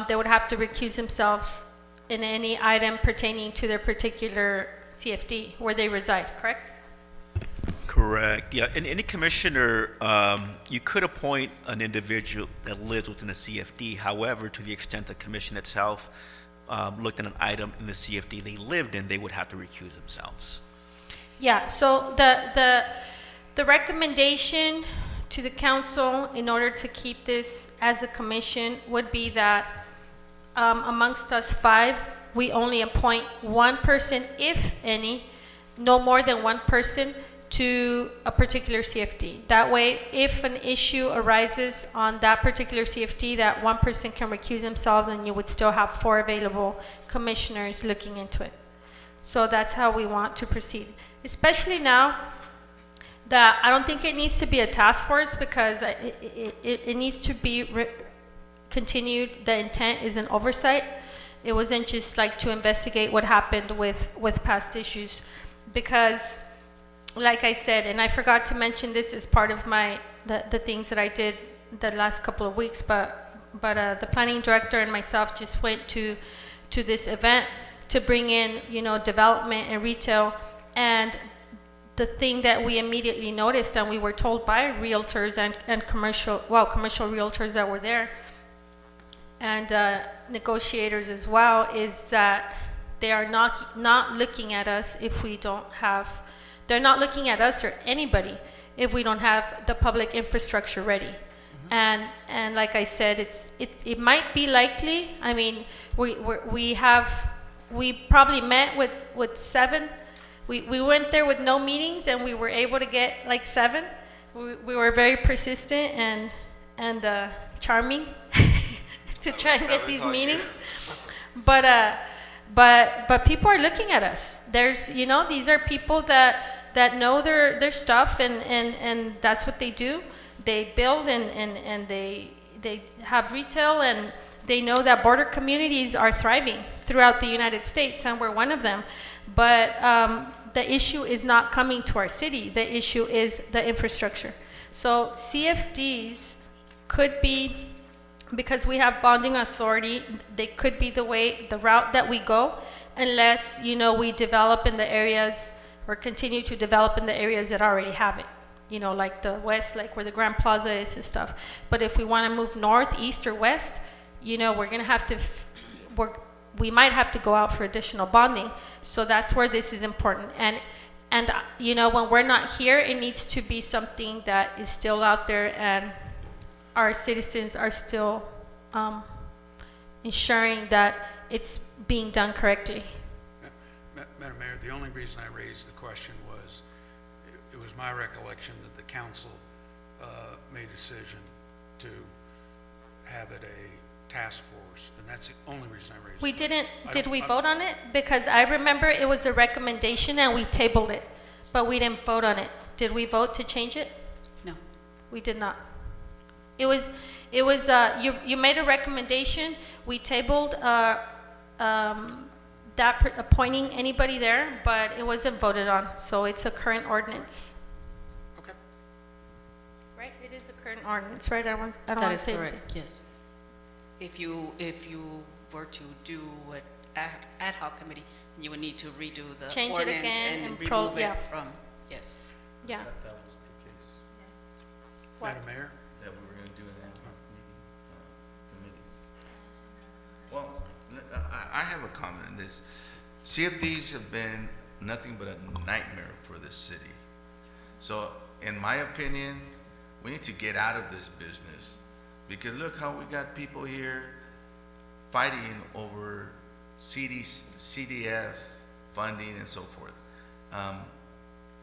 Speaker 1: they would have to recuse themselves in any item pertaining to their particular CFD where they reside, correct?
Speaker 7: Correct. Yeah, and any commissioner, you could appoint an individual that lives within the CFD. However, to the extent the commission itself looked at an item in the CFD they lived in, they would have to recuse themselves.
Speaker 1: Yeah, so the recommendation to the council in order to keep this as a commission would be that amongst us 5, we only appoint one person, if any, no more than one person to a particular CFD. That way, if an issue arises on that particular CFD, that one person can recuse themselves and you would still have 4 available commissioners looking into it. So that's how we want to proceed. Especially now that I don't think it needs to be a task force because it needs to be continued. The intent is an oversight. It wasn't just like to investigate what happened with past issues. Because, like I said, and I forgot to mention this as part of the things that I did the last couple of weeks, but the planning director and myself just went to this event to bring in, development and retail. And the thing that we immediately noticed, and we were told by realtors and commercial realtors that were there, and negotiators as well, is that they are not looking at us if we don't have, they're not looking at us or anybody if we don't have the public infrastructure ready. And like I said, it might be likely. I mean, we probably met with 7. We went there with no meetings and we were able to get like 7. We were very persistent and charming to try and get these meetings. But people are looking at us. There's, these are people that know their stuff and that's what they do. They build and they have retail, and they know that border communities are thriving throughout the United States, and we're one of them. But the issue is not coming to our city. The issue is the infrastructure. So CFDs could be, because we have bonding authority, they could be the route that we go, unless, we develop in the areas or continue to develop in the areas that already have it. Like the west, like where the Grand Plaza is and stuff. But if we want to move north, east, or west, we're going to have to, we might have to go out for additional bonding. So that's where this is important. And when we're not here, it needs to be something that is still out there and our citizens are still ensuring that it's being done correctly.
Speaker 9: Madam Mayor, the only reason I raised the question was it was my recollection that the council made a decision to have it a task force, and that's the only reason I raised it.
Speaker 1: We didn't, did we vote on it? Because I remember it was a recommendation and we tabled it, but we didn't vote on it. Did we vote to change it?
Speaker 2: No.
Speaker 1: We did not. It was you made a recommendation. We tabled appointing anybody there, but it wasn't voted on. So it's a current ordinance.
Speaker 9: Okay.
Speaker 1: Right? It is a current ordinance, right? I don't want to say
Speaker 2: That is correct,
Speaker 1: anything.
Speaker 2: yes. If you were to do an ad hoc committee, then you would need to redo the
Speaker 1: Change it
Speaker 2: ordinance
Speaker 1: again
Speaker 2: and
Speaker 1: and
Speaker 2: remove
Speaker 1: yeah.
Speaker 2: it from, yes.
Speaker 1: Yeah.
Speaker 5: That was the case.
Speaker 1: What?
Speaker 9: Madam Mayor?
Speaker 5: That we were going to do an ad hoc meeting, committee. Well, I have a comment on this. CFDs have been nothing but a nightmare for this city. So, in my opinion, we need to get out of this business, because look how we got people here fighting over CDF funding and so forth.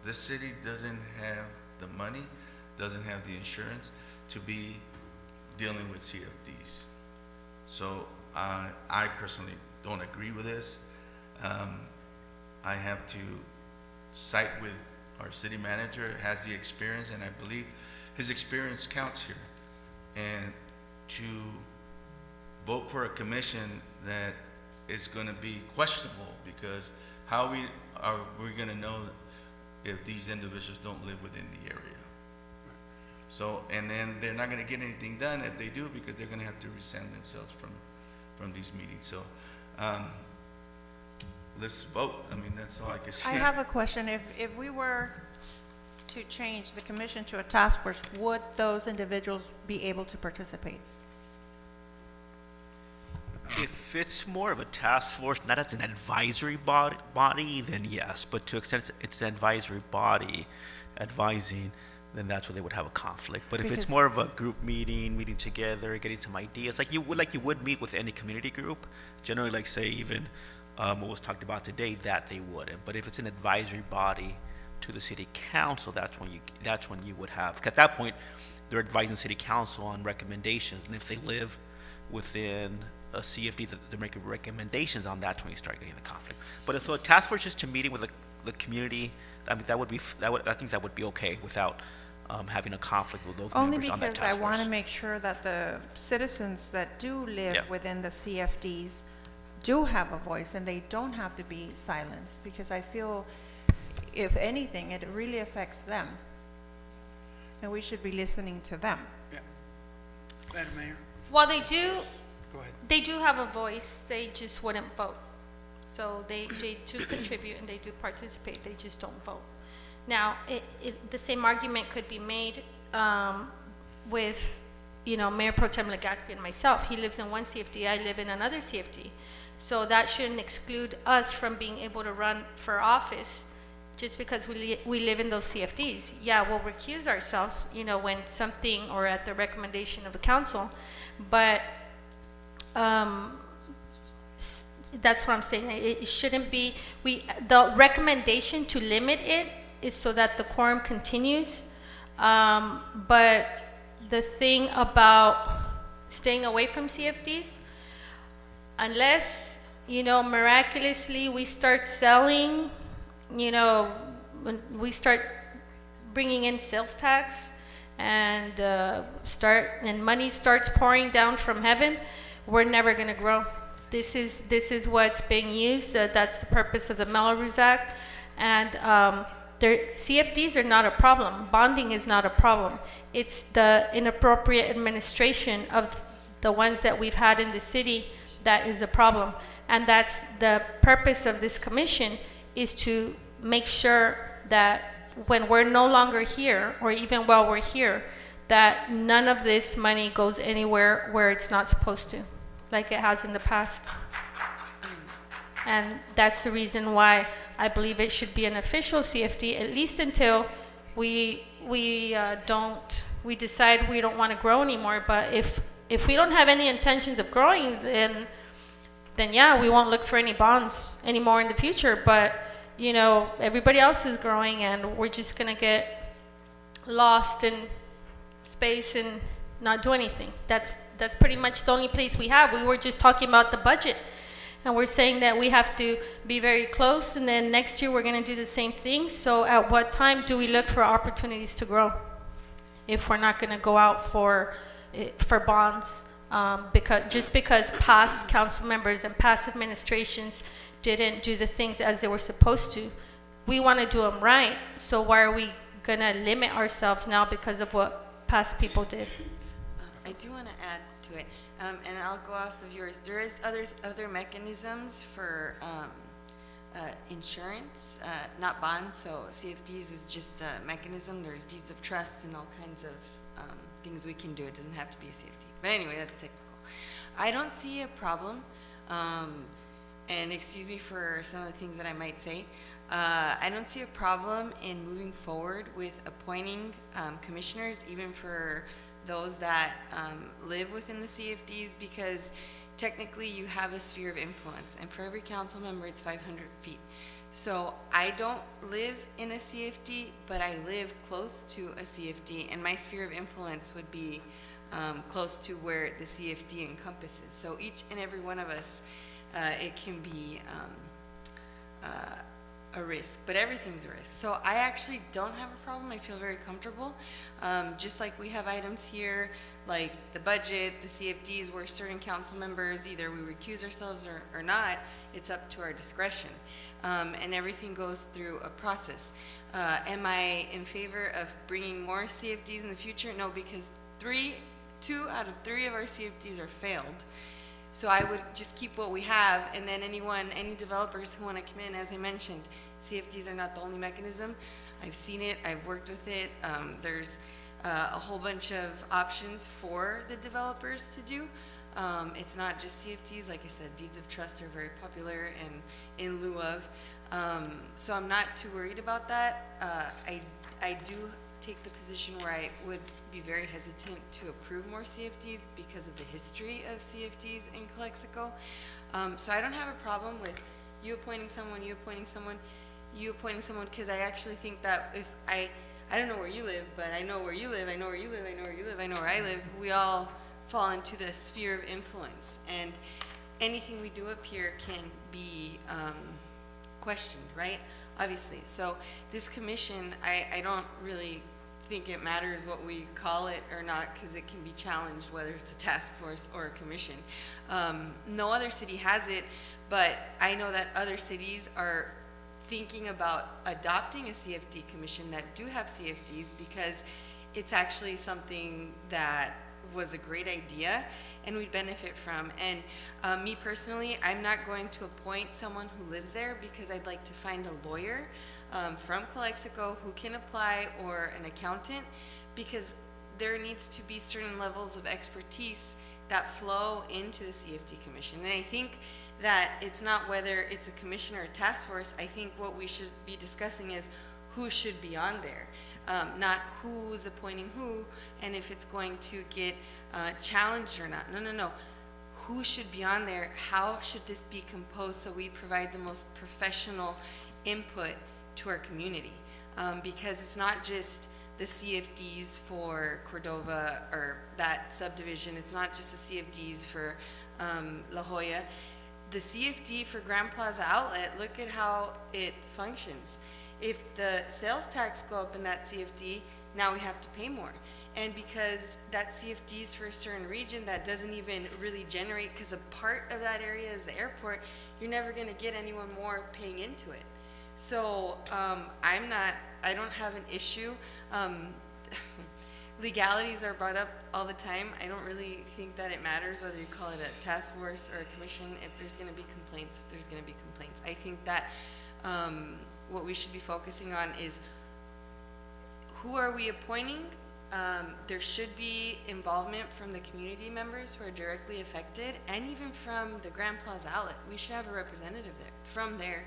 Speaker 5: This city doesn't have the money, doesn't have the insurance to be dealing with CFDs. So I personally don't agree with this. I have to side with our city manager, has the experience, and I believe his experience counts here. And to vote for a commission that is going to be questionable, because how are we going to know if these individuals don't live within the area? So, and then they're not going to get anything done if they do, because they're going to have to rescind themselves from these meetings. So let's vote. I mean, that's all I can say.
Speaker 15: I have a question. If we were to change the commission to a task force, would those individuals be able to participate?
Speaker 7: If it's more of a task force, not as an advisory body, then yes. But to extent it's an advisory body advising, then that's where they would have a conflict. But if it's
Speaker 15: Because-
Speaker 7: more of a group meeting together, getting some ideas, like you would meet with any community group, generally, like say even what was talked about today, that they wouldn't. But if it's an advisory body to the city council, that's when you would have. 'Cause at that point, they're advising city council on recommendations, and if they live within a CFD that they're making recommendations on, that's when you start getting the conflict. But if a task force is just to meeting with the community, I mean, I think that would be okay without having a conflict with those
Speaker 15: Only
Speaker 7: members on that
Speaker 15: because I
Speaker 7: task
Speaker 15: want to
Speaker 7: force.
Speaker 15: make sure that the citizens that do live
Speaker 7: Yeah.
Speaker 15: within the CFDs do have a voice and they don't have to be silenced, because I feel, if anything, it really affects them. And we should be listening to them.
Speaker 9: Madam Mayor,
Speaker 1: Well, they do,
Speaker 9: go ahead.
Speaker 1: they do have a voice, they just wouldn't vote. So they do contribute and they do participate, they just don't vote. Now, the same argument could be made with, Mayor Pro Tem Legaspi and myself. He lives in one CFD, I live in another CFD. So that shouldn't exclude us from being able to run for office just because we live in those CFDs. Yeah, we'll recuse ourselves, when something, or at the recommendation of the council, but that's what I'm saying. It shouldn't be, the recommendation to limit it is so that the quorum continues. But the thing about staying away from CFDs, unless, miraculously we start selling, when we start bringing in sales tax and money starts pouring down from heaven, we're never going to grow. This is what's being used. That's the purpose of the Melrose Act. And CFDs are not a problem. Bonding is not a problem. It's the inappropriate administration of the ones that we've had in the city that is a problem. And that's the purpose of this commission, is to make sure that when we're no longer here, or even while we're here, that none of this money goes anywhere where it's not supposed to, like it has in the past. And that's the reason why I believe it should be an official CFD, at least until we decide we don't want to grow anymore. But if we don't have any intentions of growing, then yeah, we won't look for any bonds anymore in the future. But everybody else is growing, and we're just gonna get lost in space and not do anything. That's pretty much the only place we have. We were just talking about the budget, and we're saying that we have to be very close, and then next year we're gonna do the same thing. So at what time do we look for opportunities to grow if we're not gonna go out for bonds? Because past council members and past administrations didn't do the things as they were supposed to. We want to do them right. So why are we going to limit ourselves now because of what past people did?
Speaker 16: I do want to add to it, and I'll go off of yours. There is other mechanisms for insurance, not bonds. So CFDs is just a mechanism. There's deeds of trust and all kinds of things we can do. It doesn't have to be a CFD. But anyway, that's technical. I don't see a problem. And excuse me for some of the things that I might say. I don't see a problem in moving forward with appointing commissioners, even for those that live within the CFDs, because technically you have a sphere of influence, and for every council member it's 500 feet. So I don't live in a CFD, but I live close to a CFD, and my sphere of influence would be close to where the CFD encompasses. So each and every one of us, it can be a risk, but everything's a risk. So I actually don't have a problem. I feel very comfortable. Just like we have items here, like the budget, the CFDs, where certain council members, either we recuse ourselves or not, it's up to our discretion. And everything goes through a process. Am I in favor of bringing more CFDs in the future? No, because 2 out of 3 of our CFDs are failed. So I would just keep what we have, and then any developers who want to come in, as I mentioned, CFDs are not the only mechanism. I've seen it, I've worked with it. There's a whole bunch of options for the developers to do. It's not just CFDs. Like I said, deeds of trust are very popular and in lieu of. So I'm not too worried about that. I do take the position where I would be very hesitant to approve more CFDs because of the history of CFDs in Calexico. So I don't have a problem with you appointing someone, you appointing someone, you appointing someone, because I actually think that if I don't know where you live, but I know where you live, I know where you live, I know where you live, I know where I live, we all fall into the sphere of influence. And anything we do up here can be questioned, right? Obviously. So this commission, I don't really think it matters what we call it or not, because it can be challenged whether it's a task force or a commission. No other city has it, but I know that other cities are thinking about adopting a CFD commission that do have CFDs, because it's actually something that was a great idea and we'd benefit from. And me personally, I'm not going to appoint someone who lives there, because I'd like to find a lawyer from Calexico who can apply, or an accountant, because there needs to be certain levels of expertise that flow into the CFD commission. And I think that it's not whether it's a commission or a task force. I think what we should be discussing is who should be on there, not who's appointing who, and if it's going to get challenged or not. No. Who should be on there? How should this be composed so we provide the most professional input to our community? Because it's not just the CFDs for Cordova or that subdivision. It's not just the CFDs for La Jolla. The CFD for Grand Plaza Outlet, look at how it functions. If the sales tax go up in that CFD, now we have to pay more. And because that CFD is for a certain region that doesn't even really generate, because a part of that area is the airport, you're never going to get anyone more paying into it. So I don't have an issue. Legalities are brought up all the time. I don't really think that it matters whether you call it a task force or a commission. If there's going to be complaints, there's going to be complaints. I think that what we should be focusing on is who are we appointing? There should be involvement from the community members who are directly affected, and even from the Grand Plaza Outlet. We should have a representative there, from there,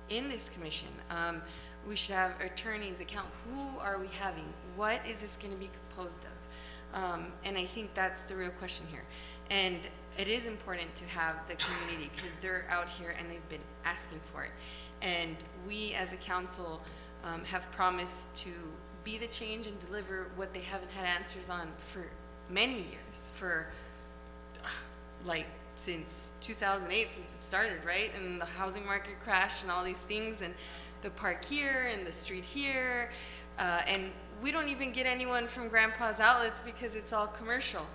Speaker 16: in this commission. We should have attorneys, who are we having? What is this going to be composed of? And I think that's the real question here. And it is important to have the community, because they're out here and they've been asking for it. And we as a council have promised to be the change and deliver what they haven't had answers on for many years, for since 2008, since it started, right? And the housing market crash and all these things, and the park here and the street here, and we don't even get anyone from Grand Plaza Outlets because it's all commercial.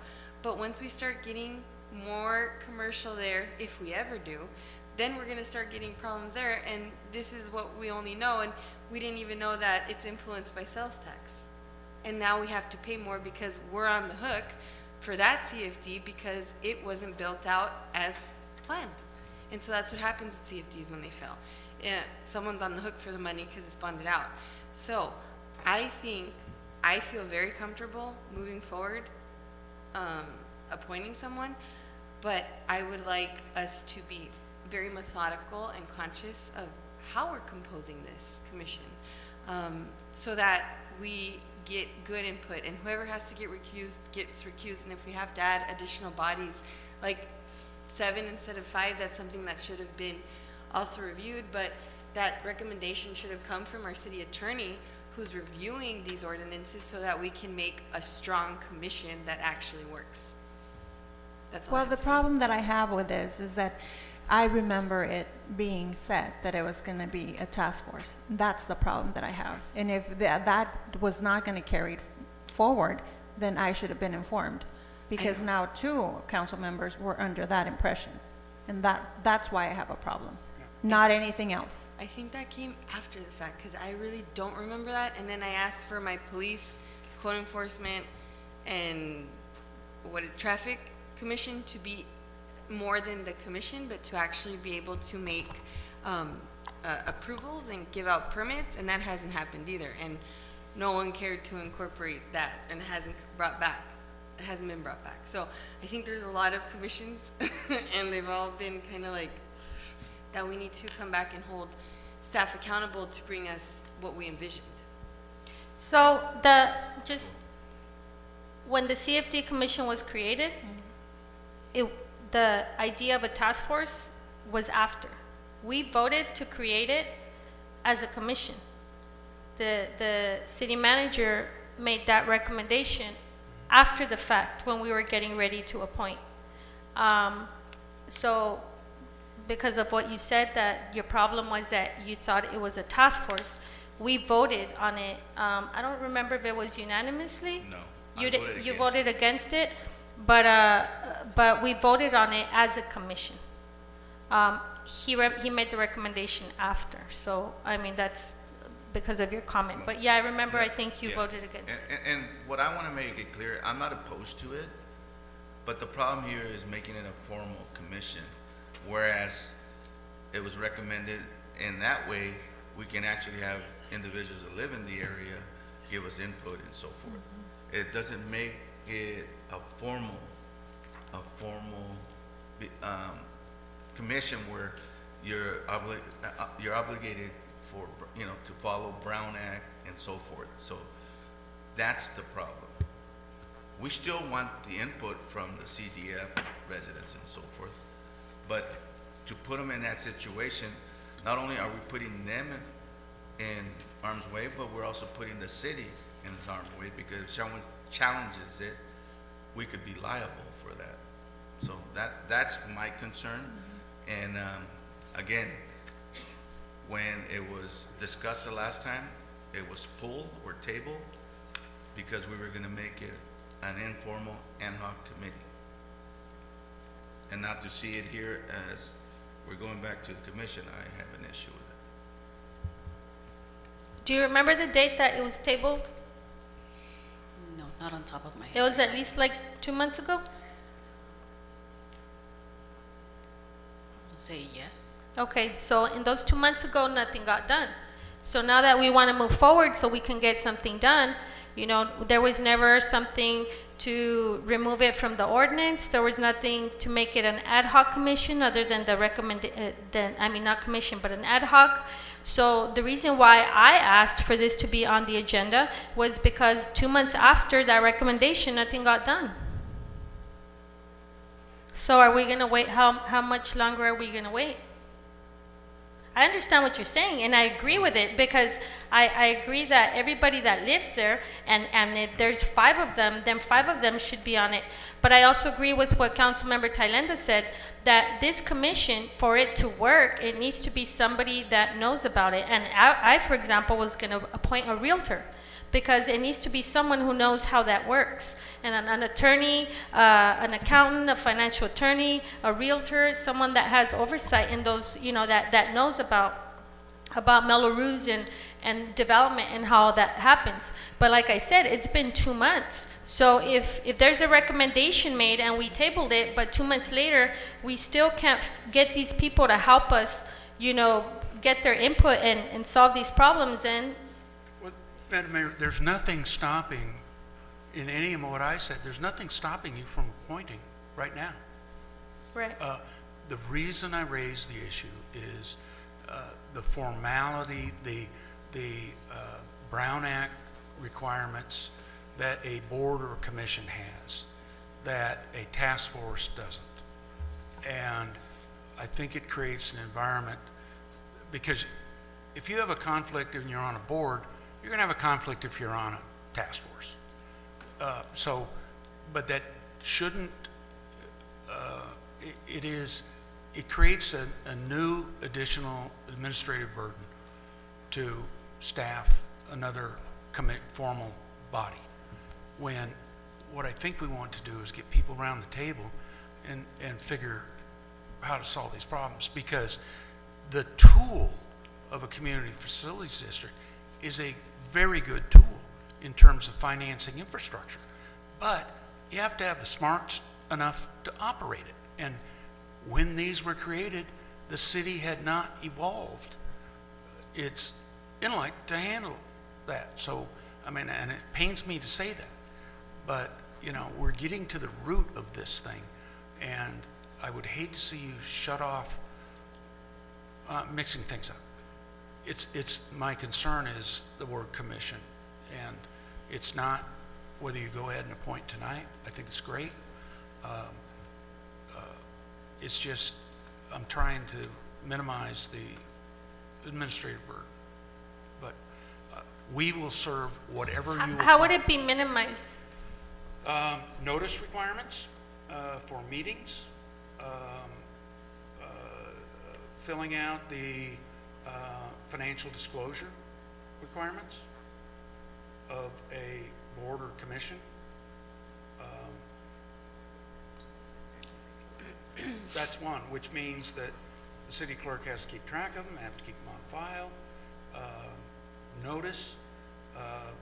Speaker 16: But once we start getting more commercial there, if we ever do, then we're going to start getting problems there. And this is what we only know, and we didn't even know that it's influenced by sales tax. And now we have to pay more because we're on the hook for that CFD because it wasn't built out as planned. And so that's what happens with CFDs when they fail. Someone's on the hook for the money because it's bonded out. So I feel very comfortable moving forward, appointing someone, but I would like us to be very methodical and conscious of how we're composing this commission, so that we get good input, and whoever has to get recused gets recused. And if we have to add additional bodies, like 7 instead of 5, that's something that should have been also reviewed, but that recommendation should have come from our city attorney, who's reviewing these ordinances, so that we can make a strong commission that actually works. That's all.
Speaker 15: Well, the problem that I have with this is that I remember it being said that it was going to be a task force. That's the problem that I have. And if that was not going to carry forward, then I should have been informed, because now 2 council members were under that impression. And that's why I have a problem, not anything else.
Speaker 16: I think that came after the fact, because I really don't remember that. And then I asked for my police, code enforcement, and traffic commission to be more than the commission, but to actually be able to make approvals and give out permits, and that hasn't happened either. And no one cared to incorporate that, and it hasn't brought back it hasn't been brought back. So I think there's a lot of commissions and they've all been kind of like, that we need to come back and hold staff accountable to bring us what we envisioned.
Speaker 1: So when the CFD commission was created, the idea of a task force was after. We voted to create it as a commission. The city manager made that recommendation after the fact when we were getting ready to appoint. So because of what you said, that your problem was that you thought it was a task force, we voted on it. I don't remember if it was unanimously.
Speaker 5: No,
Speaker 1: You voted against it, but we voted on it as a commission. He made the recommendation after, so I mean that's because of your comment. But yeah, I remember. I think you voted against it.
Speaker 5: And what I want to make it clear, I'm not opposed to it, but the problem here is making it a formal commission, whereas it was recommended in that way we can actually have individuals that live in the area give us input and so forth. It doesn't make it a formal commission where you're obligated for, to follow Brown Act and so forth. So that's the problem. We still want the input from the CDF residents and so forth, but to put them in that situation, not only are we putting them in harm's way, but we're also putting the city in harm's way, because if someone challenges it, we could be liable for that. So that's my concern. And again, when it was discussed the last time, it was pulled or tabled because we were going to make it an informal ad hoc committee. And not to see it here as we're going back to the commission, I have an issue with it.
Speaker 1: Do you remember the date that it was tabled?
Speaker 2: No, not on top of my head.
Speaker 1: It was at least like 2 months ago?
Speaker 2: I'll say yes.
Speaker 1: Okay, so in those 2 months ago, nothing got done. So now that we want to move forward so we can get something done, there was never something to remove it from the ordinance. There was nothing to make it an ad hoc commission other than not commission, but an ad hoc. So the reason why I asked for this to be on the agenda was because 2 months after that recommendation, nothing got done. So are we going to wait? How much longer are we going to wait? I understand what you're saying, and I agree with it, because I agree that everybody that lives there, and if there's 5 of them, then 5 of them should be on it. But I also agree with what Councilmember Thailenda said, that this commission, for it to work, it needs to be somebody that knows about it. And I for example, was going to appoint a realtor, because it needs to be someone who knows how that works. And an attorney, an accountant, a financial attorney, a realtor, someone that has oversight in those, that knows about Melrose and development and how that happens. But like I said, it's been 2 months. So if there's a recommendation made and we tabled it, but 2 months later, we still can't get these people to help us, get their input and solve these problems, then
Speaker 9: Madam Mayor, there's nothing stopping, in any of what I said, there's nothing stopping you from appointing right now.
Speaker 1: Right.
Speaker 9: The reason I raised the issue is the formality, the Brown Act requirements that a board or commission has, that a task force doesn't. And I think it creates an environment, because if you have a conflict and you're on a board, you're going to have a conflict if you're on a task force. But that shouldn't, it creates a new additional administrative burden to staff another formal body, when what I think we want to do is get people around the table and figure how to solve these problems, because the tool of a community facilities district is a very good tool in terms of financing infrastructure, but you have to have the smarts enough to operate it. And when these were created, the city had not evolved its intellect to handle that. So, and it pains me to say that, but we're getting to the root of this thing, and I would hate to see you shut off mixing things up. My concern is the word commission, and it's not whether you go ahead and appoint tonight. I think it's great. It's just, I'm trying to minimize the administrative burden. But we will serve whatever you...
Speaker 1: How would it be minimized?
Speaker 9: Notice requirements for meetings, filling out the financial disclosure requirements of a board or commission. That's one, which means that the city clerk has to keep track of them, have to keep them on file. Notice,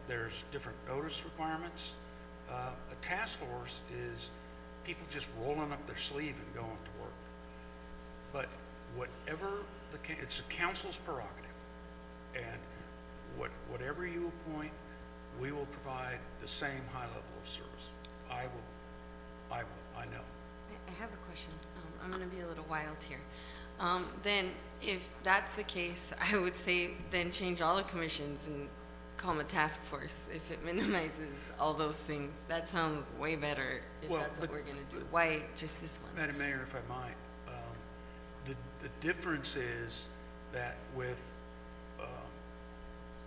Speaker 9: there's different notice requirements. A task force is people just rolling up their sleeve and going to work. But whatever it's the council's prerogative, and whatever you appoint, we will provide the same high level of service. I know.
Speaker 16: I have a question. I'm going to be a little wild here. Then, if that's the case, I would say then change all the commissions and call them a task force if it minimizes all those things. That sounds way better if that's what we're going to do. Why just this one?
Speaker 9: Madam Mayor, if I might, the difference is that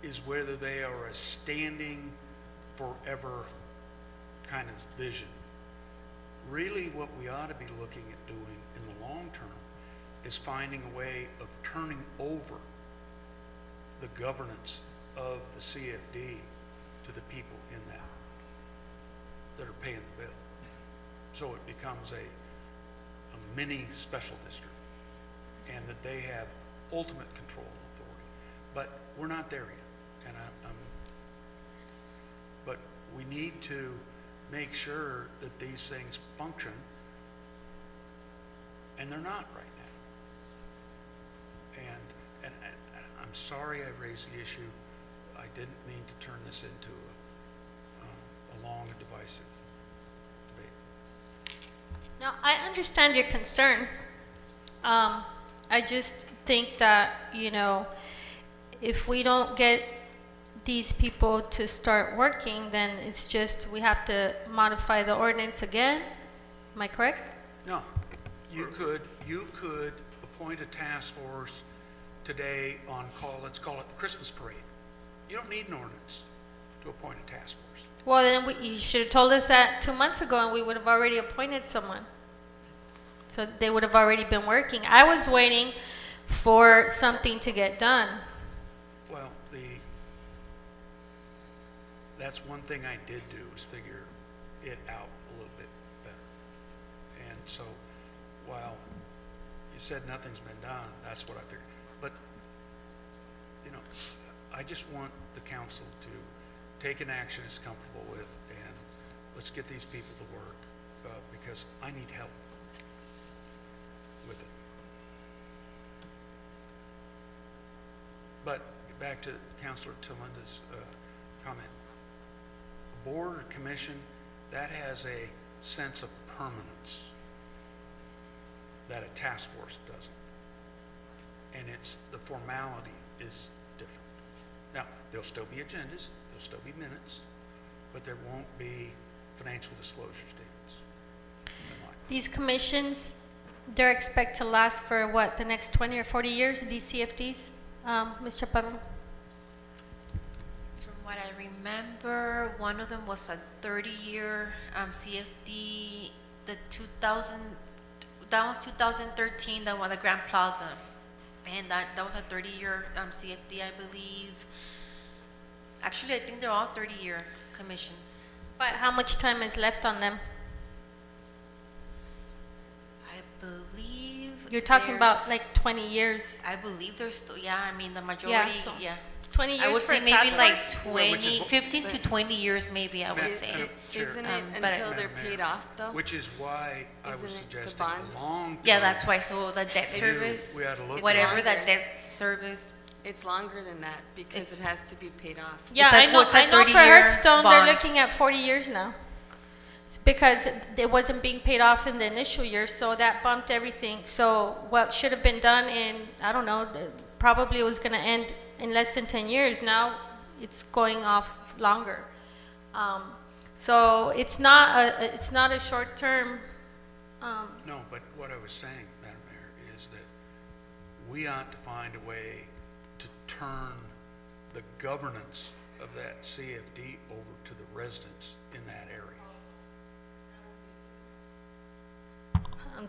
Speaker 9: is whether they are a standing forever kind of vision. Really what we ought to be looking at doing in the long term is finding a way of turning over the governance of the CFD to the people in that are paying the bill. So it becomes a mini special district, and that they have ultimate control and authority. But we're not there yet, and but we need to make sure that these things function, and they're not right now. And I'm sorry I raised the issue. I didn't mean to turn this into a long and divisive debate.
Speaker 1: No, I understand your concern. I just think that, if we don't get these people to start working, then it's just, we have to modify the ordinance again. Am I correct?
Speaker 9: No, you could appoint a task force today on let's call it the Christmas parade. You don't need an ordinance to appoint a task force.
Speaker 1: Well, then you should have told us that 2 months ago, and we would have already appointed someone. So they would have already been working. I was waiting for something to get done.
Speaker 9: Well, that's one thing I did do, is figure it out a little bit better. And so while you said nothing's been done, that's what I figured. But, I just want the council to take an action it's comfortable with, and let's get these people to work, because I need help with it. But back to Councilor Talinda's comment. A board or commission, that has a sense of permanence that a task force doesn't. And the formality is different. Now, there'll still be agendas, there'll still be minutes, but there won't be financial disclosure statements.
Speaker 1: These commissions, they're expected to last for what, the next 20 or 40 years, these CFDs, Ms. Chaparro?
Speaker 18: From what I remember, one of them was a 30-year CFD. That was 2013, the one, the Grand Plaza, and that was a 30-year CFD, I believe. Actually, I think they're all 30-year commissions.
Speaker 1: But how much time is left on them?
Speaker 18: I believe
Speaker 1: you're talking about like 20 years.
Speaker 18: I believe there's still, I mean, the majority,
Speaker 1: 20 years
Speaker 18: I would
Speaker 1: for
Speaker 18: say
Speaker 1: a
Speaker 18: maybe
Speaker 1: task
Speaker 18: like
Speaker 1: force?
Speaker 18: 15 to 20 years, maybe, I would say.
Speaker 16: Isn't it until they're paid off, though?
Speaker 9: Which is why I was suggesting a long term.
Speaker 18: Yeah, that's why. So the debt service, whatever that debt service.
Speaker 16: It's longer than that because it has to be paid off.
Speaker 1: Yeah, I know for Hearthstone, they're looking at 40 years now. because it wasn't being paid off in the initial year, so that bumped everything. So what should have been done in, I don't know, probably it was going to end in less than 10 years. Now it's going off longer. So it's not a short term.
Speaker 9: No, but what I was saying, Madam Mayor, is that we ought to find a way to turn the governance of that CFD over to the residents in that area.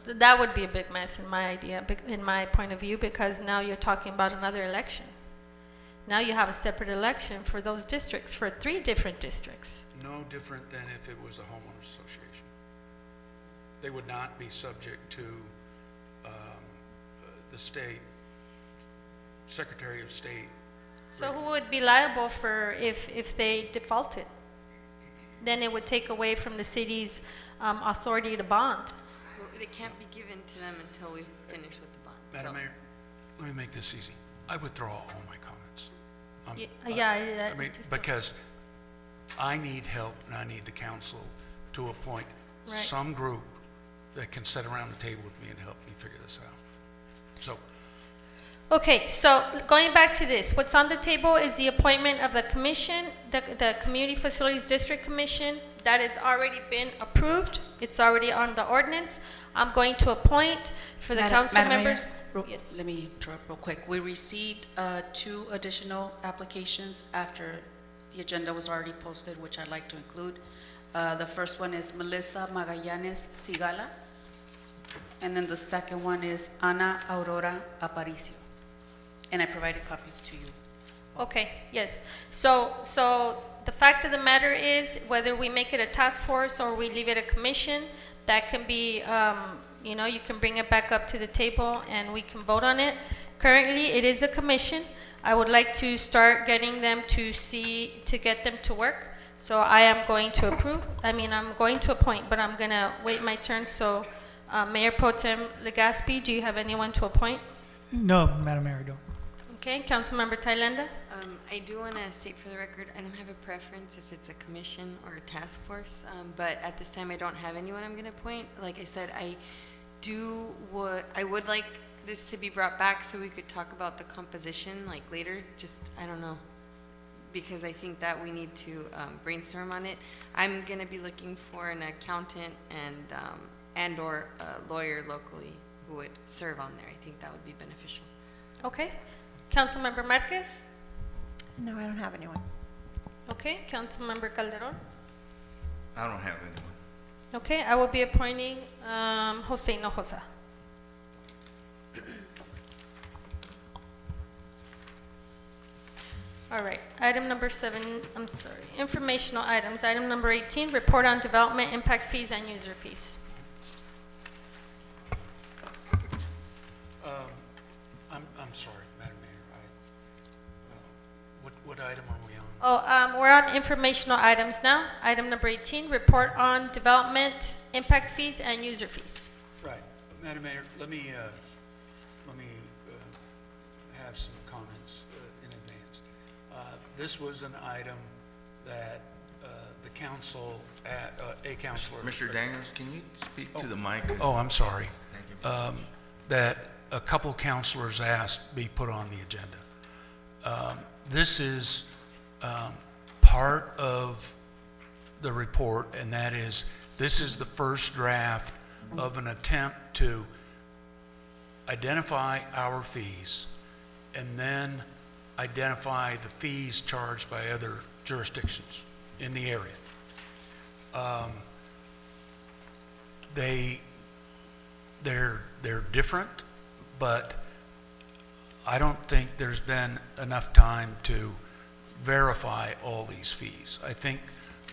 Speaker 1: That would be a big mess in my point of view, because now you're talking about another election. Now you have a separate election for those districts, for 3 different districts.
Speaker 9: No different than if it was a homeowners association. They would not be subject to the state, Secretary of State.
Speaker 1: So who would be liable for if they defaulted? Then it would take away from the city's authority to bond.
Speaker 16: Well, they can't be given to them until we finish with the bond.
Speaker 9: Madam Mayor, let me make this easy. I withdraw all my comments.
Speaker 1: Yeah,
Speaker 9: I mean, because I need help and I need the council to appoint some group that can sit around the table with me and help me figure this out. So.
Speaker 1: Okay, so going back to this, what's on the table is the appointment of the commission, the Community Facilities District Commission. That has already been approved. It's already on the ordinance. I'm going to appoint for the council members.
Speaker 2: Yes. Let me interrupt real quick. We received 2 additional applications after the agenda was already posted, which I'd like to include. The first one is Melissa Magallanes Sigala, and then the second one is Ana Aurora Aparicio. And I provided copies to you.
Speaker 1: Okay, yes. So the fact of the matter is, whether we make it a task force or we leave it a commission, that can be, you can bring it back up to the table and we can vote on it. Currently, it is a commission. I would like to start getting them to get them to work. So I am going to I'm going to appoint, but I'm going to wait my turn. So Mayor Pro Tem Legaspi, do you have anyone to appoint?
Speaker 3: No, Madam Mayor, I don't.
Speaker 1: Okay, Councilmember Thailenda?
Speaker 16: I do want to state for the record, I don't have a preference if it's a commission or a task force, but at this time I don't have anyone I'm going to appoint. Like I said, I would like this to be brought back so we could talk about the composition like later, I don't know, because I think that we need to brainstorm on it. I'm going to be looking for an accountant and or a lawyer locally who would serve on there. I think that would be beneficial.
Speaker 1: Okay. Councilmember Marquez?
Speaker 15: No, I don't have anyone.
Speaker 1: Okay. Councilmember Calderon?
Speaker 5: I don't have anyone.
Speaker 1: Okay, I will be appointing Jose Hinojosa. All right, item number 7, informational items. Item number 18, report on development impact fees and user fees.
Speaker 9: I'm sorry, Madam Mayor. What item are we on?
Speaker 1: Oh, we're on informational items now. Item number 18, report on development impact fees and user fees.
Speaker 9: Right, Madam Mayor. Let me have some comments in advance. This was an item that the council, a councilor.
Speaker 5: Mr. Daniels, can you speak to the mic?
Speaker 9: Oh, I'm sorry.
Speaker 5: Thank you.
Speaker 9: That a couple councilors asked be put on the agenda. This is part of the report, and that is, this is the first draft of an attempt to identify our fees and then identify the fees charged by other jurisdictions in the area. They're different, but I don't think there's been enough time to verify all these fees. I think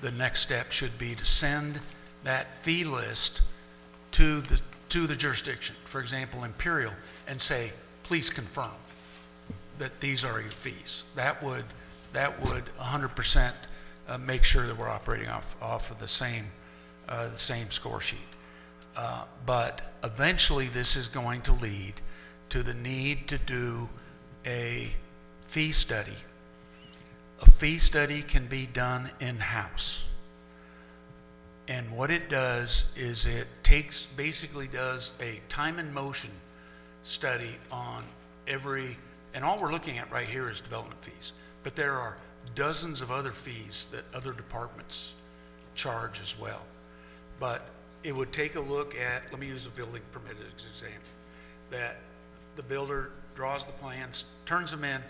Speaker 9: the next step should be to send that fee list to the jurisdiction, for example, Imperial, and say, please confirm that these are your fees. That would 100% make sure that we're operating off of the same score sheet. But eventually this is going to lead to the need to do a fee study. A fee study can be done in-house. And what it does is it basically does a time and motion study on every, and all we're looking at right here is development fees. But there are dozens of other fees that other departments charge as well. But it would take a look at, let me use a building permit as an example, that the builder draws the plans, turns them in,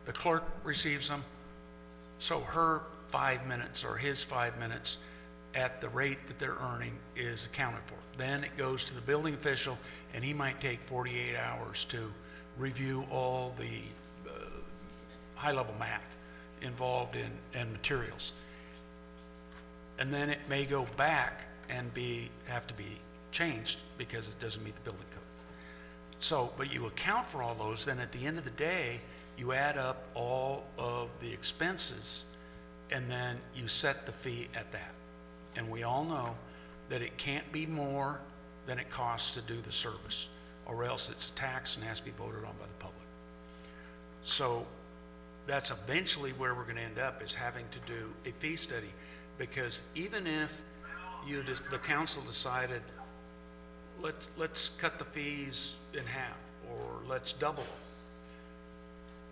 Speaker 9: the clerk receives them, so her 5 minutes or his 5 minutes at the rate that they're earning is accounted for. Then it goes to the building official, and he might take 48 hours to review all the high-level math involved in materials. And then it may go back and have to be changed because it doesn't meet the building code. So, but you account for all those, then at the end of the day, you add up all of the expenses, and then you set the fee at that. And we all know that it can't be more than it costs to do the service, or else it's a tax and has to be voted on by the public. So that's eventually where we're going to end up, is having to do a fee study, because even if the council decided, let's cut the fees in half, or let's double them,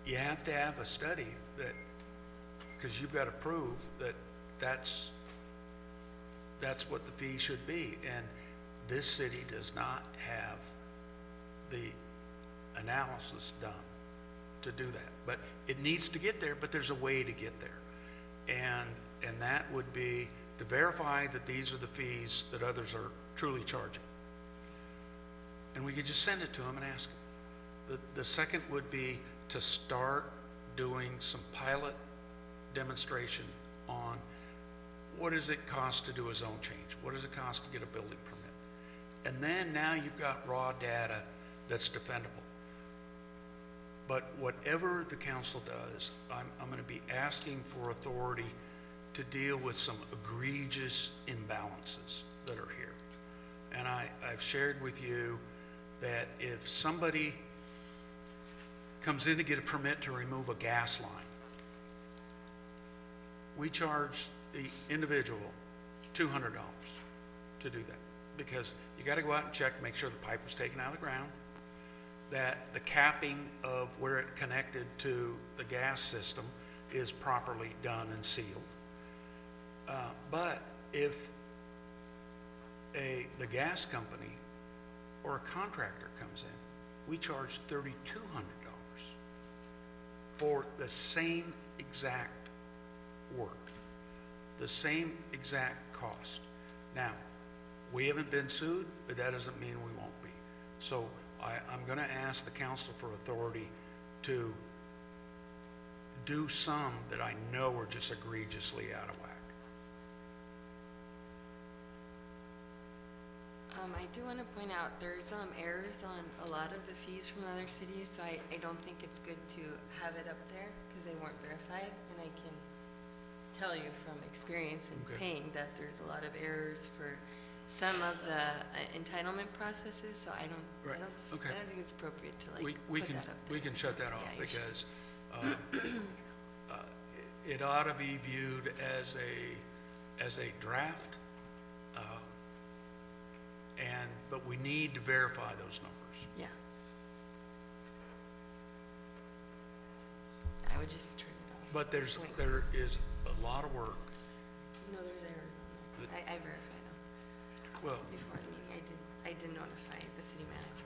Speaker 9: you have to have a study that, because you've got to prove that that's what the fee should be. And this city does not have the analysis done to do that. But it needs to get there, but there's a way to get there. And that would be to verify that these are the fees that others are truly charging. And we could just send it to them and ask them. The second would be to start doing some pilot demonstration on what does it cost to do a zone change? What does it cost to get a building permit? And then now you've got raw data that's defendable. But whatever the council does, I'm going to be asking for authority to deal with some egregious imbalances that are here. And I've shared with you that if somebody comes in to get a permit to remove a gas line, we charge the individual $200 to do that, because you got to go out and check, make sure the pipe was taken out of the ground, that the capping of where it connected to the gas system is properly done and sealed. But if the gas company or a contractor comes in, we charge $3,200 for the same exact work, the same exact cost. Now, we haven't been sued, but that doesn't mean we won't be. So I'm going to ask the council for authority to do some that I know are just egregiously out of whack.
Speaker 16: I do want to point out there's errors on a lot of the fees from other cities, so I don't think it's good to have it up there because they weren't verified, and I can tell you from experience in paying that there's a lot of errors for some of the entitlement processes, so I don't think it's appropriate to put that up there.
Speaker 9: We can shut that off,
Speaker 16: Yeah,
Speaker 9: because it ought to be viewed as a draft, but we need to verify those numbers.
Speaker 16: Yeah. I would just turn it off.
Speaker 9: But there is a lot of work.
Speaker 16: No, there's errors on there. I verified them.
Speaker 9: Well,
Speaker 16: before the meeting, I did notify the city manager.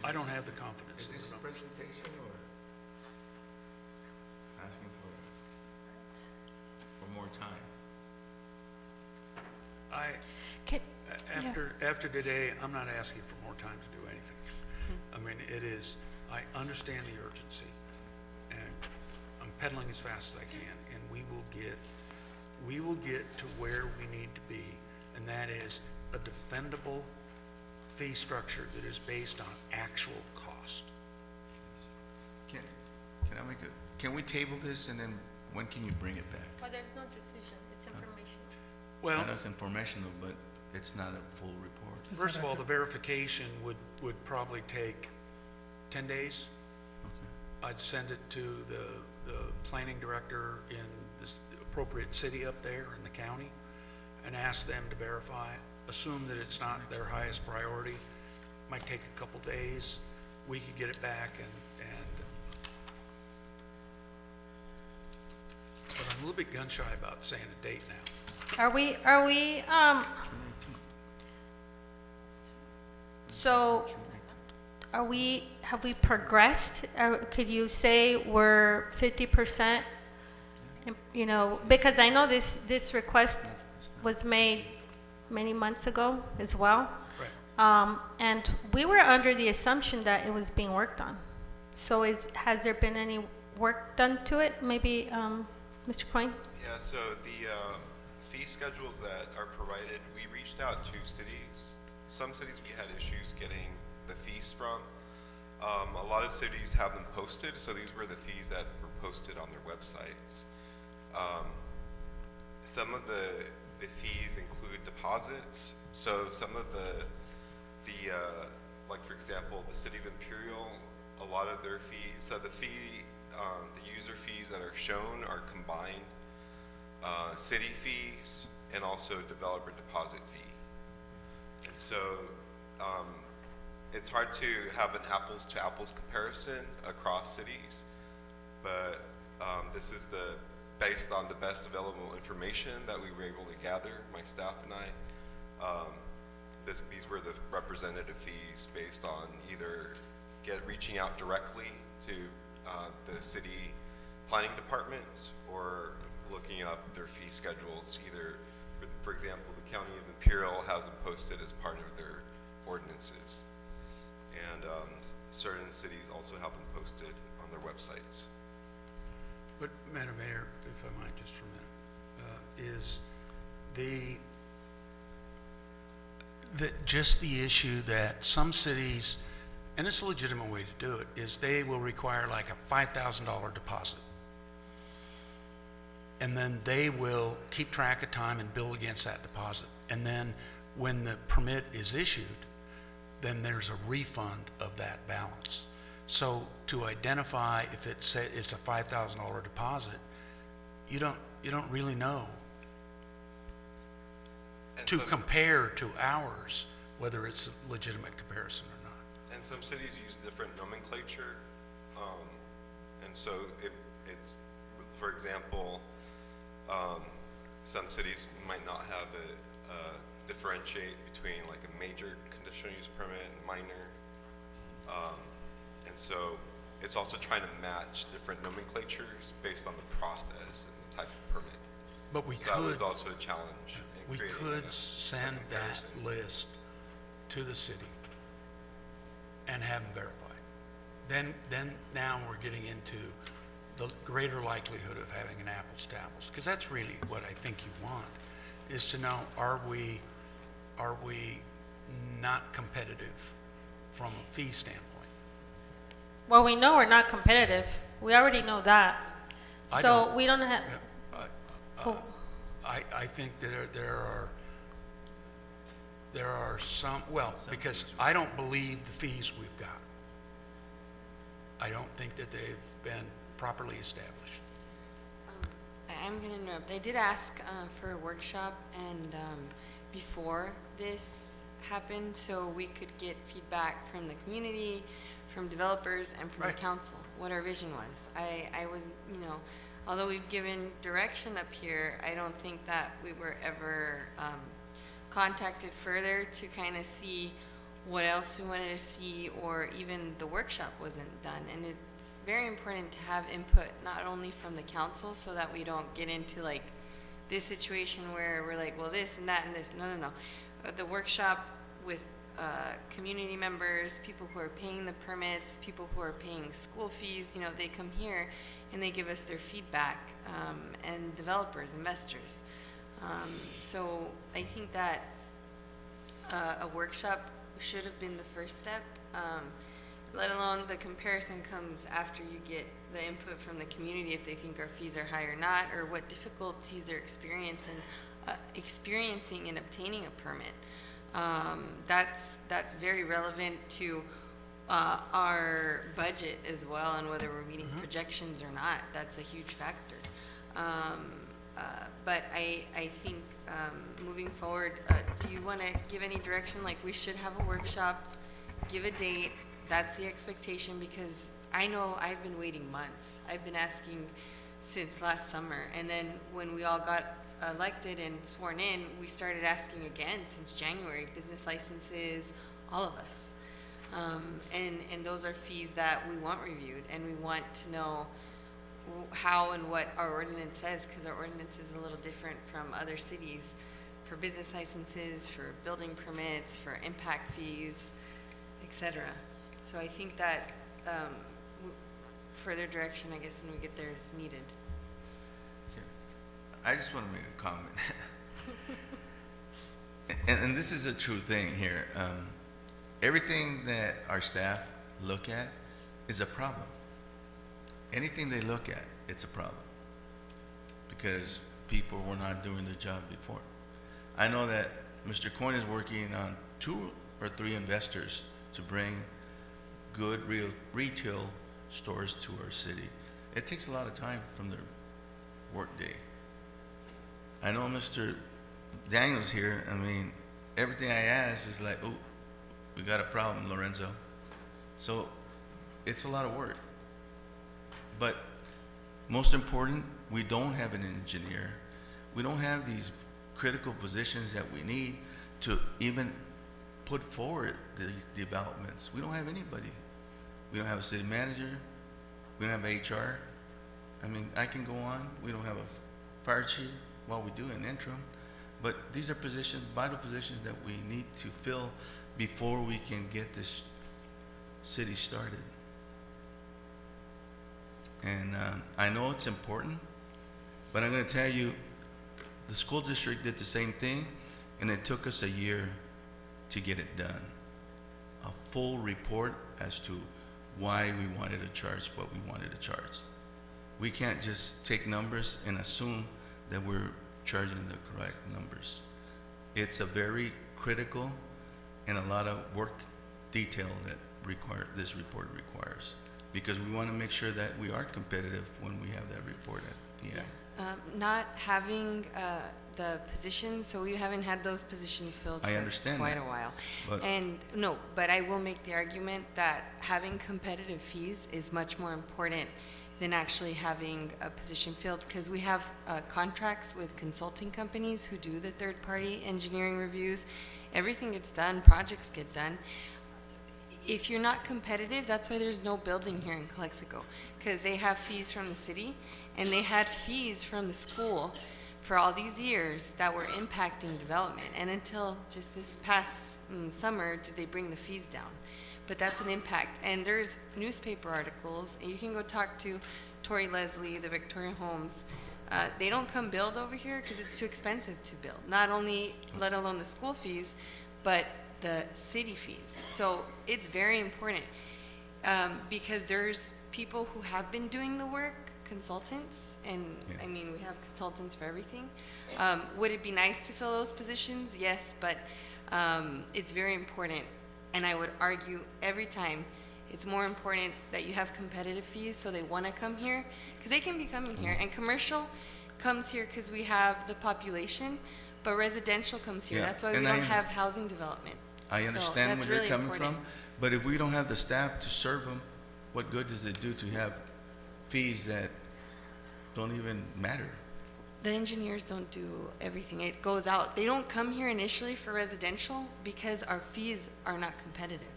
Speaker 9: I don't have the confidence.
Speaker 5: Is this a presentation or asking for more time? After
Speaker 9: today, I'm not asking for more time to do anything. I mean, I understand the urgency, and I'm pedaling as fast as I can, and we will get to where we need to be, and that is a defendable fee structure that is based on actual cost.
Speaker 5: Can we table this, and then when can you bring it back?
Speaker 1: Well, there's no decision, it's informational.
Speaker 9: Well,
Speaker 5: I know it's informational, but it's not a full report.
Speaker 9: First of all, the verification would probably take 10 days.
Speaker 5: Okay.
Speaker 9: I'd send it to the planning director in appropriate city up there in the county and ask them to verify it. Assume that it's not their highest priority. Might take a couple days. We could get it back and but I'm a little bit gun shy about saying a date now.
Speaker 1: Have we progressed? Could you say we're 50%? You know, because I know this request was made many months ago as well.
Speaker 9: Right.
Speaker 1: And we were under the assumption that it was being worked on. So has there been any work done to it? Maybe, Mr. Coyne?
Speaker 21: Yeah, so the fee schedules that are provided, we reached out to cities. Some cities we had issues getting the fees from. A lot of cities have them posted, so these were the fees that were posted on their websites. Some of the fees include deposits. So some of the like for example, the city of Imperial, a lot of their fees, so the user fees that are shown are combined city fees and also developer deposit fee. And so it's hard to have an apples to apples comparison across cities, but this is based on the best available information that we were able to gather, my staff and I. These were the representative fees based on either reaching out directly to the city planning departments or looking up their fee schedules. Either, for example, the County of Imperial has them posted as part of their ordinances, and certain cities also have them posted on their websites.
Speaker 9: But Madam Mayor, if I might just for a minute, is just the issue that some cities, and it's a legitimate way to do it, is they will require like a $5,000 deposit. And then they will keep track of time and bill against that deposit. And then when the permit is issued, then there's a refund of that balance. So to identify if it's a $5,000 deposit, you don't really know to compare to ours whether it's a legitimate comparison or not.
Speaker 21: And some cities use different nomenclature, and so it's, for example, some cities might not have differentiate between like a major conditional use permit and minor, and so it's also trying to match different nomenclatures based on the process and the type of permit.
Speaker 9: But we
Speaker 21: so
Speaker 9: could,
Speaker 21: that was also a challenge.
Speaker 9: We could send that list to the city and have them verified. Then now we're getting into the greater likelihood of having an apples to apples, because that's really what I think you want, is to know, are we not competitive from a fee standpoint?
Speaker 1: Well, we know we're not competitive. We already know that. So we don't have.
Speaker 9: I think there are some, well, because I don't believe the fees we've got. I don't think that they've been properly established.
Speaker 16: I'm going to interrupt. I did ask for a workshop and before this happened, so we could get feedback from the community, from developers, and from the council, what our vision was. I was, although we've given direction up here, I don't think that we were ever contacted further to kind of see what else we wanted to see, or even the workshop wasn't done. And it's very important to have input not only from the council, so that we don't get into like this situation where we're like, well, this and that and this. No. The workshop with community members, people who are paying the permits, people who are paying school fees, they come here and they give us their feedback, and developers, investors. So I think that a workshop should have been the first step, let alone the comparison comes after you get the input from the community, if they think our fees are high or not, or what difficulties they're experiencing in obtaining a permit. That's very relevant to our budget as well, and whether we're meeting projections or not. That's a huge factor. But I think moving forward, do you want to give any direction? Like, we should have a workshop, give a date. That's the expectation, because I know I've been waiting months. I've been asking since last summer. And then when we all got elected and sworn in, we started asking again since January, business licenses, all of us. And those are fees that we want reviewed, and we want to know how and what our ordinance says, because our ordinance is a little different from other cities for business licenses, for building permits, for impact fees, etc. So I think that further direction, I guess, when we get there is needed.
Speaker 5: I just want to make a comment. and this is a true thing here. Everything that our staff look at is a problem. Anything they look at, it's a problem, because people were not doing their job before. I know that Mr. Coyne is working on 2 or 3 investors to bring good real retail stores to our city. It takes a lot of time from their work day. I know Mr. Daniels here, I mean, everything I ask is like, oh, we got a problem, Lorenzo. So it's a lot of work. But most important, we don't have an engineer. We don't have these critical positions that we need to even put forward these developments. We don't have anybody. We don't have a city manager. We don't have HR. I mean, I can go on. We don't have a fire chief. Well, we do an interim. But these are positions, vital positions that we need to fill before we can get this city started. And I know it's important, but I'm going to tell you, the school district did the same thing, and it took us a year to get it done. A full report as to why we wanted to charge what we wanted to charge. We can't just take numbers and assume that we're charging the correct numbers. It's a very critical and a lot of work detail that this report requires, because we want to make sure that we are competitive when we have that report at the end.
Speaker 16: Not having the positions, so we haven't had those positions filled
Speaker 5: I
Speaker 16: for
Speaker 5: understand
Speaker 16: quite
Speaker 5: that,
Speaker 16: a while.
Speaker 5: but-
Speaker 16: And no, but I will make the argument that having competitive fees is much more important than actually having a position filled, because we have contracts with consulting companies who do the third-party engineering reviews. Everything gets done, projects get done. If you're not competitive, that's why there's no building here in Calexico, because they have fees from the city, and they had fees from the school for all these years that were impacting development. And until just this past summer did they bring the fees down. But that's an impact. And there's newspaper articles, and you can go talk to Tori Leslie, the Victoria Homes. They don't come build over here because it's too expensive to build. Not only, let alone the school fees, but the city fees. So it's very important because there's people who have been doing the work, consultants, and I mean, we have consultants for everything. Would it be nice to fill those positions? Yes, but it's very important. And I would argue every time it's more important that you have competitive fees so they want to come here, because they can be coming here. And commercial comes here because we have the population, but residential comes here.
Speaker 5: Yeah,
Speaker 16: That's why we
Speaker 5: and
Speaker 16: don't
Speaker 5: I-
Speaker 16: have housing development.
Speaker 5: I
Speaker 16: So
Speaker 5: understand
Speaker 16: that's
Speaker 5: where you're
Speaker 16: really
Speaker 5: coming
Speaker 16: important.
Speaker 5: from, but if we don't have the staff to serve them, what good does it do to have fees that don't even matter?
Speaker 16: The engineers don't do everything. It goes out. They don't come here initially for residential because our fees are not competitive.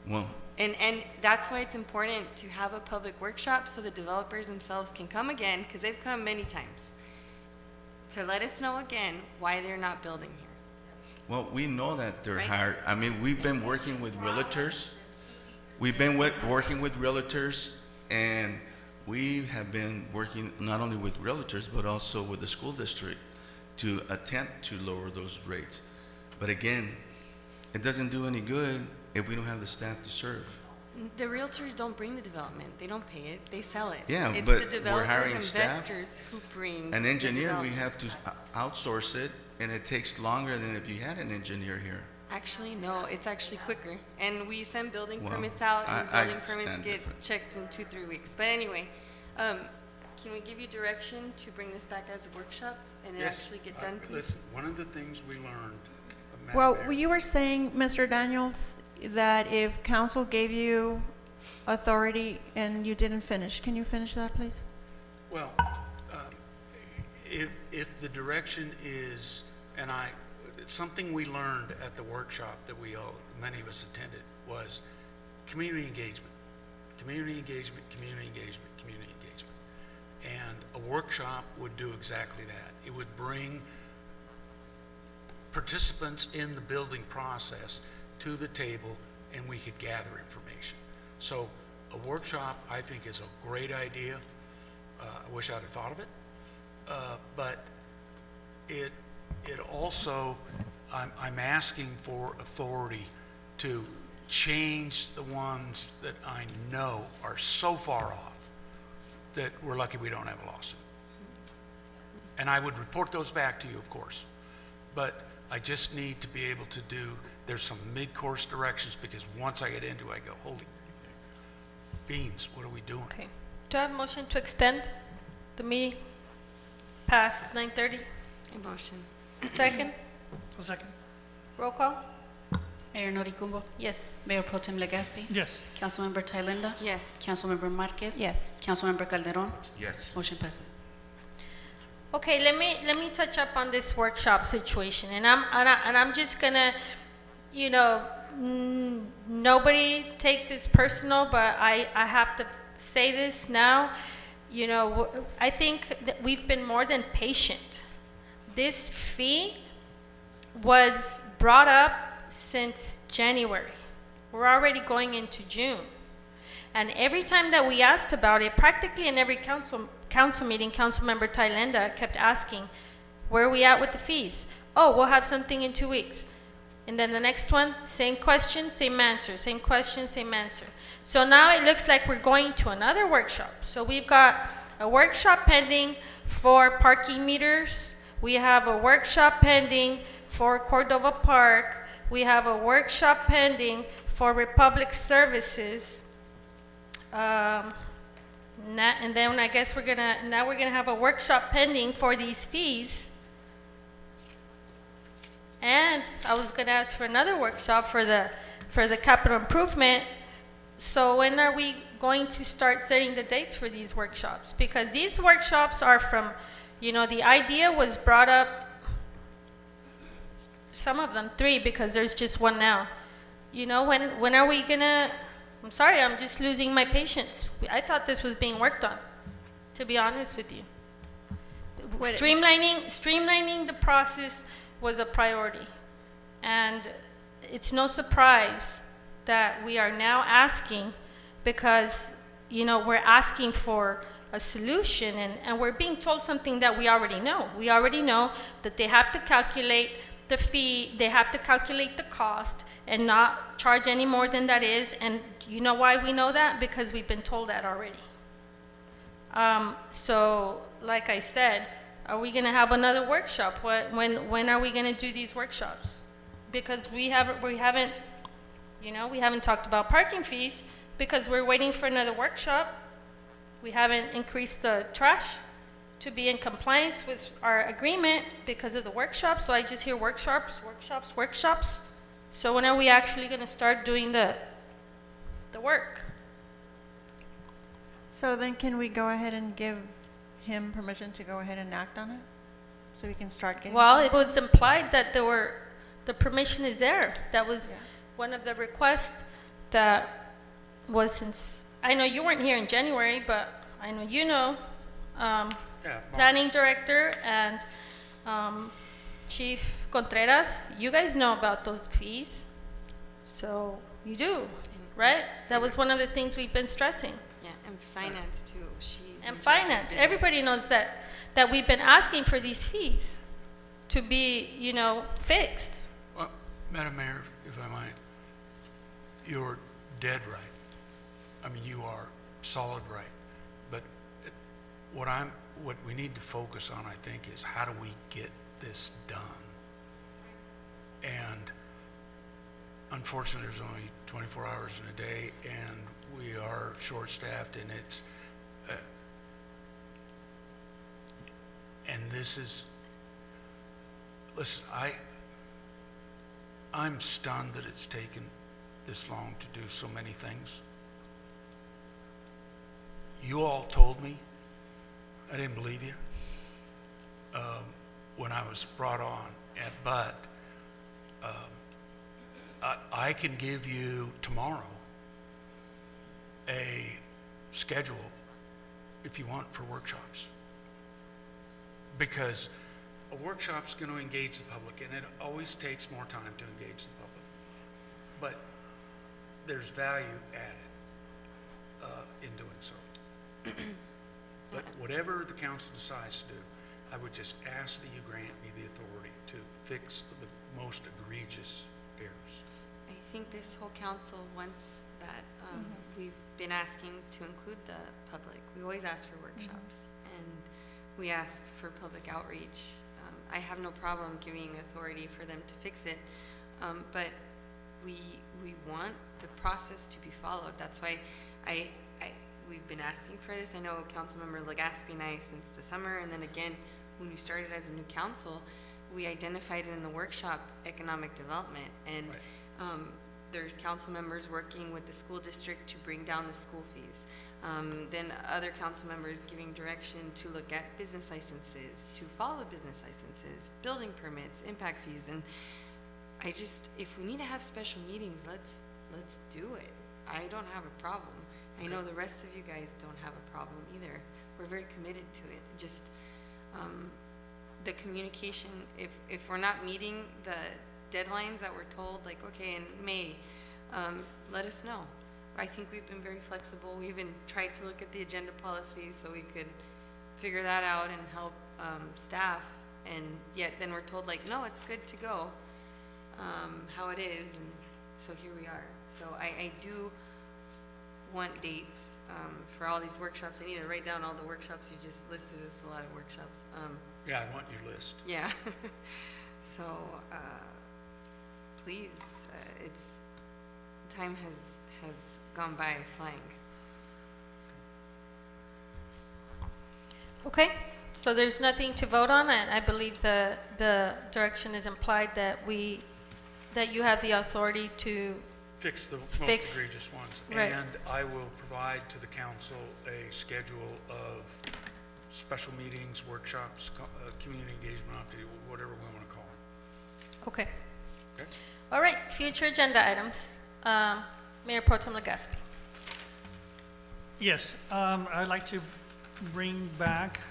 Speaker 5: Well,
Speaker 16: And that's why it's important to have a public workshop so the developers themselves can come again, because they've come many times, to let us know again why they're not building here.
Speaker 5: well, we know that they're
Speaker 16: Right.
Speaker 5: hired. I mean, we've been working with realtors. We've been working with realtors, and we have been working not only with realtors, but also with the school district to attempt to lower those rates. But again, it doesn't do any good if we don't have the staff to serve.
Speaker 16: The realtors don't bring the development. They don't pay it. They sell it.
Speaker 5: Yeah,
Speaker 16: It's
Speaker 5: but
Speaker 16: the
Speaker 5: we're
Speaker 16: developers,
Speaker 5: hiring staff.
Speaker 16: investors who bring
Speaker 5: An
Speaker 16: the
Speaker 5: engineer, we
Speaker 16: development.
Speaker 5: have to outsource it, and it takes longer than if you had an engineer here.
Speaker 16: Actually, no, it's actually quicker. And we send building
Speaker 5: Well,
Speaker 16: permits out, and
Speaker 5: I
Speaker 16: building permits
Speaker 5: stand
Speaker 16: get
Speaker 5: different.
Speaker 16: checked in 2-3 weeks. But anyway, can we give you direction to bring this back as a workshop and it
Speaker 9: Yes.
Speaker 16: actually get done, please?
Speaker 9: Listen, one of the things we learned, Madam
Speaker 15: Well,
Speaker 9: Mayor-
Speaker 15: you were saying, Mr. Daniels, that if council gave you authority and you didn't finish, can you finish that, please?
Speaker 9: Well, if the direction is, and something we learned at the workshop that many of us attended was community engagement. Community engagement, community engagement, community engagement. And a workshop would do exactly that. It would bring participants in the building process to the table and we could gather information. So a workshop, I think, is a great idea. I wish I'd have thought of it. But it also, I'm asking for authority to change the ones that I know are so far off that we're lucky we don't have a lawsuit. And I would report those back to you, of course. But I just need to be able to there's some mid-course directions, because once I get into it, I go, holy beans, what are we doing?
Speaker 1: Okay. Do I have a motion to extend the meeting past 9:30?
Speaker 16: A motion.
Speaker 1: Second?
Speaker 3: A second.
Speaker 1: Roll call?
Speaker 2: Mayor Noricumbo?
Speaker 1: Yes.
Speaker 2: Mayor Pro Tem Legaspi?
Speaker 3: Yes.
Speaker 2: Councilmember Thailenda?
Speaker 16: Yes.
Speaker 2: Councilmember Marquez?
Speaker 15: Yes.
Speaker 2: Councilmember Calderon?
Speaker 5: Yes.
Speaker 2: Motion passes.
Speaker 1: Okay, let me touch up on this workshop situation, and I'm just gonna, nobody take this personal, but I have to say this now. I think that we've been more than patient. This fee was brought up since January. We're already going into June. And every time that we asked about it, practically in every council meeting, Councilmember Thailenda kept asking, where are we at with the fees? Oh, we'll have something in 2 weeks. And then the next one, same question, same answer, same question, same answer. So now it looks like we're going to another workshop. So we've got a workshop pending for parking meters. We have a workshop pending for Cordova Park. We have a workshop pending for Republic Services. And then I guess we're gonna have a workshop pending for these fees. And I was gonna ask for another workshop for the capital improvement. So when are we going to start setting the dates for these workshops? Because these workshops are from, the idea was brought up, some of them 3, because there's just one now. When are we gonna, I'm sorry, I'm just losing my patience. I thought this was being worked on, to be honest with you. Streamlining the process was a priority. And it's no surprise that we are now asking, because, we're asking for a solution, and we're being told something that we already know. We already know that they have to calculate the fee, they have to calculate the cost and not charge any more than that is. And you know why we know that? Because we've been told that already. So, like I said, are we gonna have another workshop? When are we gonna do these workshops? Because we haven't talked about parking fees because we're waiting for another workshop. We haven't increased the trash to be in compliance with our agreement because of the workshop. So I just hear workshops. So when are we actually gonna start doing the work?
Speaker 15: So then can we go ahead and give him permission to go ahead and act on it? So we can start getting...
Speaker 1: Well, it was implied that the permission is there. That was one of the requests that was since, I know you weren't here in January, but I know planning director and Chief Contreras, you guys know about those fees. So you do, right? That was one of the things we've been stressing.
Speaker 16: Yeah, and finance too.
Speaker 1: And finance, everybody knows that we've been asking for these fees to be, fixed.
Speaker 9: Well, Madam Mayor, if I might, you're dead right. I mean, you are solid right. But what we need to focus on, I think, is how do we get this done? And unfortunately, there's only 24 hours in a day, and we are short-staffed, and it's And this is, listen, I'm stunned that it's taken this long to do so many things. You all told me, I didn't believe you when I was brought on, but I can give you tomorrow a schedule if you want for workshops. Because a workshop's going to engage the public, and it always takes more time to engage the public. But there's value added in doing so. But whatever the council decides to do, I would just ask that you grant me the authority to fix the most egregious errors.
Speaker 16: I think this whole council wants that. We've been asking to include the public. We always ask for workshops, and we ask for public outreach. I have no problem giving authority for them to fix it, but we want the process to be followed. That's why we've been asking for this. I know Councilmember Legaspi and I since the summer, and then again when we started as a new council, we identified it in the workshop economic development, and there's council members working with the school district to bring down the school fees. Then other council members giving direction to look at business licenses, to follow business licenses, building permits, impact fees, and if we need to have special meetings, let's do it. I don't have a problem. I know the rest of you guys don't have a problem either. We're very committed to it. Just the communication, if we're not meeting the deadlines that we're told, like, okay, in May, let us know. I think we've been very flexible. We even tried to look at the agenda policy so we could figure that out and help staff, and yet then we're told, like, no, it's good to go how it is, and so here we are. So I do want dates for all these workshops. I need to write down all the workshops you just listed. It's a lot of workshops.
Speaker 9: Yeah, I want your list.
Speaker 16: Yeah. So please, time has gone by flying.
Speaker 1: Okay, so there's nothing to vote on, and I believe the direction is implied that you have the authority to
Speaker 9: Fix the most egregious ones.
Speaker 1: Right.
Speaker 9: And I will provide to the council a schedule of special meetings, workshops, community engagement opportunity, whatever we want to call it.
Speaker 1: Okay.
Speaker 9: Okay.
Speaker 1: All right, future agenda items. Mayor Pro Tem Legaspi.
Speaker 3: Yes, I'd like to bring back,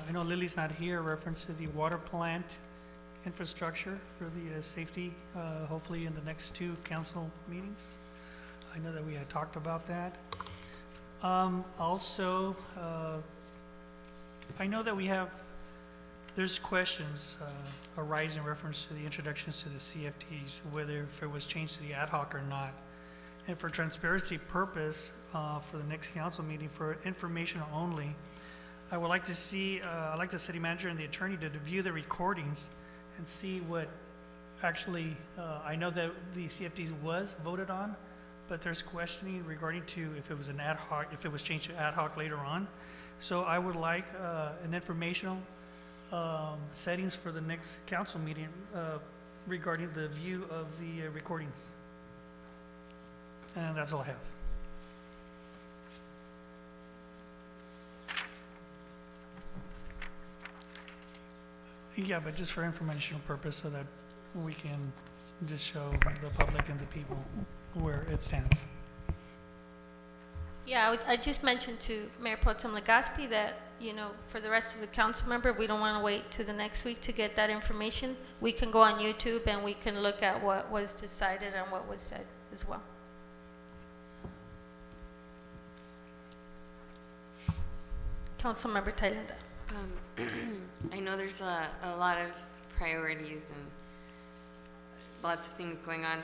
Speaker 3: I know Lily's not here, reference to the water plant infrastructure for the safety, hopefully in the next 2 council meetings. I know that we had talked about that. Also, I know that there's questions arise in reference to the introductions to the CFDs, whether if it was changed to the ad hoc or not. And for transparency purpose, for the next council meeting, for informational only, I would like to see, I'd like the city manager and the attorney to review the recordings and see what actually, I know that the CFDs was voted on, but there's questioning regarding to if it was an ad hoc, if it was changed to ad hoc later on. So I would like an informational settings for the next council meeting regarding the view of the recordings. And that's all I have. Yeah, but just for informational purpose so that we can just show the public and the people where it stands.
Speaker 1: Yeah, I just mentioned to Mayor Pro Tem Legaspi that, for the rest of the council member, we don't want to wait to the next week to get that information. We can go on YouTube and we can look at what was decided and what was said as well. Councilmember Thailenda.
Speaker 16: I know there's a lot of priorities and lots of things going on.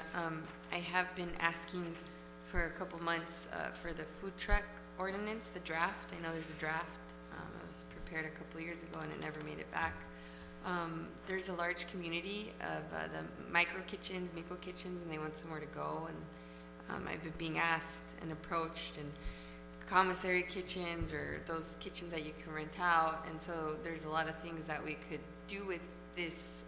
Speaker 16: I have been asking for a couple months for the food truck ordinance, the draft. I know there's a draft. It was prepared a couple years ago and it never made it back. There's a large community of the micro kitchens, and they want somewhere to go. And I've been being asked and approached, and commissary kitchens or those kitchens that you can rent out. And so there's a lot of things that we could do with this,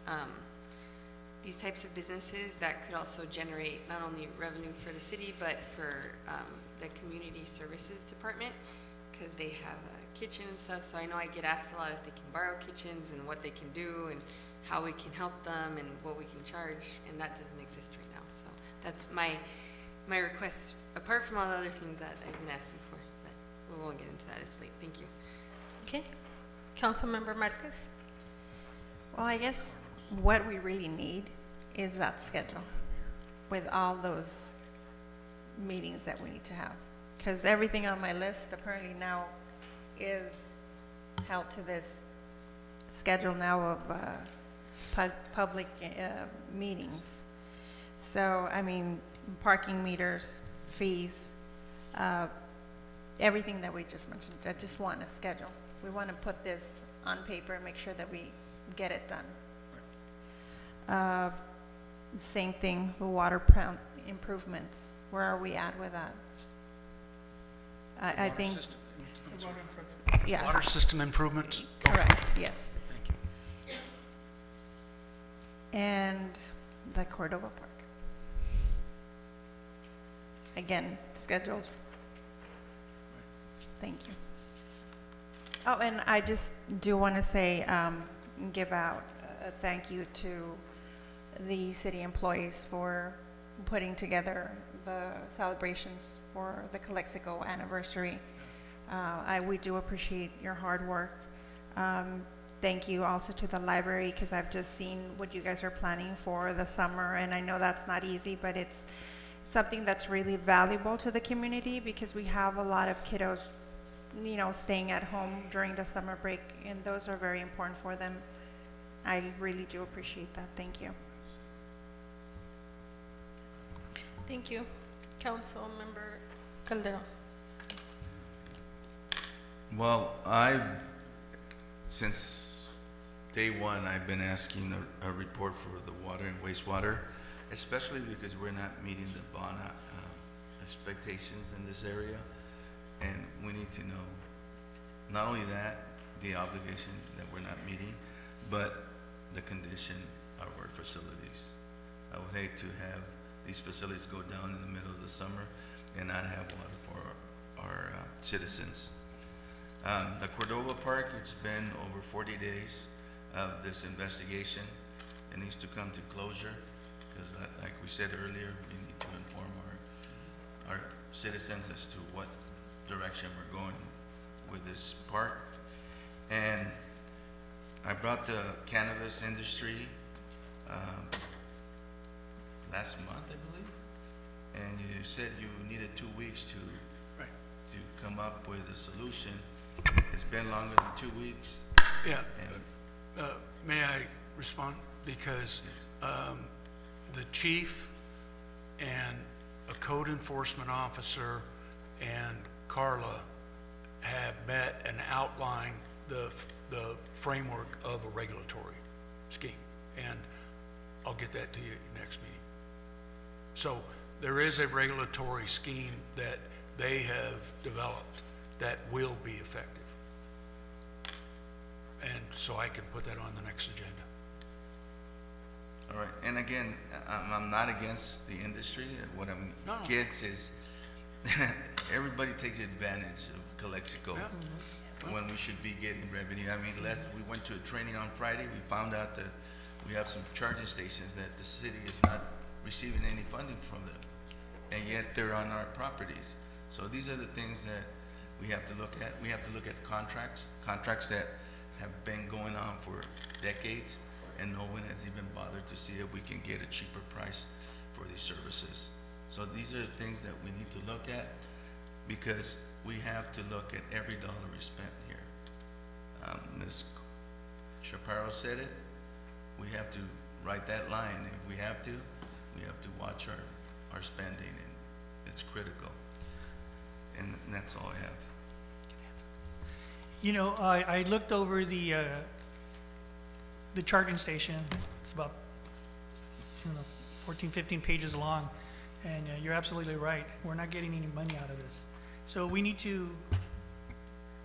Speaker 16: these types of businesses that could also generate not only revenue for the city, but for the community services department, because they have a kitchen and stuff. So I know I get asked a lot if they can borrow kitchens and what they can do and how we can help them and what we can charge, and that doesn't exist right now. So that's my request, apart from all the other things that I've been asking for, but we won't get into that, it's late. Thank you.
Speaker 1: Okay. Councilmember Marquez?
Speaker 15: Well, I guess what we really need is that schedule with all those meetings that we need to have. Because everything on my list apparently now is held to this schedule now of public meetings. So, I mean, parking meters, fees, everything that we just mentioned. I just want a schedule. We want to put this on paper and make sure that we get it done. Same thing, the water plant improvements. Where are we at with that? I think. Yeah.
Speaker 9: Water system improvements?
Speaker 15: Correct, yes.
Speaker 9: Thank you.
Speaker 15: And the Cordova Park. Again, schedules. Thank you. Oh, and I just do want to say, give out a thank you to the city employees for putting together the celebrations for the Calexico anniversary. We do appreciate your hard work. Thank you also to the library, because I've just seen what you guys are planning for the summer, and I know that's not easy, but it's something that's really valuable to the community, because we have a lot of kiddos, you know, staying at home during the summer break, and those are very important for them. I really do appreciate that. Thank you.
Speaker 1: Thank you. Councilmember Calderon?
Speaker 5: Well, since day one, I've been asking a report for the water and wastewater, especially because we're not meeting the bond expectations in this area. And we need to know, not only that, the obligation that we're not meeting, but the condition of our facilities. I would hate to have these facilities go down in the middle of the summer and not have water for our citizens. The Cordova Park, it's been over 40 days of this investigation. It needs to come to closure, because like we said earlier, we need to inform our citizens as to what direction we're going with this park. And I brought the cannabis industry last month, I believe, and you said you needed 2 weeks to come up with a solution. It's been longer than 2 weeks.
Speaker 9: Yeah. May I respond? Because the chief and a code enforcement officer and Carla have met and outlined the framework of a regulatory scheme, and I'll get that to you next meeting. So there is a regulatory scheme that they have developed that will be effective, and so I can put that on the next agenda.
Speaker 5: All right, and again, I'm not against the industry. What I'm against is everybody takes advantage of Calexico when we should be getting revenue. I mean, we went to a training on Friday. We found out that we have some charging stations that the city is not receiving any funding from them, and yet they're on our properties. So these are the things that we have to look at. We have to look at contracts that have been going on for decades, and no one has even bothered to see if we can get a cheaper price for these services. So these are things that we need to look at, because we have to look at every dollar we spent here. Ms. Chaparro said it. We have to write that line. If we have to watch our spending, and it's critical. And that's all I have.
Speaker 3: You know, I looked over the charging station. It's about 14, 15 pages long, and you're absolutely right. We're not getting any money out of this. So we need to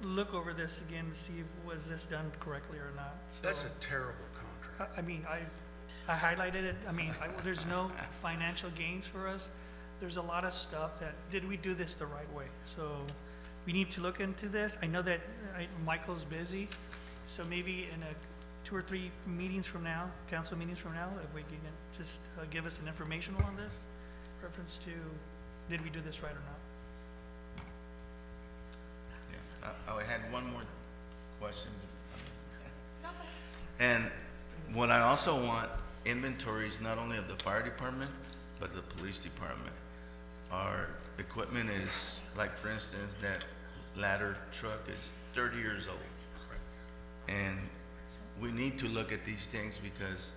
Speaker 3: look over this again to see if was this done correctly or not. So,
Speaker 9: That's a terrible contract.
Speaker 3: I mean, I highlighted it. I mean, there's no financial gains for us. There's a lot of stuff that, did we do this the right way? So we need to look into this. I know that Michael's busy, so maybe in 2 or 3 meetings from now, council meetings from now, if we can just give us an informational on this, reference to, did we do this right or not?
Speaker 5: I had one more question. And what I also want, inventories not only of the fire department, but the police department. Our equipment is, like for instance, that ladder truck is 30 years old. And we need to look at these things because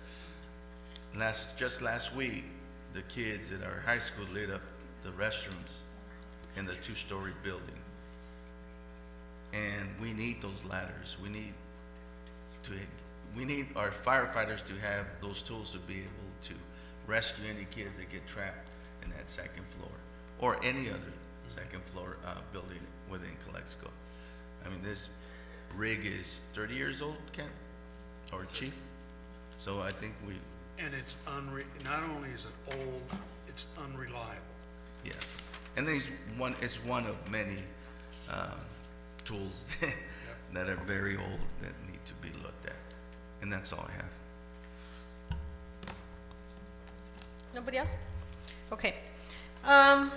Speaker 5: just last week, the kids at our high school lit up the restrooms in the 2-story building. And we need those ladders. We need our firefighters to have those tools to be able to rescue any kids that get trapped in that 2nd floor or any other 2nd floor building within Calexico. I mean, this rig is 30 years old, Ken, or Chief. So I think
Speaker 9: And it's not only is it old, it's unreliable.
Speaker 5: yes. And it's one of many tools that are very old that need to be looked at. And that's all I have.
Speaker 1: Nobody else? Okay. I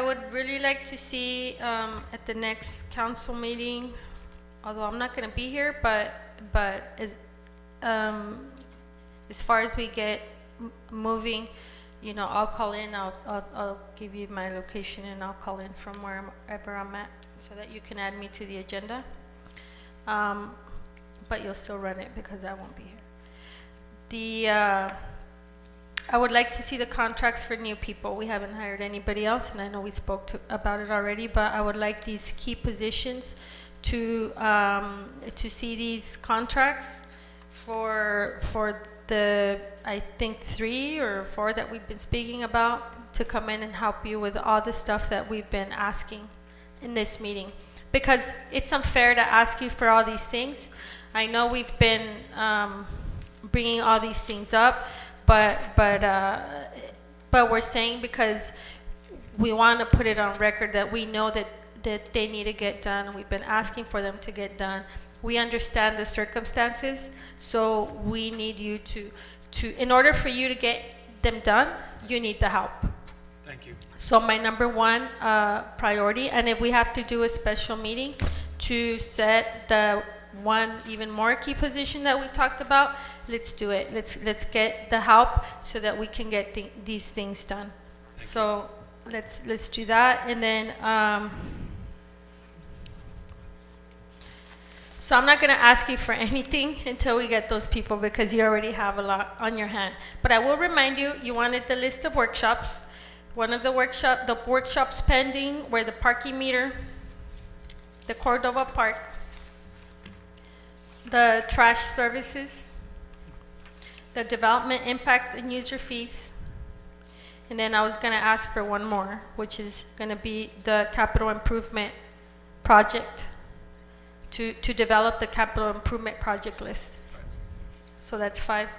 Speaker 1: would really like to see at the next council meeting, although I'm not going to be here, but as far as we get moving, you know, I'll call in. I'll give you my location, and I'll call in from wherever I'm at, so that you can add me to the agenda. But you'll still run it because I won't be here. I would like to see the contracts for new people. We haven't hired anybody else, and I know we spoke about it already, but I would like these key positions to see these contracts for the, I think 3 or 4 that we've been speaking about, to come in and help you with all the stuff that we've been asking in this meeting. Because it's unfair to ask you for all these things. I know we've been bringing all these things up, but we're saying because we want to put it on record that we know that they need to get done, and we've been asking for them to get done. We understand the circumstances, so we need you to in order for you to get them done, you need the help.
Speaker 9: Thank you.
Speaker 1: So my number 1 priority, and if we have to do a special meeting to set the one even more key position that we talked about, let's do it. Let's get the help so that we can get these things done. So let's do that, and then so I'm not going to ask you for anything until we get those people, because you already have a lot on your hand. But I will remind you, you wanted the list of workshops. One of the workshops pending were the parking meter, the Cordova Park, the trash services, the development impact and user fees, and then I was going to ask for one more, which is going to be the capital improvement project, to develop the capital improvement project list. So that's 5.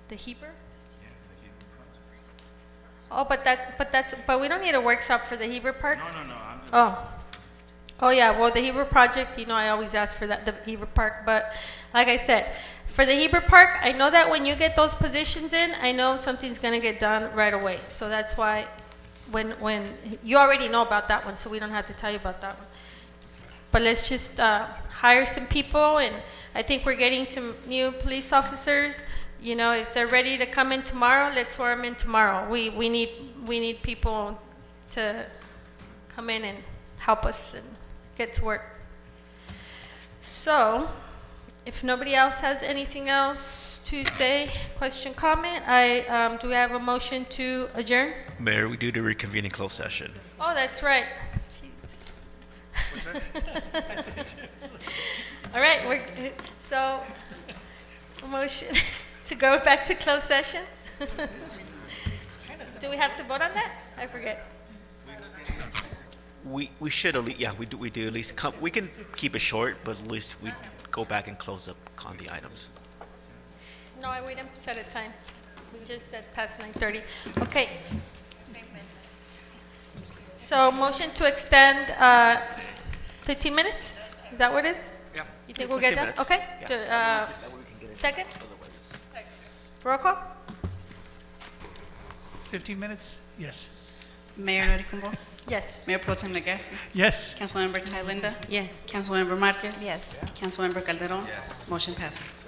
Speaker 1: The Heber? Oh, but we don't need a workshop for the Heber Park? No. Oh yeah, well, the Heber project, you know, I always ask for that, the Heber Park, but like I said, for the Heber Park, I know that when you get those positions in, I know something's gonna get done right away. So that's why when you already know about that one, so we don't have to tell you about that one. But let's just hire some people, and I think we're getting some new police officers. You know, if they're ready to come in tomorrow, let's swear them in tomorrow. We need people to come in and help us and get to work. So, if nobody else has anything else to say, question, comment, do we have a motion to adjourn?
Speaker 7: Mayor, we do the reconvening closed session.
Speaker 1: Oh, that's right. All right, so a motion to go back to closed session. Do we have to vote on that? I forget.
Speaker 7: We should at least, yeah, we do at least come, we can keep it short, but at least we go back and close up on the items.
Speaker 1: No, we didn't set a time. We just said past 9:30. Okay. So motion to extend 15 minutes? Is that what it is?
Speaker 9: Yeah.
Speaker 1: You think we'll get
Speaker 7: 15
Speaker 1: done?
Speaker 7: minutes.
Speaker 1: Okay. Second? Roll call?
Speaker 3: 15 minutes? Yes.
Speaker 2: Mayor Noricumbo?
Speaker 1: Yes.
Speaker 2: Mayor Pro Tem Legaspi?
Speaker 3: Yes.
Speaker 2: Councilmember Thalinda?
Speaker 16: Yes.
Speaker 2: Councilmember Marquez?
Speaker 15: Yes.
Speaker 2: Councilmember Calderon? Motion passes.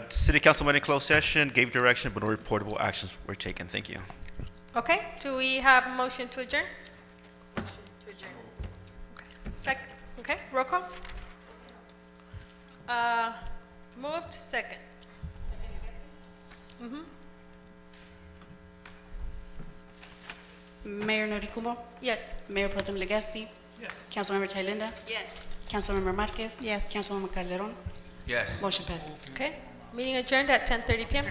Speaker 7: City Council met in closed session, gave direction, but no reportable actions were taken. Thank you.
Speaker 1: Okay, do we have a motion to adjourn? Okay, roll call. Moved, second.
Speaker 4: Mayor Noricumbo,
Speaker 1: Yes.
Speaker 4: Mayor Pro Tem Legaspi,
Speaker 3: Yes.
Speaker 4: Councilmember Thalinda,
Speaker 16: Yes.
Speaker 4: Councilmember Marquez,
Speaker 15: Yes.
Speaker 4: Councilmember Calderon,
Speaker 5: Yes.
Speaker 4: motion passes.
Speaker 1: Okay, meeting adjourned at 10:30 PM.